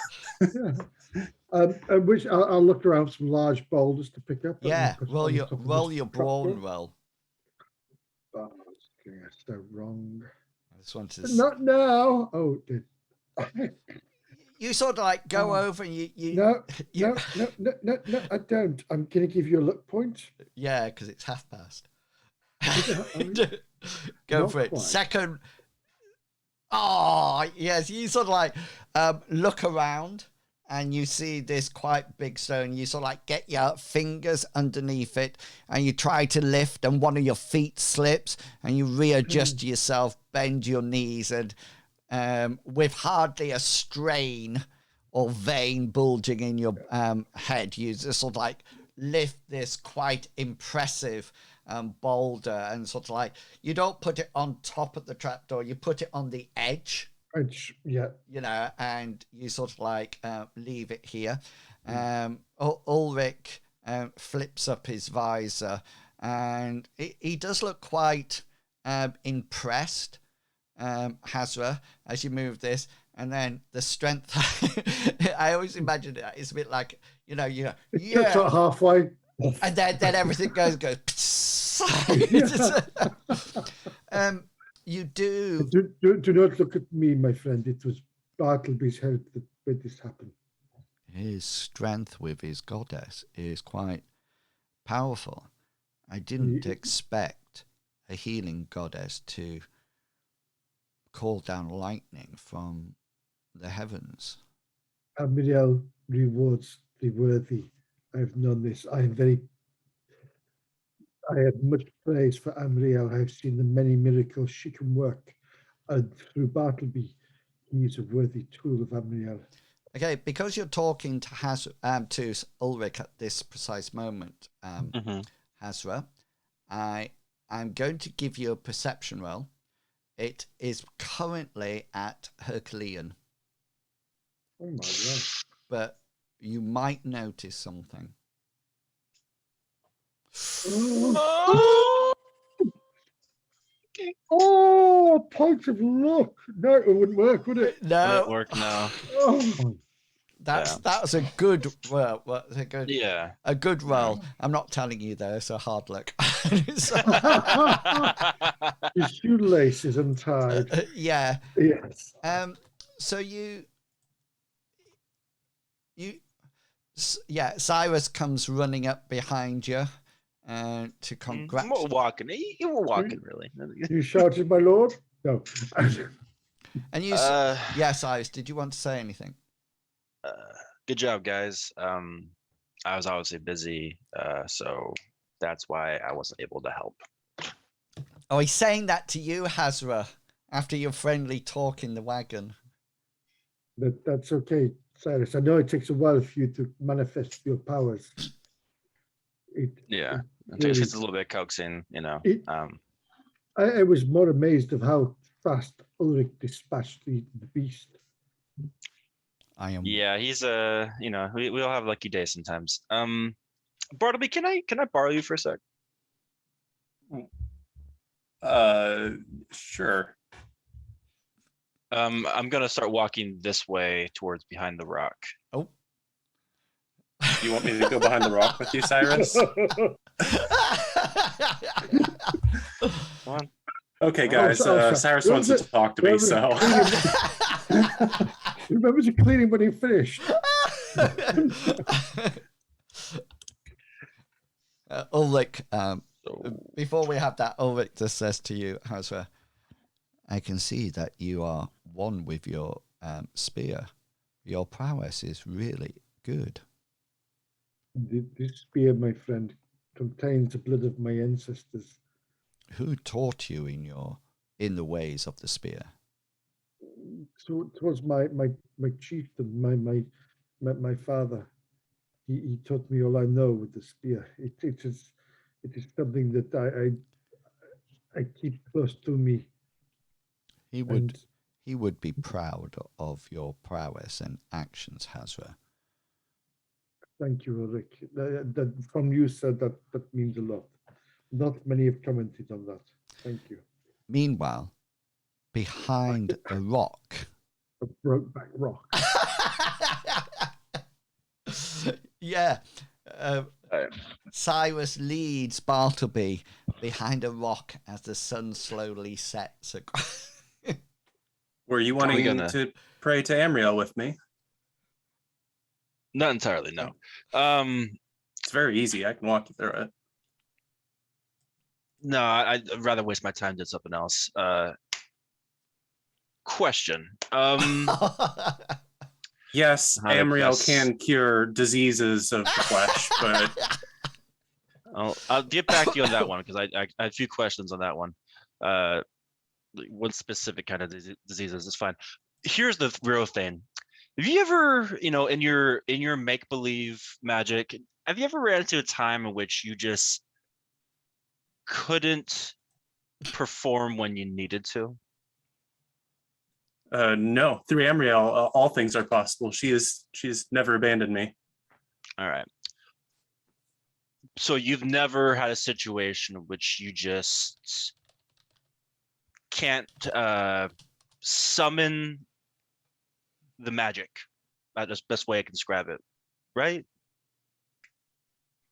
Which I'll look around for some large boulders to pick up. Yeah, roll your brawn roll. Oh, so wrong. I just want to. Not now. Oh, you sort of like go over and you. No, I don't. I'm going to give you a luck point. Yeah, because it's 1:30. Go for it. Quite. Second. Oh, yes. You sort of like look around and you see this quite big stone. You sort of like get your fingers underneath it and you try to lift and one of your feet slips and you readjust yourself, bend your knees and with hardly a strain or vein bulging in your head, you just sort of like lift this quite impressive boulder and sort of like you don't put it on top of the trapdoor, you put it on the edge, yeah, and you sort of like leave it here. Ulrich flips up his visor and he does look quite impressed, Hazra, as you move this, and then the strength. I always imagine it's a bit like yeah, halfway. And then everything goes. You do not look at me, my friend. It was Bartleby's help that made this happen. His strength with his goddess is quite powerful. I didn't expect a healing goddess to call down lightning from the heavens. Amriel rewards the worthy. I have known this. I have much praise for Amriel. I have seen the many miracles she can work. And through Bartleby, he is a worthy tool of Amriel. Okay, because you're talking to Ulrich at this precise moment, Hazra, I'm going to give you a perception roll. It is currently at Herculean. Oh my God. But you might notice something. Oh, punch of luck. No, it wouldn't work, would it? No. It wouldn't work now. Oh. That's a good a good roll. I'm not telling you though, so hard luck. Your shoelace is untied. Yeah. Yes. So Cyrus comes running up behind you to congratulate. You were walking, really. You shouted, my lord? No. And you, Cyrus, did you want to say anything? Good job, guys. I was obviously busy, so that's why I wasn't able to help. Oh, he's saying that to you, Hazra, after your friendly talk in the wagon. That's okay, Cyrus. I know it takes a while for you to manifest your powers. It takes a little bit of coaxing, I was more amazed of how fast Ulrich dispatched the beast. Yeah, he's we all have lucky days sometimes. Bartleby, can I borrow you for a sec? Sure. I'm gonna start walking this way towards behind the rock. Oh. You want me to go behind the rock with you, Cyrus? Come on. Okay, guys. Cyrus wants to talk to me, so. Remember to clean him when he finished. Ulrich, before we have that, Ulrich just says to you, Hazra, I can see that you are one with your spear. Your prowess is really good. This spear, my friend, contains the blood of my ancestors. Who taught you in the ways of the spear? So it was my chieftain, my father. He taught me all I know with the spear. It is something that I keep close to me. He would be proud of your prowess and actions, Hazra. Thank you, Ulrich. That from you said that means a lot. Not many have commented on that. Thank you. Meanwhile, behind a rock. A brokeback rock. Yeah. Cyrus leads Bartleby behind a rock as the sun slowly sets. Were you wanting to pray to Amriel with me? Not entirely, no. It's very easy. I can walk you through it. No, I'd rather waste my time doing something else. Question. Yes, Amriel can cure diseases of the flesh, but I'll get back to you on that one because I had a few questions on that one. One specific kind of diseases is fine. Here's the real thing. Have you ever, in your make-believe magic, have you ever ran into a time in which you just couldn't perform when you needed to? No. Through Amriel, all things are possible. She's never abandoned me. All right. So you've never had a situation in which you just can't summon the magic. That's the best way I can describe it, right?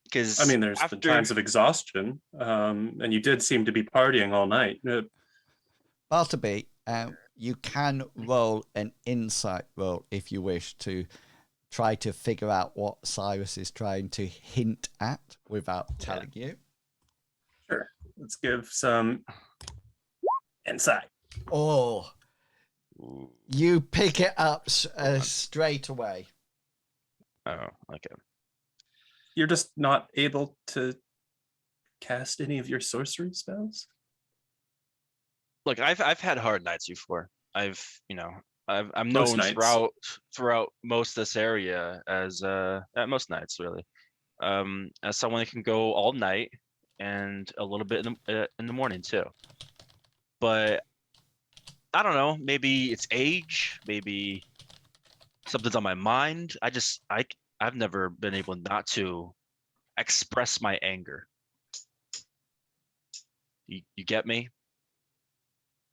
Because there's been times of exhaustion, and you did seem to be partying all night. Bartleby, you can roll an insight roll if you wish to try to figure out what Cyrus is trying to hint at without telling you. Sure. Let's give some insight. Oh, you pick it up straight away. Oh, okay. You're just not able to cast any of your sorcery spells? Look, I've had hard nights before. I'm known throughout most of this area as at most nights really, as someone that can go all night and a little bit in the morning too. But I don't know. Maybe it's age. Maybe something's on my mind. I've never been able not to express my anger. You get me?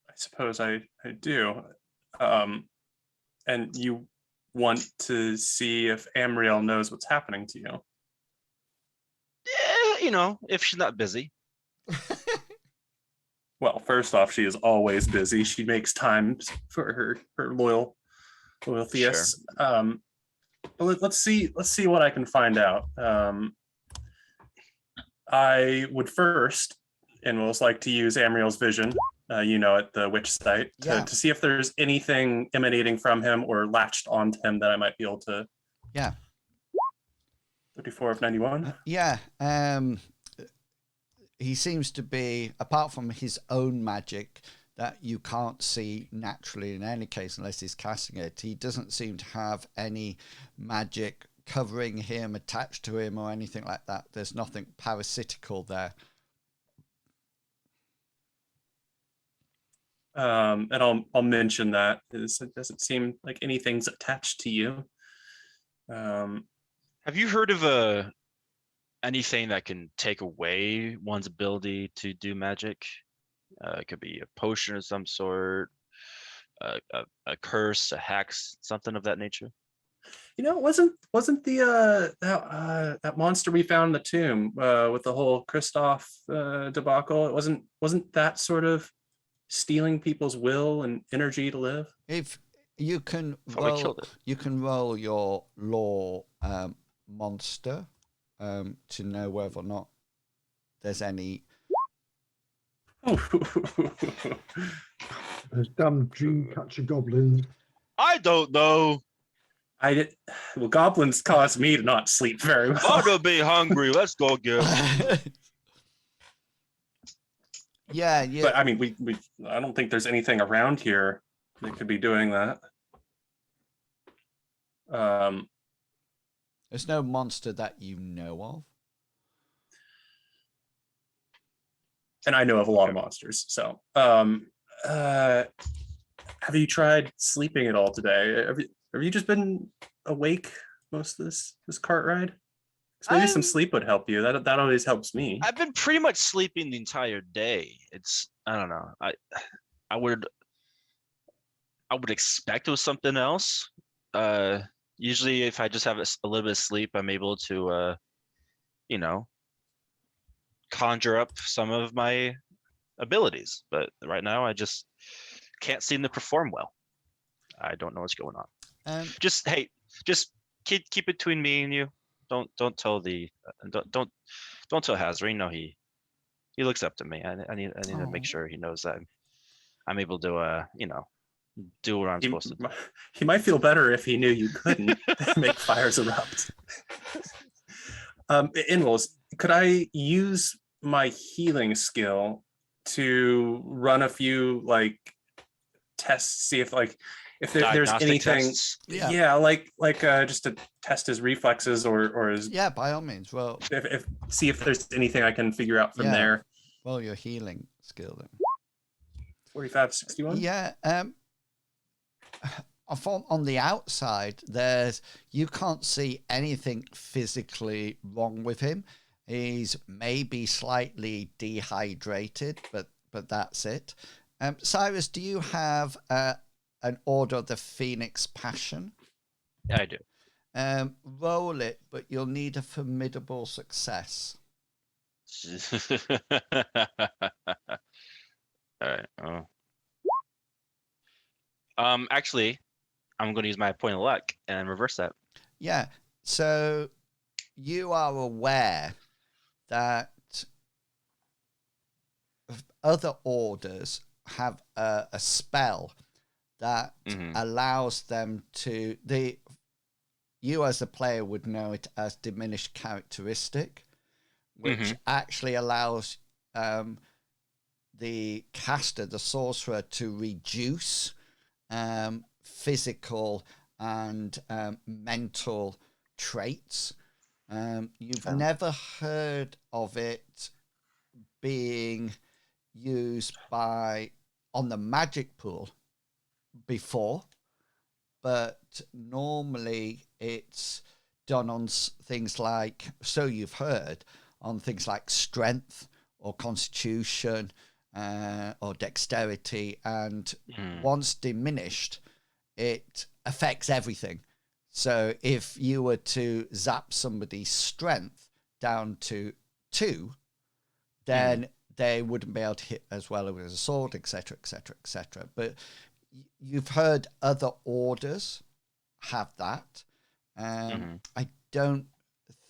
I suppose I do. And you want to see if Amriel knows what's happening to you? Yeah, if she's not busy. Well, first off, she is always busy. She makes time for her loyal theists. Sure. But let's see what I can find out. I would first, and we'll like to use Amriel's vision, at the witch site to see if there's anything emanating from him or latched onto him that I might be able to. Yeah. 34 of 91. Yeah. he seems to be, apart from his own magic that you can't see naturally in any case unless he's casting it, he doesn't seem to have any magic covering him, attached to him, or anything like that. There's nothing parasitical there. And I'll mention that it doesn't seem like anything's attached to you. Have you heard of anything that can take away one's ability to do magic? It could be a potion of some sort, a curse, a hex, something of that nature. You know, wasn't the that monster we found in the tomb with the whole Kristoff debacle? It wasn't that sort of stealing people's will and energy to live? If you can roll your law monster to know whether or not there's any. Those damn dream catcher goblins. I don't know. Well, goblins cause me to not sleep very well. I'm gonna be hungry. Let's go get. Yeah. But I mean, I don't think there's anything around here that could be doing that. There's no monster that you know of. And I know of a lot of monsters. So, have you tried sleeping at all today? Have you just been awake most of this cart ride? Maybe some sleep would help you. That always helps me. I've been pretty much sleeping the entire day. I don't know. I would expect it was something else. Usually if I just have a little bit of sleep, I'm able to conjure up some of my abilities. But right now I just can't seem to perform well. I don't know what's going on. Just keep between me and you. Don't tell don't tell Hazard. No, he looks up to me. I need to make sure he knows that I'm able to do what I'm supposed to do. He might feel better if he knew you couldn't make fires erupt. Inwils, could I use my healing skill to run a few tests, see if there's anything tests. Just to test his reflexes or his, by all means. Well, see if there's anything I can figure out from there. Well, your healing skill then. 45, 61. Yeah. On the outside, you can't see anything physically wrong with him. He's maybe slightly dehydrated, but that's it. Cyrus, do you have an Order of the Phoenix Passion? Yeah, I do. Roll it, but you'll need a formidable success. All right. Actually, I'm going to use my point of luck and reverse that. Yeah. So you are aware that other orders have a spell that allows them to. You as a player would know it as diminished characteristic, which actually allows the caster, the sorcerer, to reduce physical and mental traits. You've never heard of it being used on the magic pool before, but normally it's done on things like, so you've heard, on things like strength or constitution or dexterity, and once diminished, it affects everything. So if you were to zap somebody's strength down to 2, then they wouldn't be able to hit as well with a sword, etc., etc., etc. But you've heard other orders have that. I don't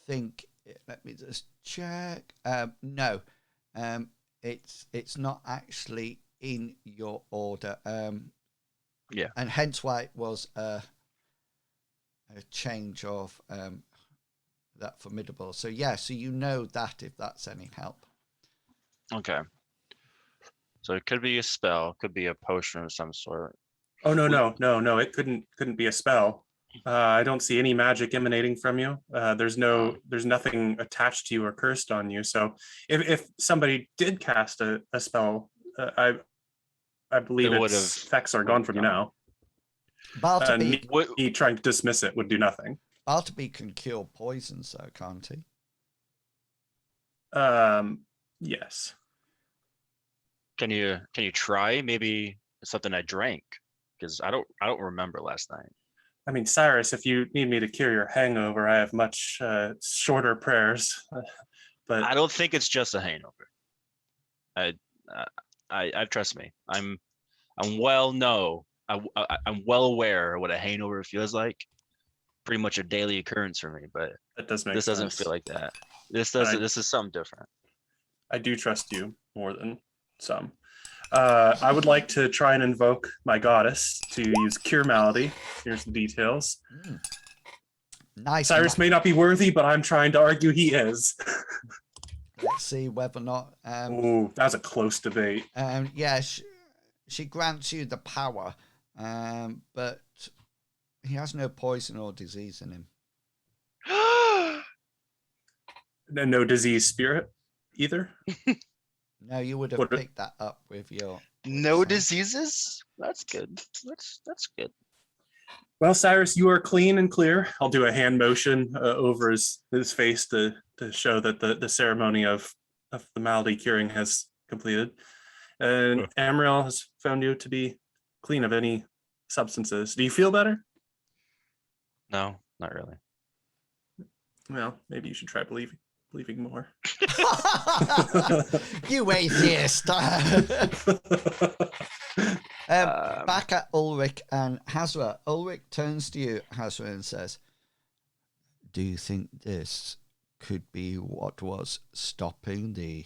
think. Let me just check. No, it's not actually in your order. And hence why it was a change of that formidable. So so you know that, if that's any help. Okay. So it could be a spell, could be a potion of some sort. Oh no! It couldn't be a spell. I don't see any magic emanating from you. There's nothing attached to you or cursed on you. So if somebody did cast a spell, I believe its effects are gone from you now. Bartleby, me trying to dismiss it would do nothing. Bartleby can cure poison, so can't he? Yes. Can you try maybe something I drank? Because I don't remember last night. I mean, Cyrus, if you need me to cure your hangover, I have much shorter prayers. But I don't think it's just a hangover. I trust me. I'm well aware what a hangover feels like. Pretty much a daily occurrence for me, but that does make this sense. Doesn't feel like that. This doesn't. This is something different. I do trust you more than some. I would like to try and invoke my goddess to use Cure Malady. Here's the details. Nice. Cyrus may not be worthy, but I'm trying to argue he is. Let's see whether or not. Ooh, that was a close debate. Yeah, she grants you the power, but he has no poison or disease in him. No disease spirit either? No, you would have picked that up with your... No diseases? That's good. That's good. Well, Cyrus, you are clean and clear. I'll do a hand motion over his face to show that the ceremony of the malady curing has completed. And Amriel has found you to be clean of any substances. Do you feel better? No, not really. Well, maybe you should try believing more. You atheist. Back at Ulrich and Hazra. Ulrich turns to you, Hazra, and says, do you think this could be what was stopping the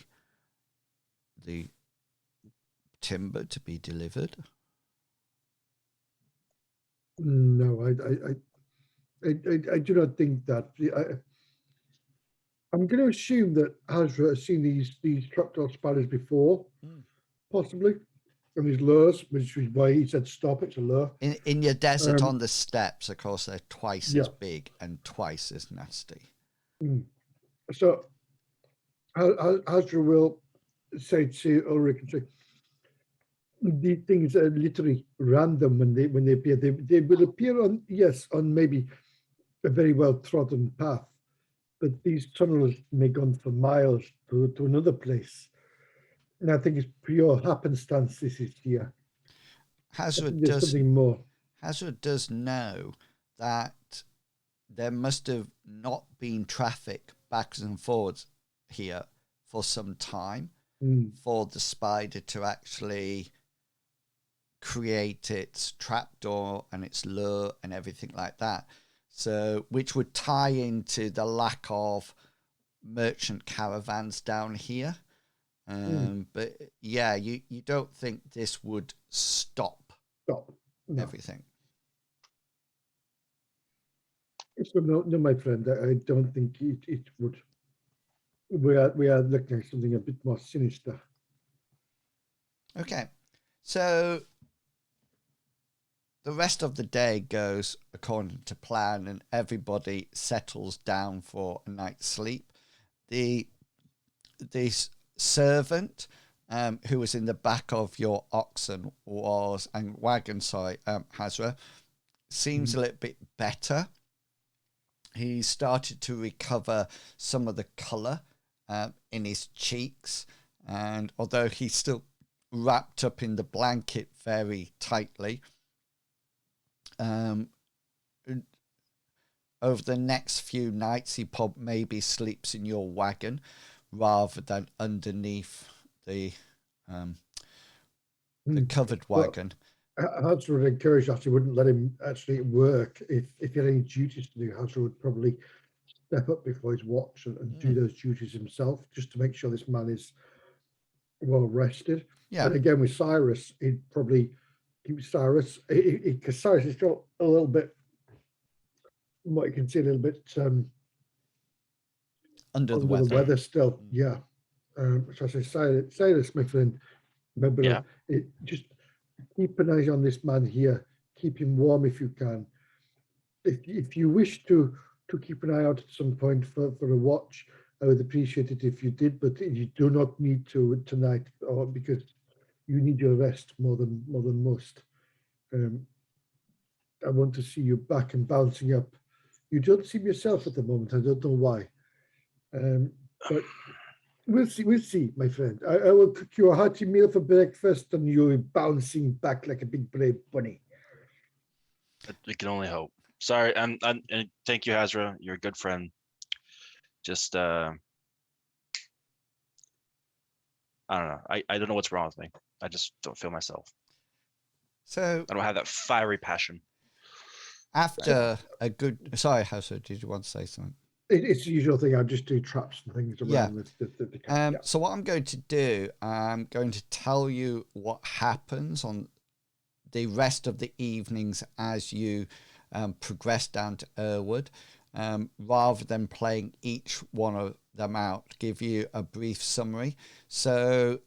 timber to be delivered? No, I do not think that. I'm going to assume that Hazra has seen these trapdoor spiders before, possibly, and his lures, which is why he said stop. It's a lure. In your desert on the steppes, of course, they're twice as big and twice as nasty. So Hazra will say to Ulrich and say, these things are literally random when they appear. They will appear on maybe a very well trodden path, but these tunnels may go on for miles to another place. And I think it's pure happenstance this is here. Hazra does know that there must have not been traffic backwards and forwards here for some time for the spider to actually create its trapdoor and its lure and everything like that. So, which would tie into the lack of merchant caravans down here. But yeah, you don't think this would stop everything? So no, my friend, I don't think it would. We are looking at something a bit more sinister. Okay, so the rest of the day goes according to plan, and everybody settles down for a night's sleep. The servant who was in the back of your oxen and wagon, Hazra, seems a little bit better. He started to recover some of the colour in his cheeks, and although he's still wrapped up in the blanket very tightly, over the next few nights he maybe sleeps in your wagon rather than underneath the covered wagon. Hazra would encourage that. He wouldn't let him actually work. If he had any duties to do, Hazra would probably step up before his watch and do those duties himself, just to make sure this man is well rested. Yeah. And again, with Cyrus, he'd probably keep Cyrus, because Cyrus is still a little bit, what you can see, a little bit under the weather still. Yeah. So I say, Cyrus, my friend, remember, just keep an eye on this man here. Keep him warm if you can. If you wish to keep an eye out at some point for a watch, I would appreciate it if you did, but you do not need to tonight, or because you need your rest more than most. I want to see you back and bouncing up. You don't seem yourself at the moment. I don't know why, but we'll see, my friend. I will cook you a hearty meal for breakfast, and you'll be bouncing back like a big brave bunny. We can only hope. Sorry, and thank you, Hazra. You're a good friend. Just I don't know. I don't know what's wrong with me. I just don't feel myself. So I don't have that fiery passion. After a good, sorry, Hazra, did you want to say something? It's the usual thing. I just do traps and things around the camp. So what I'm going to do, I'm going to tell you what happens on the rest of the evenings as you progress down to Errwood, rather than playing each one of them out, give you a brief summary. So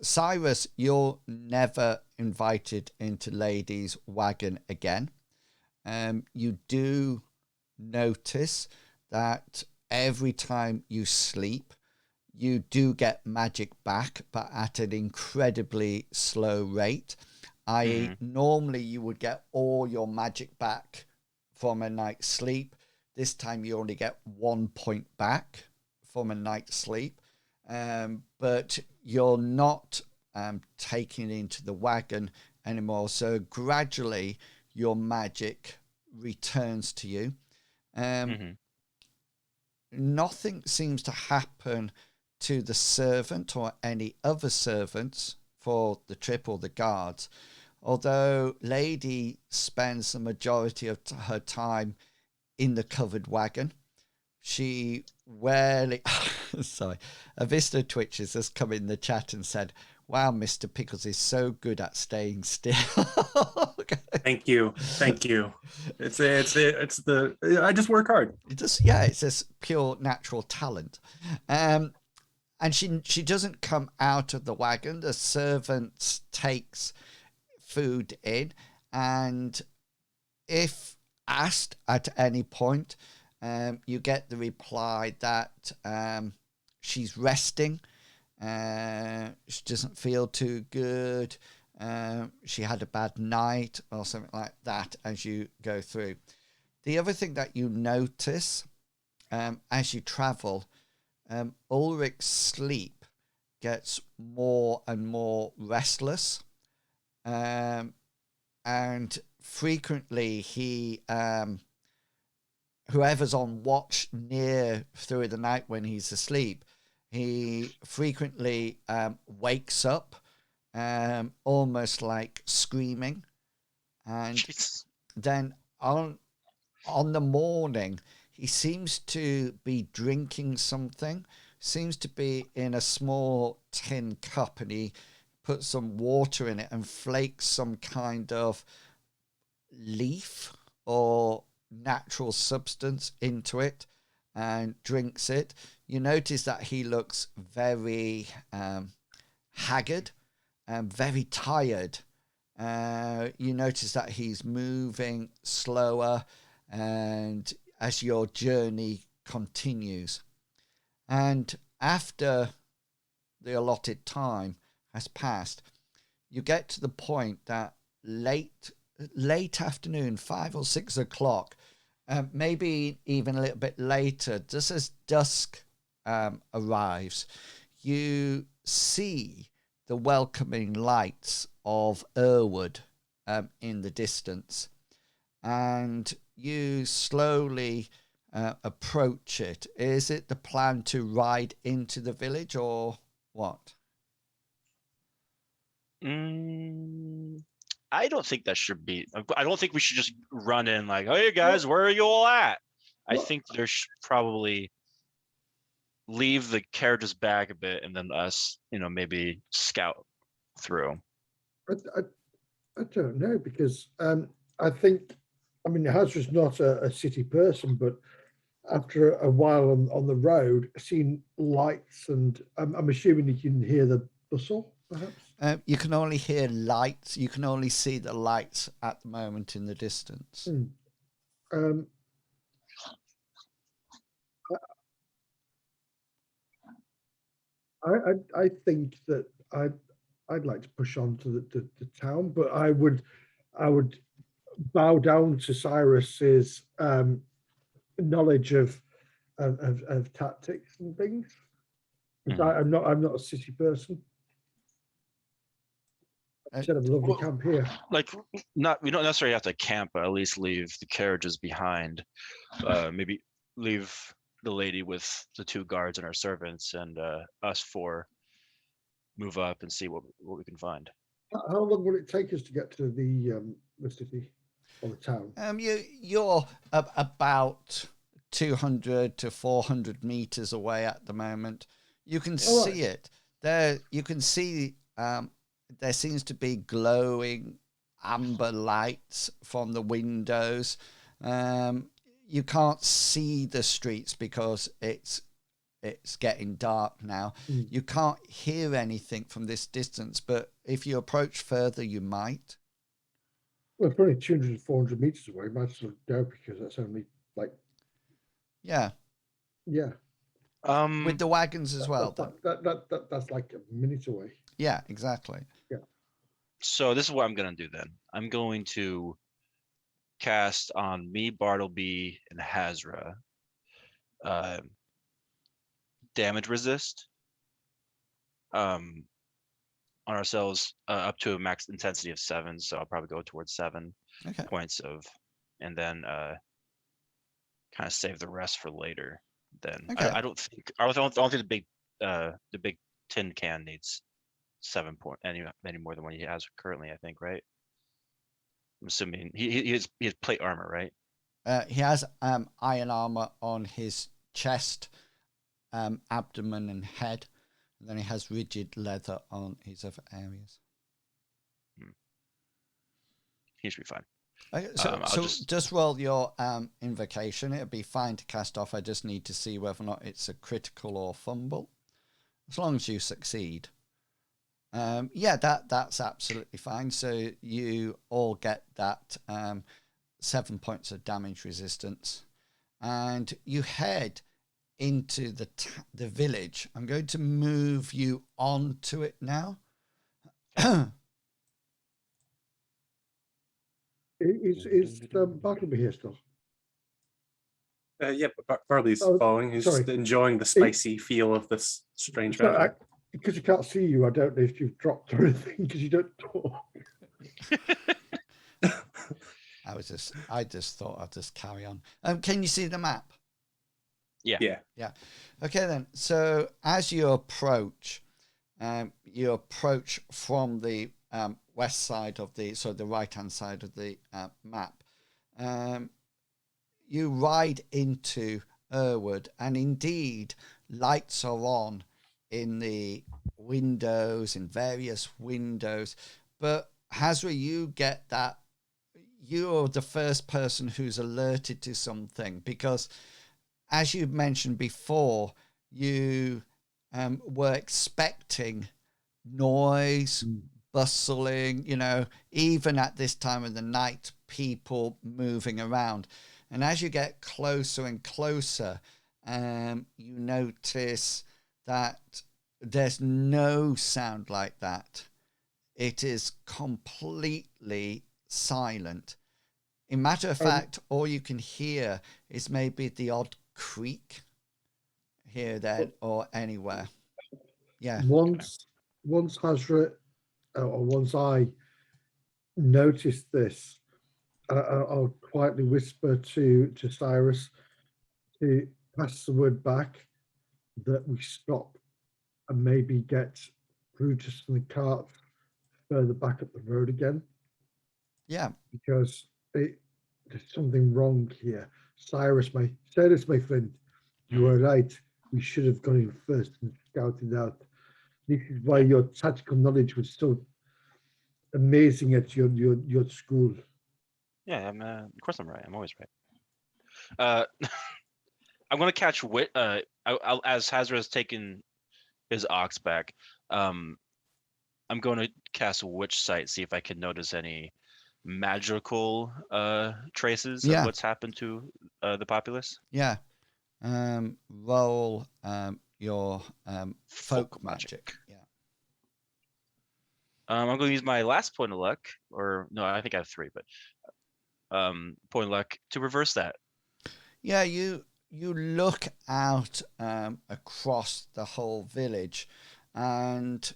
Cyrus, you're never invited into Lady's wagon again. You do notice that every time you sleep, you do get magic back, but at an incredibly slow rate. I.e., normally you would get all your magic back from a night's sleep. This time you only get 1 point back from a night's sleep. But you're not taken into the wagon anymore. So gradually your magic returns to you. Nothing seems to happen to the servant or any other servants for the trip or the guards, although Lady spends the majority of her time in the covered wagon. She rarely sorry, Avista Twitches has come in the chat and said, wow, Mr. Pickles is so good at staying still. Thank you. It's the I just work hard. It's this pure natural talent. And she doesn't come out of the wagon. The servant takes food in, and if asked at any point, you get the reply that she's resting. She doesn't feel too good. She had a bad night or something like that as you go through. The other thing that you notice as you travel, Ulrich's sleep gets more and more restless, and frequently he whoever's on watch near through the night when he's asleep, he frequently wakes up almost like screaming, and Jeez. then on the morning he seems to be drinking something, seems to be in a small tin cup, and he puts some water in it and flakes some kind of leaf or natural substance into it and drinks it. You notice that he looks very haggard and very tired. You notice that he's moving slower, and as your journey continues, and after the allotted time has passed, you get to the point that late afternoon, 5 or 6 o'clock, maybe even a little bit later, just as dusk arrives, you see the welcoming lights of Errwood in the distance, and you slowly approach it. Is it the plan to ride into the village or what? I don't think that should be. I don't think we should just run in like, "Hey guys, where are you all at?" I think there should probably leave the carriages back a bit, and then us, maybe scout through. I don't know, because I think, Hazra's not a city person, but after a while on the road, seen lights, and I'm assuming you can hear the bustle, perhaps? You can only hear lights. You can only see the lights at the moment in the distance. I think that I'd like to push on to the town, but I would bow down to Cyrus's knowledge of tactics and things. I'm not a city person. I said, have a lovely camp here. Like, we don't necessarily have to camp, but at least leave the carriages behind. Maybe leave the lady with the 2 guards and our servants, and us 4 move up and see what we can find. How long will it take us to get to the city or the town? You're about 200 to 400 meters away at the moment. You can see it there. You can see there seems to be glowing amber lights from the windows. You can't see the streets because it's getting dark now. You can't hear anything from this distance, but if you approach further, you might. Well, probably 200 to 400 meters away. Might as well go, because that's only like... Yeah. With the wagons as well. That's like a minute away. Yeah, exactly. Yeah. So this is what I'm going to do then. I'm going to cast on me, Bartleby, and Hazra damage resist on ourselves up to a max intensity of 7, so I'll probably go towards 7 points of, and then kind of save the rest for later. Then I don't think the big tin can needs 7 any more than what he has currently, I think, right? I'm assuming he has plate armor, right? He has iron armor on his chest, abdomen and head, and then he has rigid leather on his other areas. He should be fine. Okay, so just roll your invocation. It'll be fine to cast off. I just need to see whether or not it's a critical or fumble. As long as you succeed. That's absolutely fine. So you all get that 7 points of damage resistance, and you head into the village. I'm going to move you onto it now. Is Bartleby here still? Yeah, but Bartley's following. He's just enjoying the spicy feel of this strange battle. Because you can't see you, I don't know if you've dropped or anything, because you don't talk. I just thought I'd just carry on. Can you see the map? Yeah. Okay then. So as you approach from the west side of the right-hand side of the map. You ride into Errwood, and indeed lights are on in the windows, in various windows. But Hazra, you get that you're the first person who's alerted to something, because as you mentioned before, you were expecting noise, bustling, even at this time of the night, people moving around. And as you get closer and closer, you notice that there's no sound like that. It is completely silent. In matter of fact, all you can hear is maybe the odd creak here, there, or anywhere. Yeah. Once Hazra, or once I noticed this, I'll quietly whisper to Cyrus to pass the word back that we stop and maybe get Brutus and the cart further back up the road again. Yeah. Because there's something wrong here. Cyrus, my friend, you are right. We should have gone in first and scouted out. This is why your tactical knowledge was so amazing at your school. Yeah, of course I'm right. I'm always right. I'm gonna catch wit. As Hazra has taken his ox back, I'm going to cast Witch Sight, see if I can notice any magical traces of what's happened to the populace. Yeah. Roll your folk magic. Yeah. I'm going to use my last point of luck, or no, I think I have 3, but point of luck to reverse that. Yeah, you look out across the whole village, and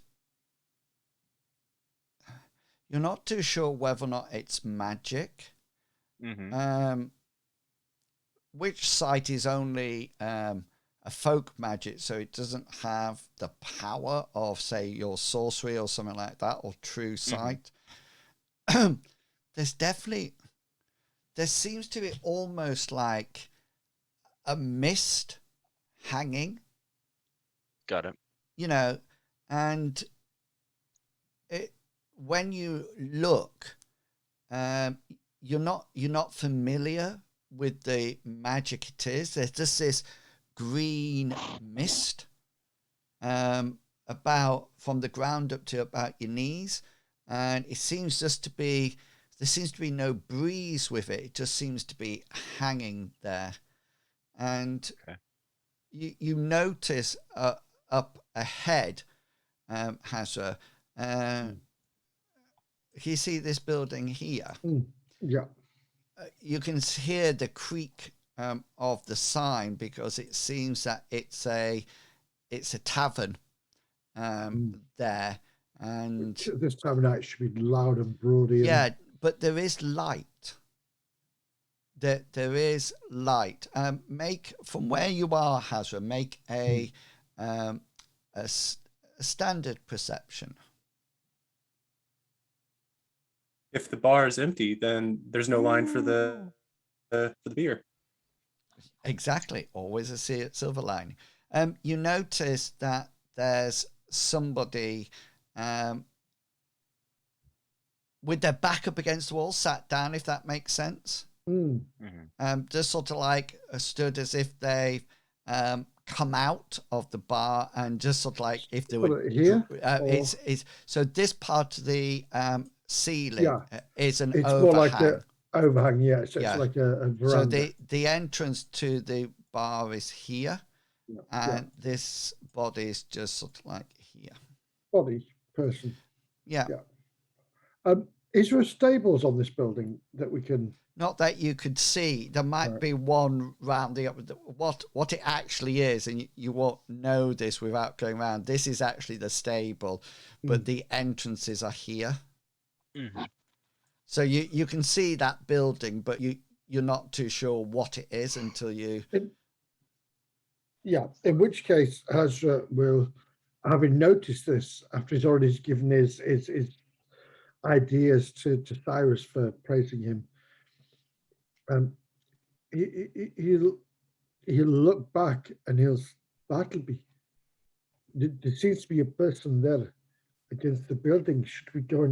you're not too sure whether or not it's magic. Mm-hmm. Witch Sight is only a folk magic, so it doesn't have the power of, say, your sorcery or something like that, or true sight. Mm-hmm. There seems to be almost like a mist hanging. Got it. You know, and when you look, you're not familiar with the magic it is. There's just this green mist about from the ground up to about your knees, and it seems just to be, there seems to be no breeze with it. It just seems to be hanging there. And you notice up ahead, Hazra, you see this building here? Yeah. You can hear the creak of the sign, because it seems that it's a tavern there, and this time of night should be loud and broad. Yeah, but there is light. There is light. Make, from where you are, Hazra, make a standard perception. If the bar is empty, then there's no line for the beer. Exactly. Always a silver lining. You notice that there's somebody with their back up against the wall, sat down, if that makes sense. Just sort of like stood as if they've come out of the bar, and just sort of like if they were here. It's so this part of the ceiling is an it's overhang. More like the overhang. Yeah, so it's like a veranda. So the entrance to the bar is here, and this body is just sort of like here. Body person. Yeah. Is there a stables on this building that we can? Not that you could see. There might be one rounding up. What it actually is, and you won't know this without going around. This is actually the stable, but the entrances are here. So you can see that building, but you're not too sure what it is until you. In which case, Hazra will, having noticed this after he's already given his ideas to Cyrus for praising him, he'll look back and he'll, Bartleby, there seems to be a person there against the building. Should we go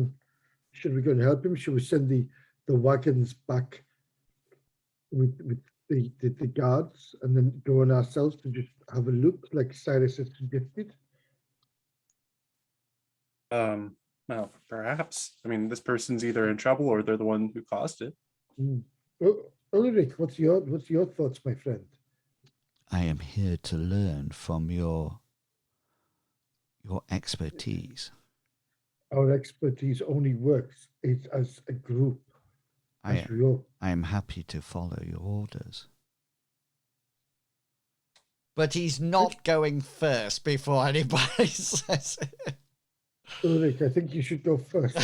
and help him? Should we send the wagons back with the guards, and then go on ourselves to just have a look, like Cyrus has suggested? Well, perhaps. I mean, this person's either in trouble or they're the one who caused it. Ulrich, what's your thoughts, my friend? I am here to learn from your expertise. Our expertise only works as a group. I am happy to follow your orders. But he's not going first before anybody says it. Ulrich, I think you should go first.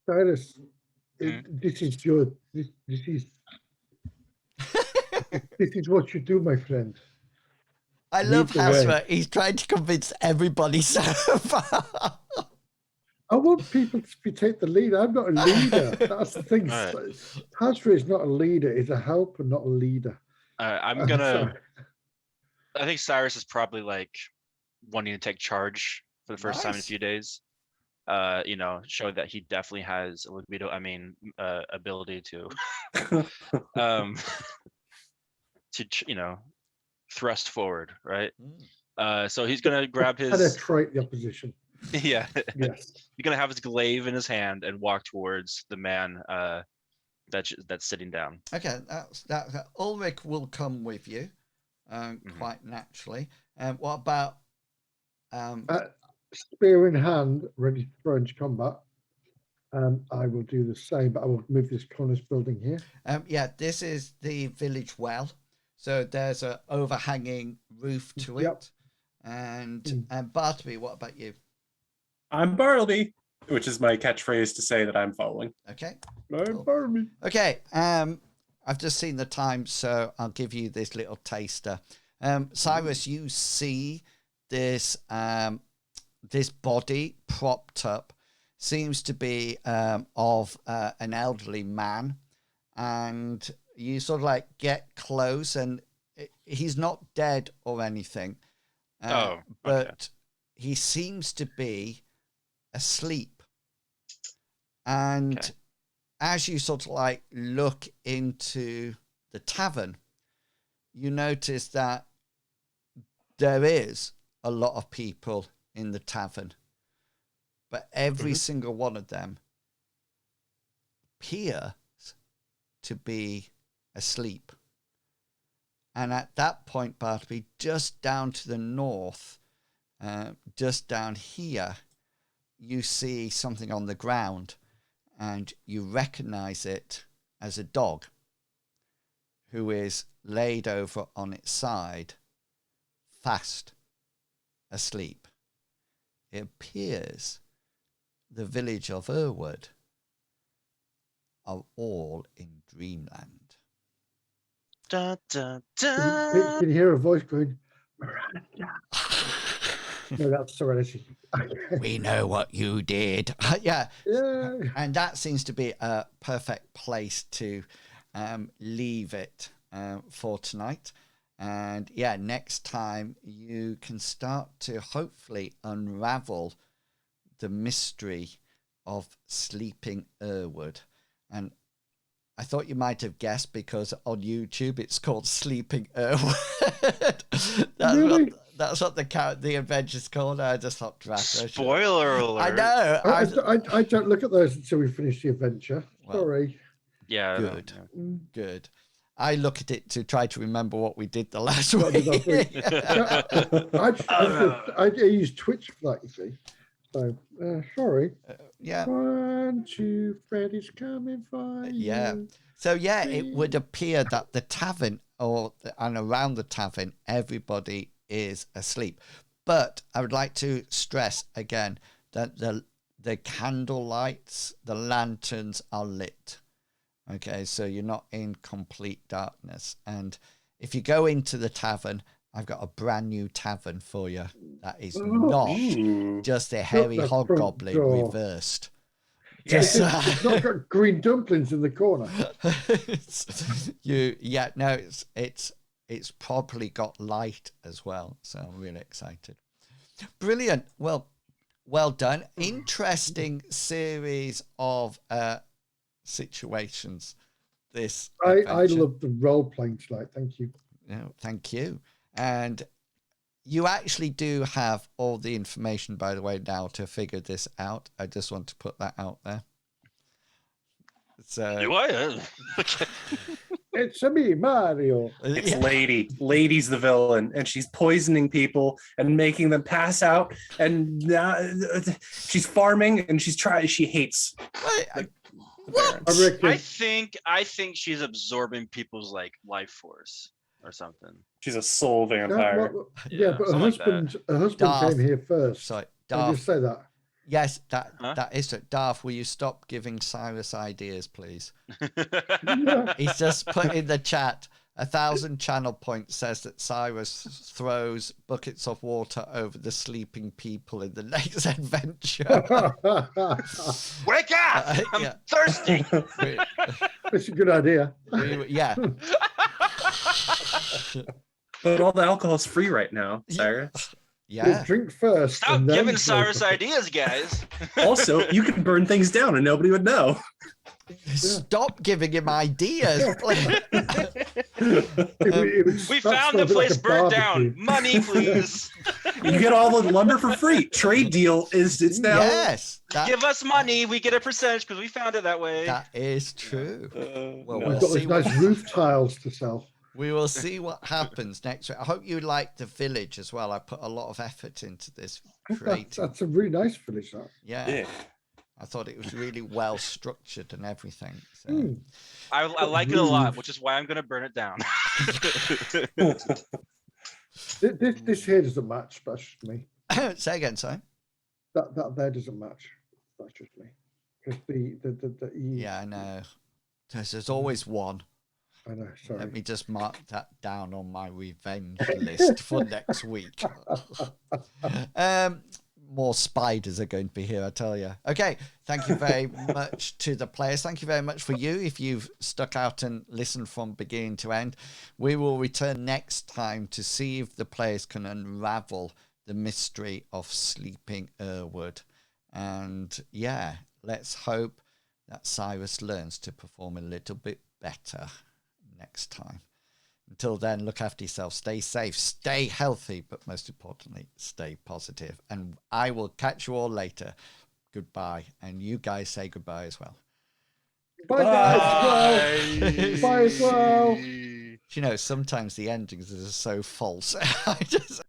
Cyrus, this is what you do, my friend. I love Hazra. He's trying to convince everybody so far. I want people to take the lead. I'm not a leader. That's the thing. Right. Hazra is not a leader. He's a helper, not a leader. I think Cyrus is probably like wanting to take charge for the first time in a few days. show that he definitely has a libido. Ability to, thrust forward, right? So he's gonna grab his. Penetrate the opposition. Yeah. Yes. He's gonna have his glaive in his hand and walk towards the man that's sitting down. Okay, that Ulrich will come with you, quite naturally. What about spear in hand, ready to throw into combat? I will do the same, but I will move this corner's building here. This is the village well, so there's an overhanging roof to it. And Bartleby, what about you? I'm Bartleby, which is my catchphrase to say that I'm following. Okay. I'm Bartleby. Okay. I've just seen the time, so I'll give you this little taster. Cyrus, you see this this body propped up, seems to be of an elderly man, and you sort of like get close, and he's not dead or anything, but he seems to be asleep. And as you sort of like look into the tavern, you notice that there is a lot of people in the tavern, but every single one of them appears to be asleep. And at that point, Bartleby, just down to the north, just down here, you see something on the ground, and you recognize it as a dog who is laid over on its side, fast asleep. It appears the village of Errwood are all in dreamland. Da, da, da. Can you hear a voice going, Miranda? No, that's Serenity. We know what you did. Yeah. And that seems to be a perfect place to leave it for tonight. And next time you can start to hopefully unravel the mystery of sleeping Errwood. And I thought you might have guessed, because on YouTube it's called Sleeping Errwood. That's what the adventure's called. I just thought spoiler alert. I know. I don't look at those until we finish the adventure. Sorry. Yeah. Good. I look at it to try to remember what we did the last week. I use Twitch for that, you see. So, sorry. 1, 2, Freddy's coming for you. So, it would appear that the tavern and around the tavern, everybody is asleep. But I would like to stress again that the candle lights, the lanterns are lit. Okay, so you're not in complete darkness. And if you go into the tavern, I've got a brand new tavern for you. That is not just a hairy hoggoblin reversed. It's not got green dumplings in the corner. It's probably got light as well. So I'm really excited. Brilliant. Well done. Interesting series of situations. I love the role playing tonight. Thank you. Thank you. And you actually do have all the information, by the way, now to figure this out. I just want to put that out there. So do I? It's me, Mario. It's Lady. Lady's the villain, and she's poisoning people and making them pass out. And she's farming, and she hates. What? I think she's absorbing people's life force or something. She's a soul vampire. But her husband came here first. Sorry, Darth. Just say that. Yes, that is it. Darth, will you stop giving Cyrus ideas, please? He's just put in the chat, 1,000 channel points says that Cyrus throws buckets of water over the sleeping people in the next adventure. Wake up! I'm thirsty. That's a good idea. But all the alcohol's free right now, Cyrus. Yeah. Drink first. Stop giving Cyrus ideas, guys. Also, you can burn things down and nobody would know. Stop giving him ideas. We found the place burnt down. Money, please. You get all the lumber for free. Trade deal is it's now. Yes. Give us money. We get a percentage because we found it that way. That is true. Well, we've got those nice roof tiles to sell. We will see what happens next week. I hope you like the village as well. I put a lot of effort into this creating. That's a really nice village, that. Yeah. I thought it was really well structured and everything. So. I like it a lot, which is why I'm going to burn it down. This here doesn't match. That's just me. Say again, sorry. That there doesn't match. That's just me. Because the yeah, I know. There's always one. I know. Sorry. Let me just mark that down on my revenge list for next week. More spiders are going to be here, I tell you. Okay, thank you very much to the players. Thank you very much for you if you've stuck out and listened from beginning to end. We will return next time to see if the players can unravel the mystery of sleeping Errwood. And yeah, let's hope that Cyrus learns to perform a little bit better next time. Until then, look after yourself, stay safe, stay healthy, but most importantly, stay positive. And I will catch you all later. Goodbye. And you guys say goodbye as well. Bye, guys. Bye as well. You know, sometimes the endings are so false. I just